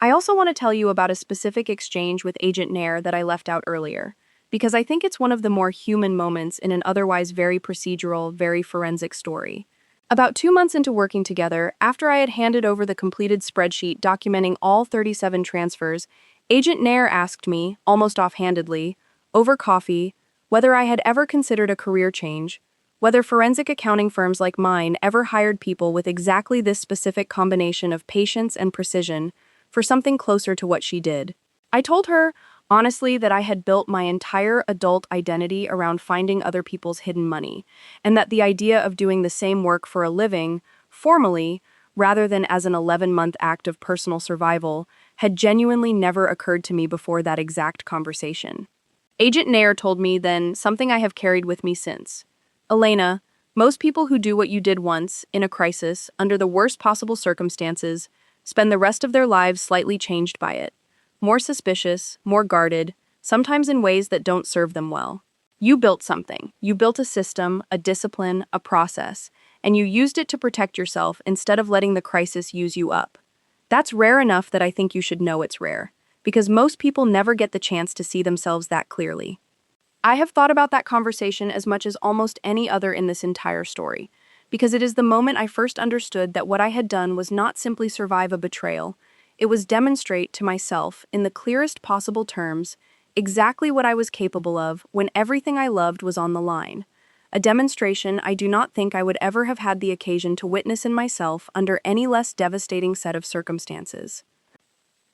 Speaker 1: I also want to tell you about a specific exchange with Agent Nair that I left out earlier, because I think it's one of the more human moments in an otherwise very procedural, very forensic story. About 2 months into working together, after I had handed over the completed spreadsheet documenting all 37 transfers, Agent Nair asked me, almost offhandedly, over coffee, whether I had ever considered a career change, whether forensic accounting firms like mine ever hired people with exactly this specific combination of patience and precision for something closer to what she did. I told her, honestly, that I had built my entire adult identity around finding other people's hidden money, and that the idea of doing the same work for a living, formally, rather than as an 11-month act of personal survival, had genuinely never occurred to me before that exact conversation. Agent Nair told me then something I have carried with me since. "Elena, most people who do what you did once, in a crisis, under the worst possible circumstances, spend the rest of their lives slightly changed by it. More suspicious, more guarded, sometimes in ways that don't serve them well. You built something. You built a system, a discipline, a process, and you used it to protect yourself instead of letting the crisis use you up. That's rare enough that I think you should know it's rare, because most people never get the chance to see themselves that clearly." I have thought about that conversation as much as almost any other in this entire story, because it is the moment I first understood that what I had done was not simply survive a betrayal. It was demonstrate to myself, in the clearest possible terms, exactly what I was capable of when everything I loved was on the line. A demonstration I do not think I would ever have had the occasion to witness in myself under any less devastating set of circumstances.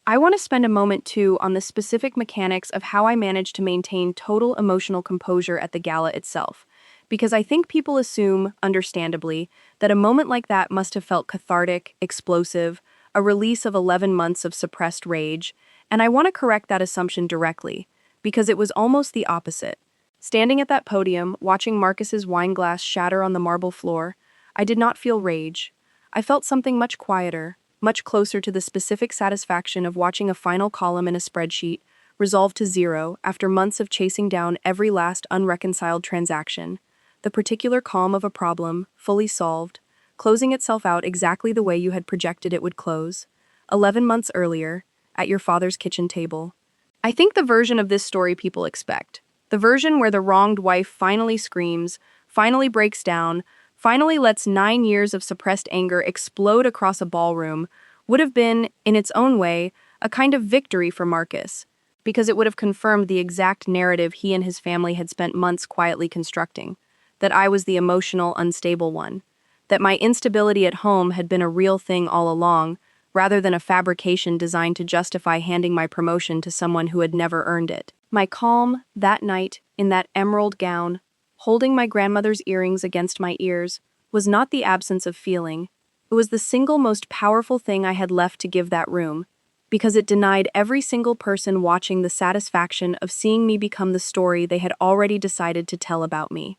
Speaker 1: I want to spend a moment, too, on the specific mechanics of how I managed to maintain total emotional composure at the gala itself, because I think people assume, understandably, that a moment like that must have felt cathartic, explosive, a release of 11 months of suppressed rage, and I want to correct that assumption directly, because it was almost the opposite. Standing at that podium, watching Marcus's wine glass shatter on the marble floor, I did not feel rage. I felt something much quieter, much closer to the specific satisfaction of watching a final column in a spreadsheet resolve to zero after months of chasing down every last unreconciled transaction, the particular calm of a problem, fully solved, closing itself out exactly the way you had projected it would close, 11 months earlier, at your father's kitchen table. I think the version of this story people expect, the version where the wronged wife finally screams, finally breaks down, finally lets 9 years of suppressed anger explode across a ballroom, would have been, in its own way, a kind of victory for Marcus, because it would have confirmed the exact narrative he and his family had spent months quietly constructing, that I was the emotional, unstable one, that my instability at home had been a real thing all along, rather than a fabrication designed to justify handing my promotion to someone who had never earned it. My calm, that night, in that emerald gown, holding my grandmother's earrings against my ears, was not the absence of feeling. It was the single most powerful thing I had left to give that room, because it denied every single person watching the satisfaction of seeing me become the story they had already decided to tell about me.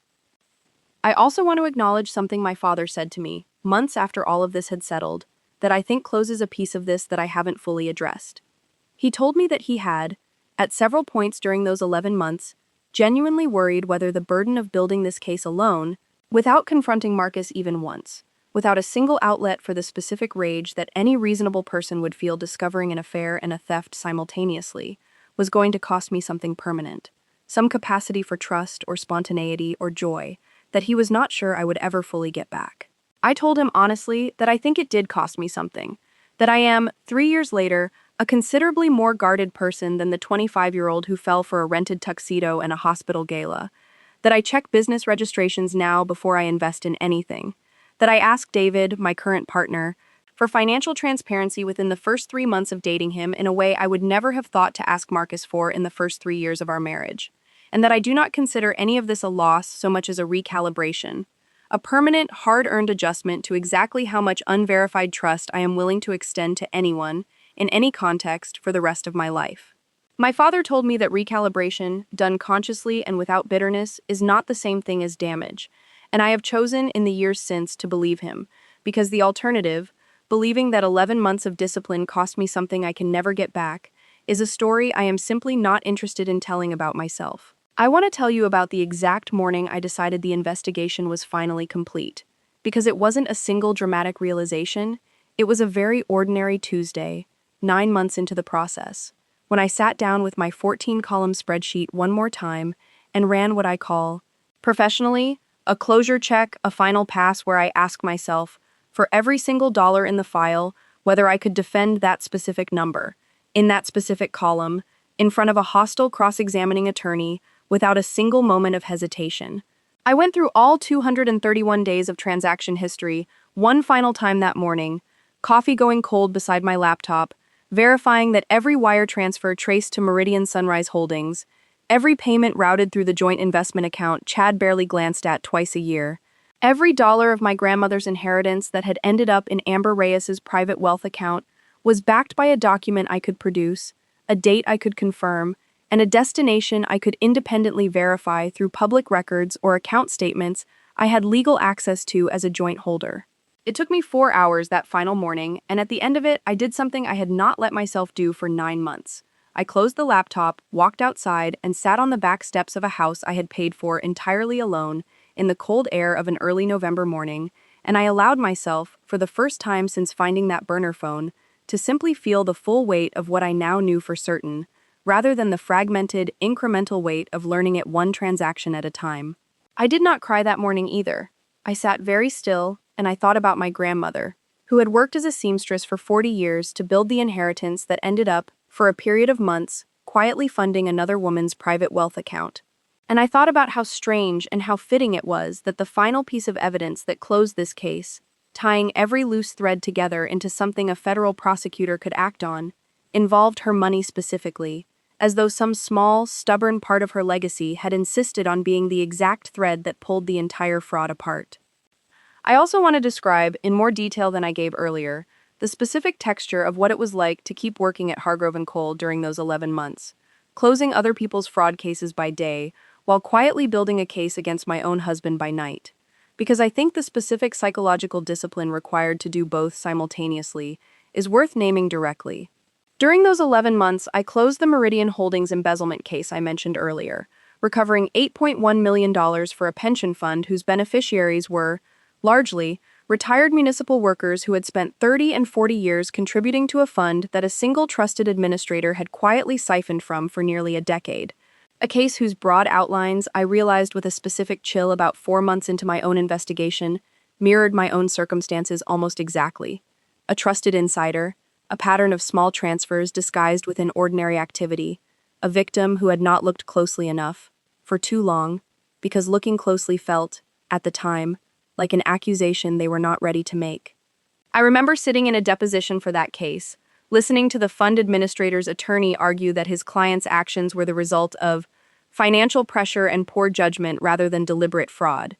Speaker 1: I also want to acknowledge something my father said to me, months after all of this had settled, that I think closes a piece of this that I haven't fully addressed. He told me that he had, at several points during those 11 months, genuinely worried whether the burden of building this case alone, without confronting Marcus even once, without a single outlet for the specific rage that any reasonable person would feel discovering an affair and a theft simultaneously, was going to cost me something permanent, some capacity for trust or spontaneity or joy that he was not sure I would ever fully get back. I told him honestly that I think it did cost me something, that I am, 3 years later, a considerably more guarded person than the 25-year-old who fell for a rented tuxedo and a hospital gala, that I check business registrations now before I invest in anything, that I ask David, my current partner, for financial transparency within the first 3 months of dating him in a way I would never have thought to ask Marcus for in the first 3 years of our marriage, and that I do not consider any of this a loss so much as a recalibration, a permanent, hard-earned adjustment to exactly how much unverified trust I am willing to extend to anyone, in any context, for the rest of my life. My father told me that recalibration, done consciously and without bitterness, is not the same thing as damage, and I have chosen in the years since to believe him, because the alternative, believing that 11 months of discipline cost me something I can never get back, is a story I am simply not interested in telling about myself. I want to tell you about the exact morning I decided the investigation was finally complete, because it wasn't a single dramatic realization, it was a very ordinary Tuesday, 9 months into the process, when I sat down with my 14-column spreadsheet one more time and ran what I call, professionally, a closure check, a final pass where I ask myself, for every single dollar in the file, whether I could defend that specific number, in that specific column, in front of a hostile cross-examining attorney, without a single moment of hesitation. I went through all 231 days of transaction history, one final time that morning, coffee going cold beside my laptop, verifying that every wire transfer traced to Meridian Sunrise Holdings, every payment routed through the joint investment account Chad barely glanced at twice a year, every dollar of my grandmother's inheritance that had ended up in Amber Reyes's private wealth account was backed by a document I could produce, a date I could confirm, and a destination I could independently verify through public records or account statements I had legal access to as a joint holder. It took me 4 hours that final morning, and at the end of it, I did something I had not let myself do for 9 months. I closed the laptop, walked outside, and sat on the back steps of a house I had paid for entirely alone in the cold air of an early November morning, and I allowed myself, for the first time since finding that burner phone, to simply feel the full weight of what I now knew for certain, rather than the fragmented, incremental weight of learning it one transaction at a time. I did not cry that morning either. I sat very still, and I thought about my grandmother, who had worked as a seamstress for 40 years to build the inheritance that ended up, for a period of months, quietly funding another woman's private wealth account. And I thought about how strange and how fitting it was that the final piece of evidence that closed this case, tying every loose thread together into something a federal prosecutor could act on, involved her money specifically, as though some small, stubborn part of her legacy had insisted on being the exact thread that pulled the entire fraud apart. I also want to describe, in more detail than I gave earlier, the specific texture of what it was like to keep working at Hargrove & Cole during those 11 months, closing other people's fraud cases by day, while quietly building a case against my own husband by night. because I think the specific psychological discipline required to do both simultaneously is worth naming directly. During those 11 months, I closed the Meridian Holdings embezzlement case I mentioned earlier, recovering $8.1 million for a pension fund whose beneficiaries were, largely, retired municipal workers who had spent 30 and 40 years contributing to a fund that a single trusted administrator had quietly siphoned from for nearly a decade. A case whose broad outlines, I realized with a specific chill about 4 months into my own investigation, mirrored my own circumstances almost exactly. A trusted insider, a pattern of small transfers disguised within ordinary activity, a victim who had not looked closely enough, for too long, because looking closely felt, at the time, like an accusation they were not ready to make. I remember sitting in a deposition for that case, listening to the fund administrator's attorney argue that his client's actions were the result of financial pressure and poor judgment rather than deliberate fraud.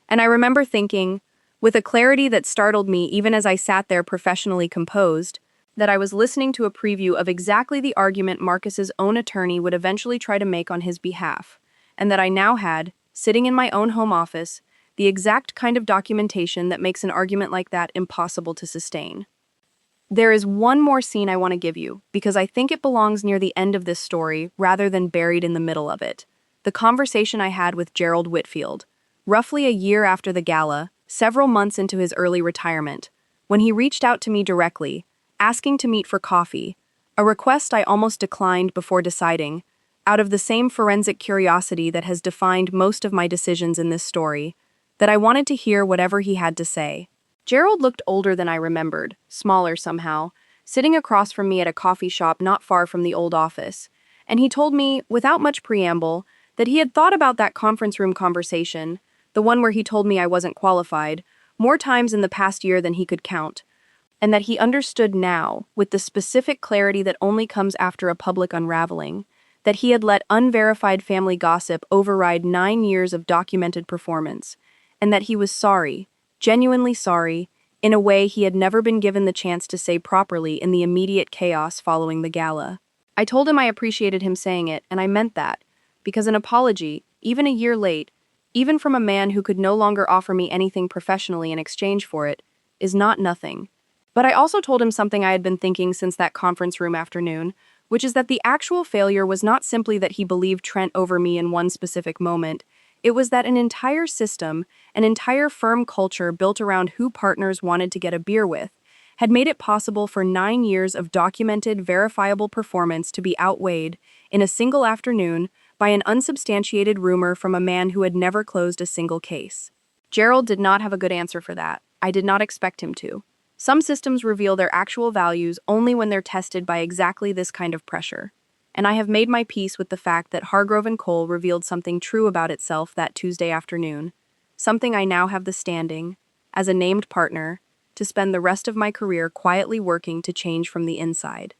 Speaker 1: And I remember thinking, with a clarity that startled me even as I sat there professionally composed, that I was listening to a preview of exactly the argument Marcus's own attorney would eventually try to make on his behalf, and that I now had, sitting in my own home office, the exact kind of documentation that makes an argument like that impossible to sustain. There is one more scene I want to give you, because I think it belongs near the end of this story rather than buried in the middle of it. The conversation I had with Gerald Whitfield, roughly a year after the gala, several months into his early retirement, when he reached out to me directly, asking to meet for coffee, a request I almost declined before deciding, out of the same forensic curiosity that has defined most of my decisions in this story, that I wanted to hear whatever he had to say. Gerald looked older than I remembered, smaller somehow, sitting across from me at a coffee shop not far from the old office, and he told me, without much preamble, that he had thought about that conference room conversation, the one where he told me I wasn't qualified, more times in the past year than he could count, and that he understood now, with the specific clarity that only comes after a public unraveling, that he had let unverified family gossip override 9 years of documented performance, and that he was sorry, genuinely sorry, in a way he had never been given the chance to say properly in the immediate chaos following the gala. I told him I appreciated him saying it, and I meant that, because an apology, even a year late, even from a man who could no longer offer me anything professionally in exchange for it, is not nothing. But I also told him something I had been thinking since that conference room afternoon, which is that the actual failure was not simply that he believed Trent over me in one specific moment. It was that an entire system, an entire firm culture built around who partners wanted to get a beer with, had made it possible for 9 years of documented, verifiable performance to be outweighed, in a single afternoon, by an unsubstantiated rumor from a man who had never closed a single case. Gerald did not have a good answer for that. I did not expect him to. Some systems reveal their actual values only when they're tested by exactly this kind of pressure. And I have made my peace with the fact that Hargrove & Cole revealed something true about itself that Tuesday afternoon, something I now have the standing, as a named partner, to spend the rest of my career quietly working to change from the inside.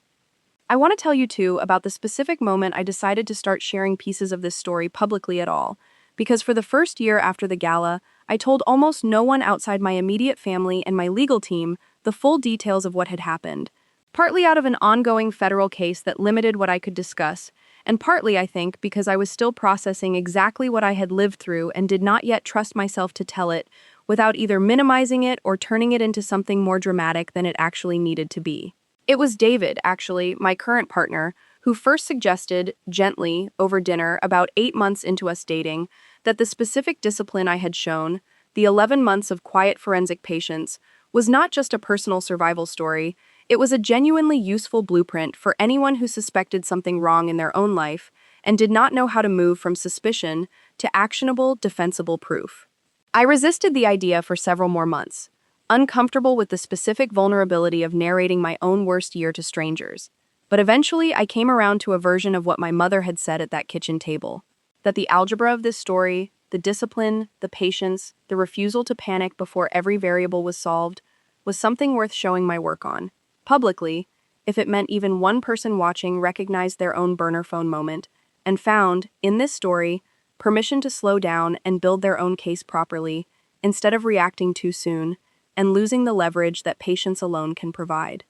Speaker 1: I want to tell you, too, about the specific moment I decided to start sharing pieces of this story publicly at all, because for the first year after the gala, I told almost no one outside my immediate family and my legal team the full details of what had happened, partly out of an ongoing federal case that limited what I could discuss, and partly, I think, because I was still processing exactly what I had lived through and did not yet trust myself to tell it without either minimizing it or turning it into something more dramatic than it actually needed to be. It was David, actually, my current partner, who first suggested, gently, over dinner about 8 months into us dating, that the specific discipline I had shown, the 11 months of quiet forensic patience, was not just a personal survival story. It was a genuinely useful blueprint for anyone who suspected something wrong in their own life and did not know how to move from suspicion to actionable, defensible proof. I resisted the idea for several more months, uncomfortable with the specific vulnerability of narrating my own worst year to strangers. But eventually, I came around to a version of what my mother had said at that kitchen table, that the algebra of this story, the discipline, the patience, the refusal to panic before every variable was solved, was something worth showing my work on, publicly, if it meant even one person watching recognized their own burner phone moment, and found, in this story, permission to slow down and build their own case properly, instead of reacting too soon, and losing the leverage that patience alone can provide.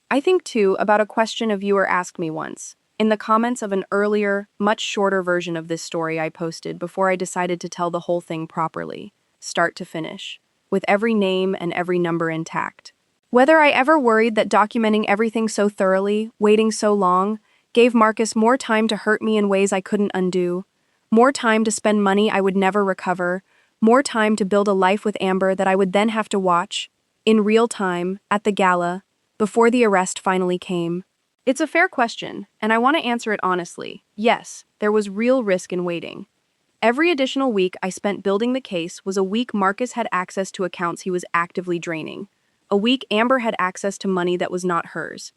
Speaker 1: I think, too, about a question a viewer asked me once, in the comments of an earlier, much shorter version of this story I posted before I decided to tell the whole thing properly. start to finish, with every name and every number intact. Whether I ever worried that documenting everything so thoroughly, waiting so long, gave Marcus more time to hurt me in ways I couldn't undo, more time to spend money I would never recover, more time to build a life with Amber that I would then have to watch, in real time, at the gala, before the arrest finally came. It's a fair question, and I want to answer it honestly. Yes, there was real risk in waiting. Every additional week I spent building the case was a week Marcus had access to accounts he was actively draining. A week Amber had access to money that was not hers.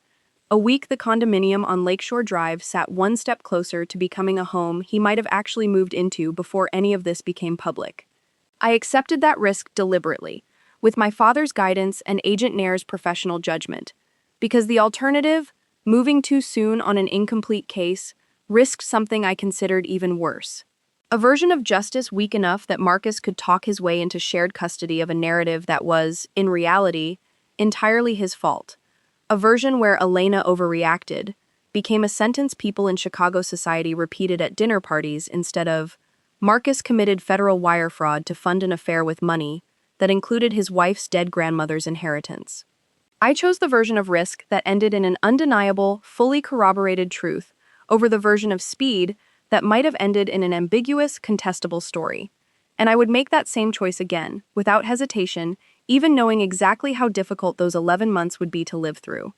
Speaker 1: A week the condominium on Lakeshore Drive sat one step closer to becoming a home he might have actually moved into before any of this became public. I accepted that risk deliberately, with my father's guidance and Agent Nair's professional judgment, because the alternative, moving too soon on an incomplete case, risked something I considered even worse. A version of justice weak enough that Marcus could talk his way into shared custody of a narrative that was, in reality, entirely his fault. A version where Elena overreacted became a sentence people in Chicago society repeated at dinner parties instead of, Marcus committed federal wire fraud to fund an affair with money that included his wife's dead grandmother's inheritance. I chose the version of risk that ended in an undeniable, fully corroborated truth over the version of speed that might have ended in an ambiguous, contestable story. And I would make that same choice again, without hesitation, even knowing exactly how difficult those 11 months would be to live through.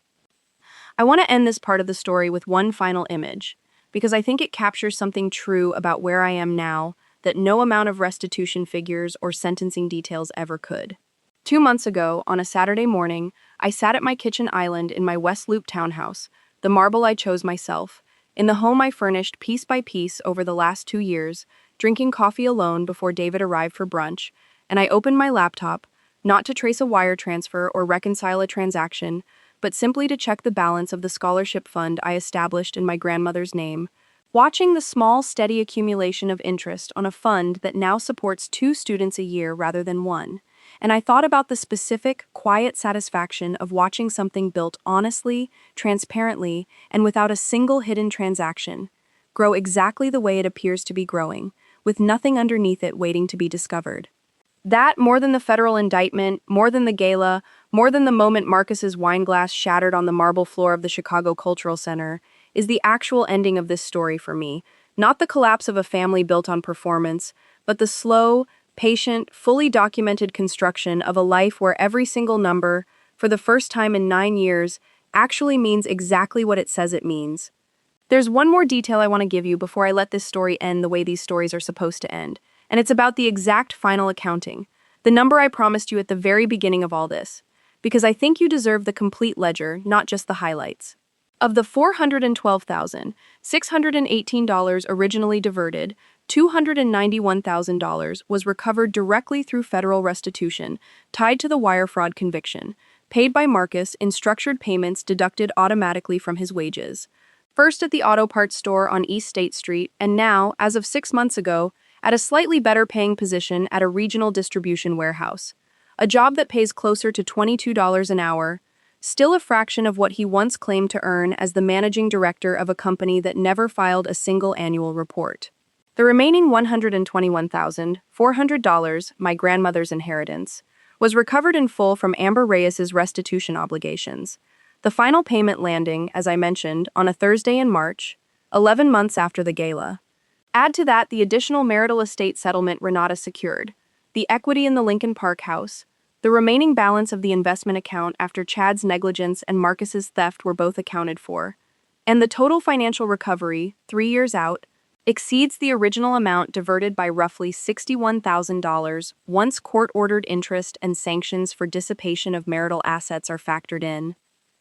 Speaker 1: I want to end this part of the story with one final image, because I think it captures something true about where I am now that no amount of restitution figures or sentencing details ever could. 2 months ago, on a Saturday morning, I sat at my kitchen island in my West Loop townhouse, the marble I chose myself, in the home I furnished piece by piece over the last 2 years, drinking coffee alone before David arrived for brunch, and I opened my laptop, not to trace a wire transfer or reconcile a transaction, but simply to check the balance of the scholarship fund I established in my grandmother's name, watching the small, steady accumulation of interest on a fund that now supports 2 students a year rather than 1. And I thought about the specific, quiet satisfaction of watching something built honestly, transparently, and without a single hidden transaction grow exactly the way it appears to be growing, with nothing underneath it waiting to be discovered. That, more than the federal indictment, more than the gala, more than the moment Marcus's wine glass shattered on the marble floor of the Chicago Cultural Center, is the actual ending of this story for me. Not the collapse of a family built on performance, but the slow, patient, fully documented construction of a life where every single number, for the first time in 9 years, actually means exactly what it says it means. There's one more detail I want to give you before I let this story end the way these stories are supposed to end, and it's about the exact final accounting, the number I promised you at the very beginning of all this, because I think you deserve the complete ledger, not just the highlights. Of the $412,618 originally diverted, $291,000 was recovered directly through federal restitution, tied to the wire fraud conviction, paid by Marcus in structured payments deducted automatically from his wages. First at the auto parts store on East State Street, and now, as of 6 months ago, at a slightly better paying position at a regional distribution warehouse. A job that pays closer to $22 an hour, still a fraction of what he once claimed to earn as the managing director of a company that never filed a single annual report. The remaining $121,400, my grandmother's inheritance, was recovered in full from Amber Reyes's restitution obligations, the final payment landing, as I mentioned, on a Thursday in March, 11 months after the gala. Add to that the additional marital estate settlement Renata secured, the equity in the Lincoln Park house, the remaining balance of the investment account after Chad's negligence and Marcus's theft were both accounted for, and the total financial recovery, 3 years out, exceeds the original amount diverted by roughly $61,000 once court-ordered interest and sanctions for dissipation of marital assets are factored in.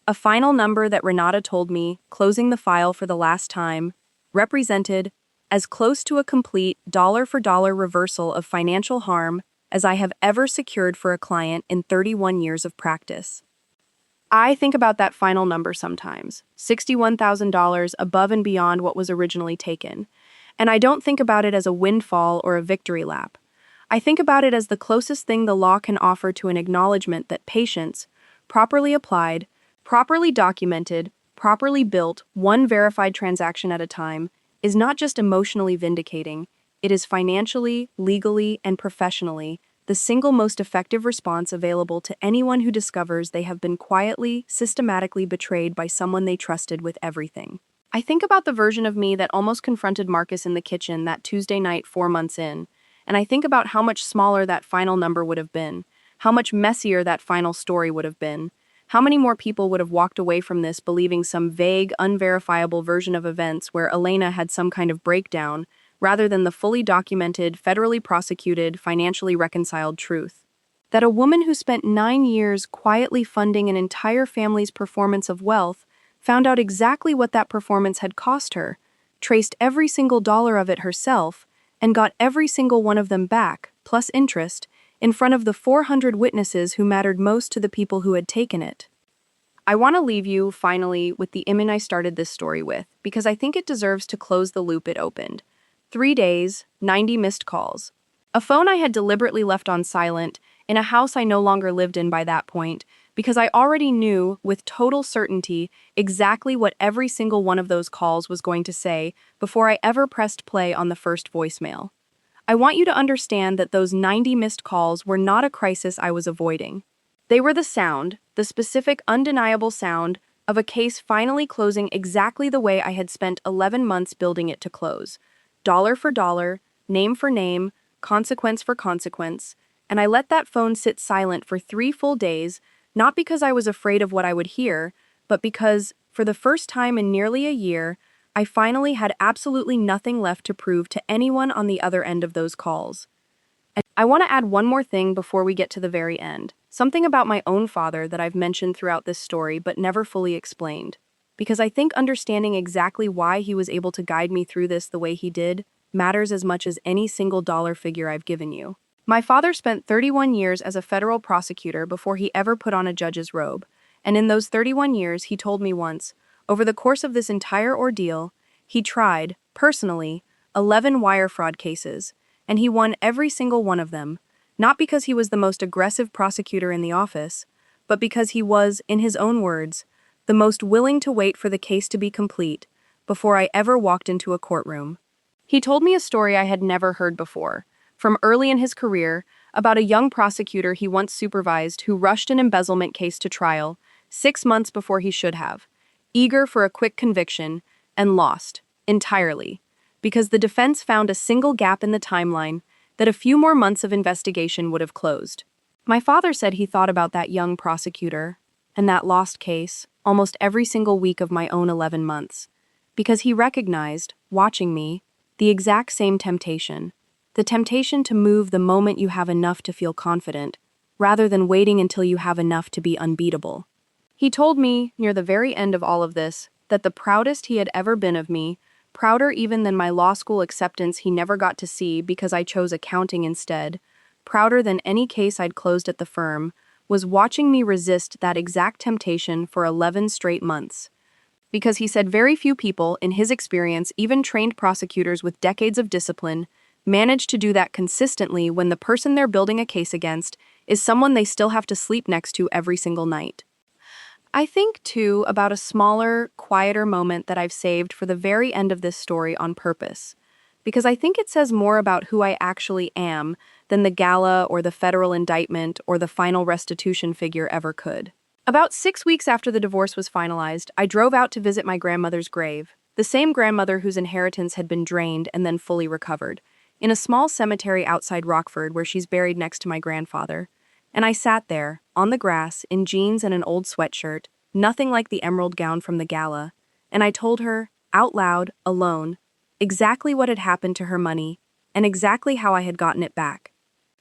Speaker 1: A final number that Renata told me, closing the file for the last time, represented as close to a complete dollar-for-dollar reversal of financial harm as I have ever secured for a client in 31 years of practice. I think about that final number sometimes, $61,000 above and beyond what was originally taken, and I don't think about it as a windfall or a victory lap. I think about it as the closest thing the law can offer to an acknowledgement that patience, properly applied, properly documented, properly built, one verified transaction at a time, is not just emotionally vindicating, it is financially, legally, and professionally the single most effective response available to anyone who discovers they have been quietly, systematically betrayed by someone they trusted with everything. I think about the version of me that almost confronted Marcus in the kitchen that Tuesday night 4 months in, and I think about how much smaller that final number would have been, how much messier that final story would have been, how many more people would have walked away from this believing some vague, unverifiable version of events where Elena had some kind of breakdown, rather than the fully documented, federally prosecuted, financially reconciled truth. That a woman who spent 9 years quietly funding an entire family's performance of wealth found out exactly what that performance had cost her, traced every single dollar of it herself, and got every single one of them back, plus interest, in front of the 400 witnesses who mattered most to the people who had taken it. I want to leave you, finally, with the image I started this story with, because I think it deserves to close the loop it opened. 3 days, 90 missed calls. A phone I had deliberately left on silent, in a house I no longer lived in by that point, because I already knew, with total certainty, exactly what every single one of those calls was going to say before I ever pressed play on the first voicemail. I want you to understand that those 90 missed calls were not a crisis I was avoiding. They were the sound, the specific, undeniable sound, of a case finally closing exactly the way I had spent 11 months building it to close. Dollar for dollar, name for name, consequence for consequence, and I let that phone sit silent for 3 full days, not because I was afraid of what I would hear, but because, for the first time in nearly a year, I finally had absolutely nothing left to prove to anyone on the other end of those calls. And I want to add one more thing before we get to the very end. Something about my own father that I've mentioned throughout this story but never fully explained. Because I think understanding exactly why he was able to guide me through this the way he did matters as much as any single dollar figure I've given you. My father spent 31 years as a federal prosecutor before he ever put on a judge's robe. And in those 31 years, he told me once, over the course of this entire ordeal, he tried, personally, 11 wire fraud cases, and he won every single one of them, not because he was the most aggressive prosecutor in the office, but because he was, in his own words, the most willing to wait for the case to be complete before I ever walked into a courtroom. He told me a story I had never heard before, from early in his career, about a young prosecutor he once supervised who rushed an embezzlement case to trial 6 months before he should have, eager for a quick conviction, and lost, entirely, because the defense found a single gap in the timeline that a few more months of investigation would have closed. My father said he thought about that young prosecutor and that lost case almost every single week of my own 11 months, because he recognized, watching me, the exact same temptation, the temptation to move the moment you have enough to feel confident, rather than waiting until you have enough to be unbeatable. He told me, near the very end of all of this, that the proudest he had ever been of me, prouder even than my law school acceptance he never got to see because I chose accounting instead, prouder than any case I'd closed at the firm, was watching me resist that exact temptation for 11 straight months. Because he said very few people, in his experience, even trained prosecutors with decades of discipline, manage to do that consistently when the person they're building a case against is someone they still have to sleep next to every single night. I think, too, about a smaller, quieter moment that I've saved for the very end of this story on purpose, because I think it says more about who I actually am than the gala or the federal indictment or the final restitution figure ever could. About 6 weeks after the divorce was finalized, I drove out to visit my grandmother's grave, the same grandmother whose inheritance had been drained and then fully recovered, in a small cemetery outside Rockford where she's buried next to my grandfather. And I sat there, on the grass, in jeans and an old sweatshirt, nothing like the emerald gown from the gala, and I told her, out loud, alone, exactly what had happened to her money, and exactly how I had gotten it back.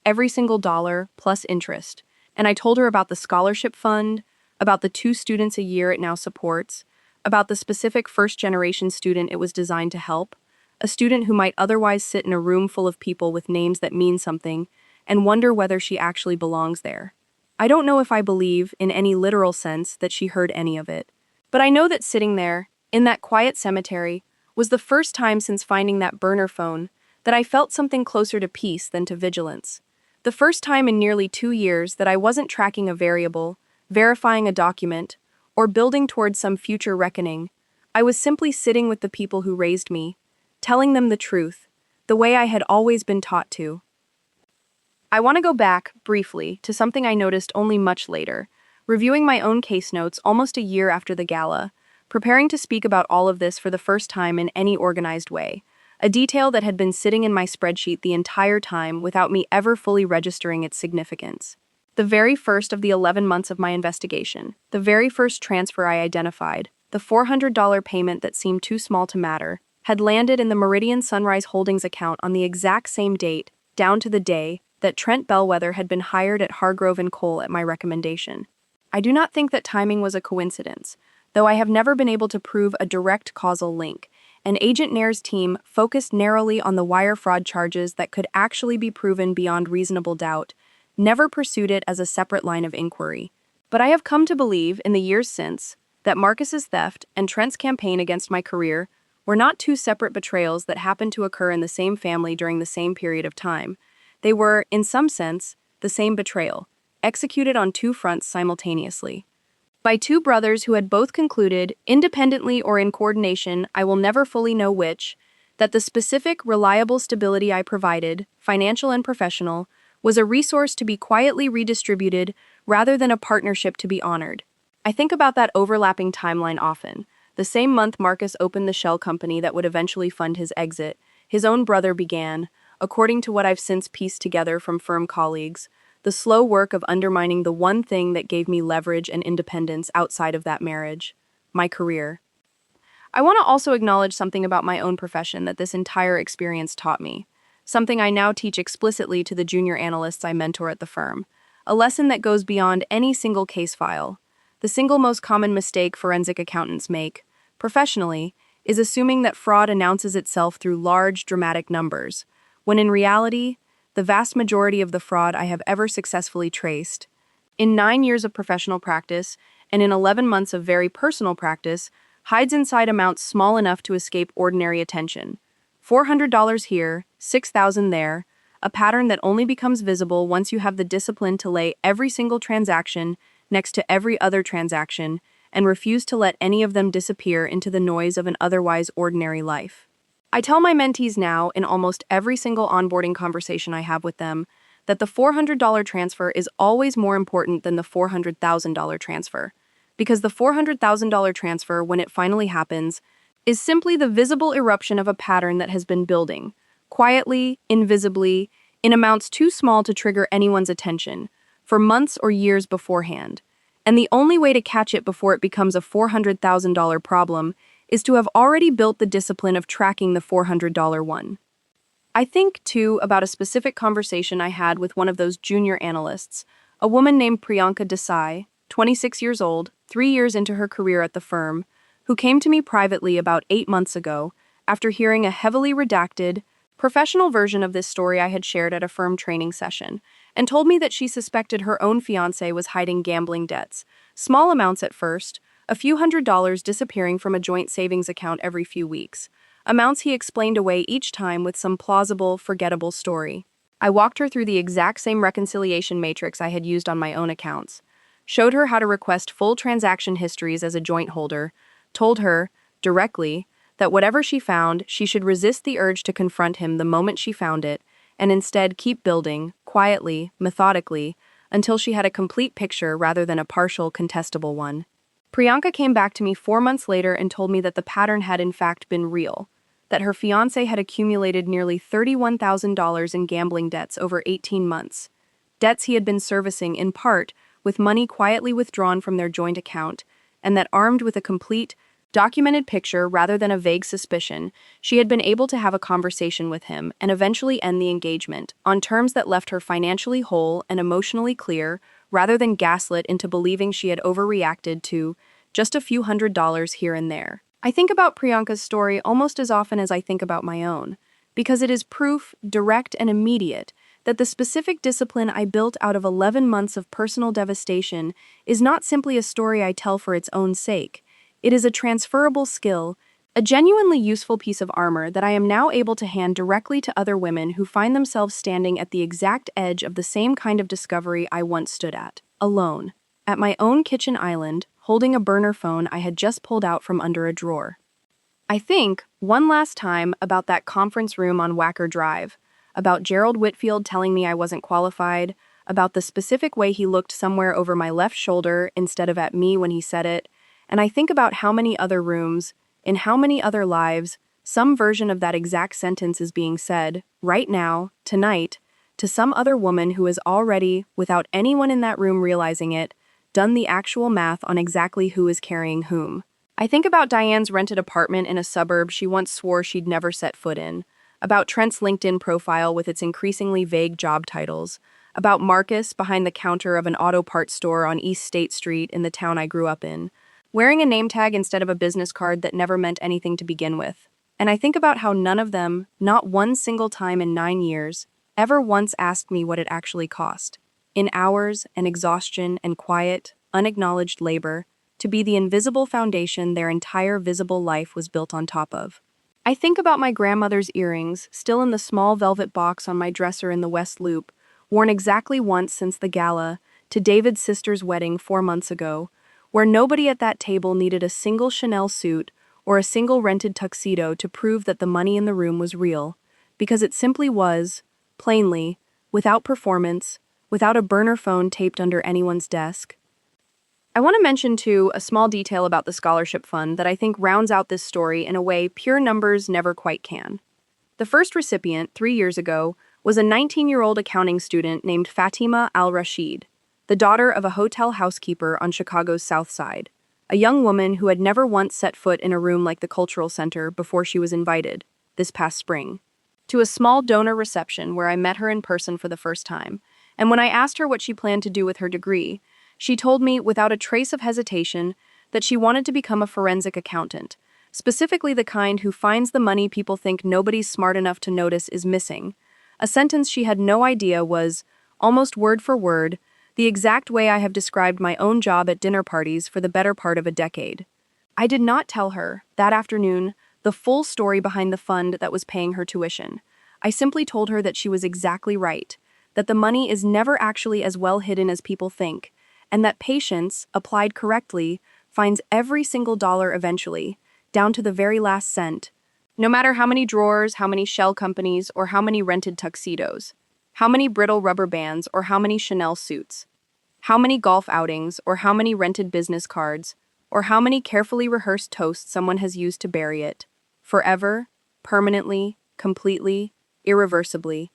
Speaker 1: Every single dollar, plus interest. And I told her about the scholarship fund, about the 2 students a year it now supports, about the specific first-generation student it was designed to help, a student who might otherwise sit in a room full of people with names that mean something, and wonder whether she actually belongs there. I don't know if I believe, in any literal sense, that she heard any of it. But I know that sitting there, in that quiet cemetery, was the first time since finding that burner phone that I felt something closer to peace than to vigilance. The first time in nearly 2 years that I wasn't tracking a variable, verifying a document, or building towards some future reckoning. I was simply sitting with the people who raised me, telling them the truth, the way I had always been taught to. I want to go back, briefly, to something I noticed only much later, reviewing my own case notes almost a year after the gala, preparing to speak about all of this for the first time in any organized way, a detail that had been sitting in my spreadsheet the entire time without me ever fully registering its significance. The very first of the 11 months of my investigation, the very first transfer I identified, the $400 payment that seemed too small to matter, had landed in the Meridian Sunrise Holdings account on the exact same date, down to the day, that Trent Bellwether had been hired at Hargrove & Cole at my recommendation. I do not think that timing was a coincidence, though I have never been able to prove a direct causal link, and Agent Nair's team focused narrowly on the wire fraud charges that could actually be proven beyond reasonable doubt, never pursued it as a separate line of inquiry. But I have come to believe, in the years since, that Marcus's theft and Trent's campaign against my career were not two separate betrayals that happened to occur in the same family during the same period of time. They were, in some sense, the same betrayal, executed on two fronts simultaneously. By two brothers who had both concluded, independently or in coordination, I will never fully know which, that the specific, reliable stability I provided, financial and professional, was a resource to be quietly redistributed rather than a partnership to be honored. I think about that overlapping timeline often. The same month Marcus opened the shell company that would eventually fund his exit, his own brother began, according to what I've since pieced together from firm colleagues, the slow work of undermining the one thing that gave me leverage and independence outside of that marriage, my career. I want to also acknowledge something about my own profession that this entire experience taught me, something I now teach explicitly to the junior analysts I mentor at the firm, a lesson that goes beyond any single case file. The single most common mistake forensic accountants make, professionally, is assuming that fraud announces itself through large, dramatic numbers, when in reality, the vast majority of the fraud I have ever successfully traced, in 9 years of professional practice and in 11 months of very personal practice, hides inside amounts small enough to escape ordinary attention. $400 here, $6,000 there, a pattern that only becomes visible once you have the discipline to lay every single transaction next to every other transaction and refuse to let any of them disappear into the noise of an otherwise ordinary life. I tell my mentees now, in almost every single onboarding conversation I have with them, that the $400 transfer is always more important than the $400,000 transfer, because the $400,000 transfer, when it finally happens, is simply the visible eruption of a pattern that has been building, quietly, invisibly, in amounts too small to trigger anyone's attention, for months or years beforehand. And the only way to catch it before it becomes a $400,000 problem is to have already built the discipline of tracking the $400 one. I think, too, about a specific conversation I had with one of those junior analysts, a woman named Priyanka Desai, 26 years old, 3 years into her career at the firm, who came to me privately about 8 months ago after hearing a heavily redacted, professional version of this story I had shared at a firm training session, and told me that she suspected her own fiancé was hiding gambling debts, small amounts at first, a few $100s disappearing from a joint savings account every few weeks, amounts he explained away each time with some plausible, forgettable story. I walked her through the exact same reconciliation matrix I had used on my own accounts, showed her how to request full transaction histories as a joint holder, told her, directly, that whatever she found, she should resist the urge to confront him the moment she found it, and instead keep building, quietly, methodically, until she had a complete picture rather than a partial, contestable one. Priyanka came back to me 4 months later and told me that the pattern had in fact been real, that her fiancé had accumulated nearly $31,000 in gambling debts over 18 months, debts he had been servicing in part with money quietly withdrawn from their joint account, and that armed with a complete, documented picture rather than a vague suspicion, she had been able to have a conversation with him and eventually end the engagement on terms that left her financially whole and emotionally clear, rather than gaslit into believing she had overreacted to just a few $100s here and there. I think about Priyanka's story almost as often as I think about my own, because it is proof, direct and immediate, that the specific discipline I built out of 11 months of personal devastation is not simply a story I tell for its own sake. It is a transferable skill, a genuinely useful piece of armor that I am now able to hand directly to other women who find themselves standing at the exact edge of the same kind of discovery I once stood at, alone, at my own kitchen island, holding a burner phone I had just pulled out from under a drawer. I think, one last time, about that conference room on Wacker Drive, about Gerald Whitfield telling me I wasn't qualified, about the specific way he looked somewhere over my left shoulder instead of at me when he said it, and I think about how many other rooms, in how many other lives, some version of that exact sentence is being said, right now, tonight, to some other woman who has already, without anyone in that room realizing it, done the actual math on exactly who is carrying whom. I think about Diane's rented apartment in a suburb she once swore she'd never set foot in, about Trent's LinkedIn profile with its increasingly vague job titles, about Marcus behind the counter of an auto parts store on East State Street in the town I grew up in, wearing a name tag instead of a business card that never meant anything to begin with. And I think about how none of them, not one single time in 9 years, ever once asked me what it actually cost, in hours and exhaustion and quiet, unacknowledged labor, to be the invisible foundation their entire visible life was built on top of. I think about my grandmother's earrings, still in the small velvet box on my dresser in the West Loop, worn exactly once since the gala, to David's sister's wedding 4 months ago, where nobody at that table needed a single Chanel suit or a single rented tuxedo to prove that the money in the room was real, because it simply was, plainly, without performance, without a burner phone taped under anyone's desk. I want to mention, too, a small detail about the scholarship fund that I think rounds out this story in a way pure numbers never quite can. The first recipient, 3 years ago, was a 19-year-old accounting student named Fatima Al-Rashid, the daughter of a hotel housekeeper on Chicago's South Side, a young woman who had never once set foot in a room like the Cultural Center before she was invited, this past spring, to a small donor reception where I met her in person for the first time, and when I asked her what she planned to do with her degree, she told me, without a trace of hesitation, that she wanted to become a forensic accountant, specifically the kind who finds the money people think nobody's smart enough to notice is missing. A sentence she had no idea was, almost word for word, the exact way I have described my own job at dinner parties for the better part of a decade. I did not tell her, that afternoon, the full story behind the fund that was paying her tuition. I simply told her that she was exactly right, that the money is never actually as well hidden as people think, and that patience, applied correctly, finds every single dollar eventually, down to the very last cent, no matter how many drawers, how many shell companies, or how many rented tuxedos, how many brittle rubber bands, or how many Chanel suits, how many golf outings, or how many rented business cards, or how many carefully rehearsed toasts someone has used to bury it, forever, permanently, completely, irreversibly.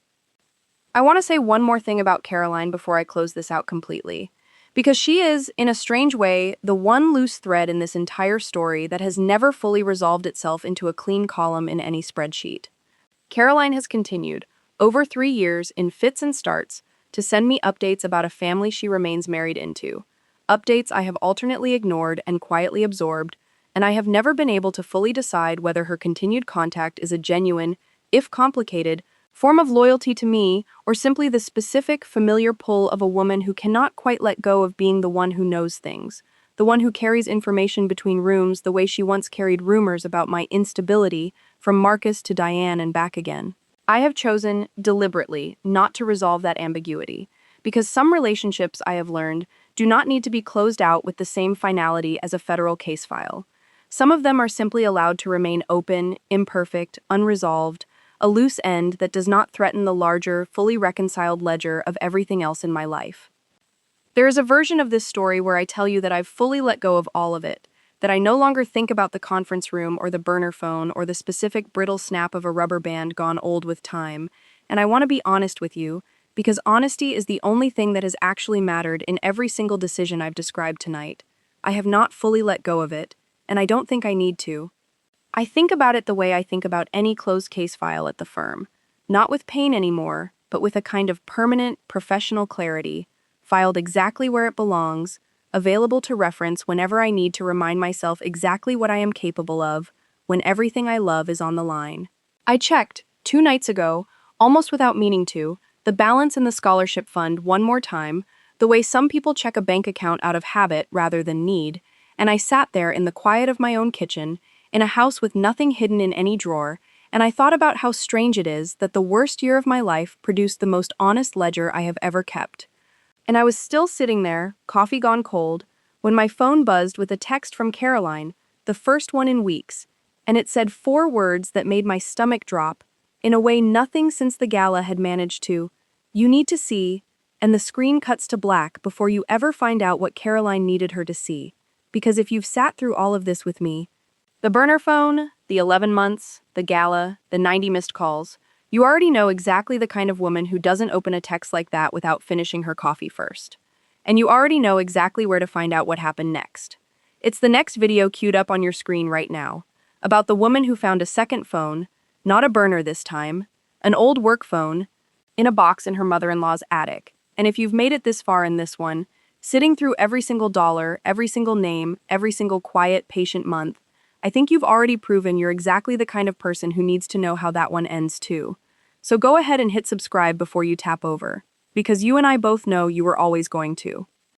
Speaker 1: I want to say one more thing about Caroline before I close this out completely. Because she is, in a strange way, the one loose thread in this entire story that has never fully resolved itself into a clean column in any spreadsheet. Caroline has continued, over 3 years, in fits and starts, to send me updates about a family she remains married into. Updates I have alternately ignored and quietly absorbed, and I have never been able to fully decide whether her continued contact is a genuine, if complicated, form of loyalty to me, or simply the specific, familiar pull of a woman who cannot quite let go of being the one who knows things, the one who carries information between rooms the way she once carried rumors about my instability from Marcus to Diane and back again. I have chosen, deliberately, not to resolve that ambiguity, because some relationships, I have learned, do not need to be closed out with the same finality as a federal case file. Some of them are simply allowed to remain open, imperfect, unresolved, a loose end that does not threaten the larger, fully reconciled ledger of everything else in my life. There is a version of this story where I tell you that I've fully let go of all of it, that I no longer think about the conference room or the burner phone or the specific brittle snap of a rubber band gone old with time, and I want to be honest with you, because honesty is the only thing that has actually mattered in every single decision I've described tonight. I have not fully let go of it, and I don't think I need to. I think about it the way I think about any closed case file at the firm, not with pain anymore, but with a kind of permanent, professional clarity, filed exactly where it belongs, available to reference whenever I need to remind myself exactly what I am capable of, when everything I love is on the line. I checked, 2 nights ago, almost without meaning to, the balance in the scholarship fund one more time, the way some people check a bank account out of habit rather than need, and I sat there in the quiet of my own kitchen, in a house with nothing hidden in any drawer, and I thought about how strange it is that the worst year of my life produced the most honest ledger I have ever kept. And I was still sitting there, coffee gone cold, when my phone buzzed with a text from Caroline, the first one in weeks, and it said 4 words that made my stomach drop, in a way nothing since the gala had managed to. You need to see, and the screen cuts to black before you ever find out what Caroline needed her to see. Because if you've sat through all of this with me, the burner phone, the 11 months, the gala, the 90 missed calls, you already know exactly the kind of woman who doesn't open a text like that without finishing her coffee first. And you already know exactly where to find out what happened next. It's the next video queued up on your screen right now, about the woman who found a second phone, not a burner this time, an old work phone, in a box in her mother-in-law's attic. And if you've made it this far in this one, sitting through every single dollar, every single name, every single quiet, patient month, I think you've already proven you're exactly the kind of person who needs to know how that one ends too. So go ahead and hit subscribe before you tap over, because you and I both know you were always going to.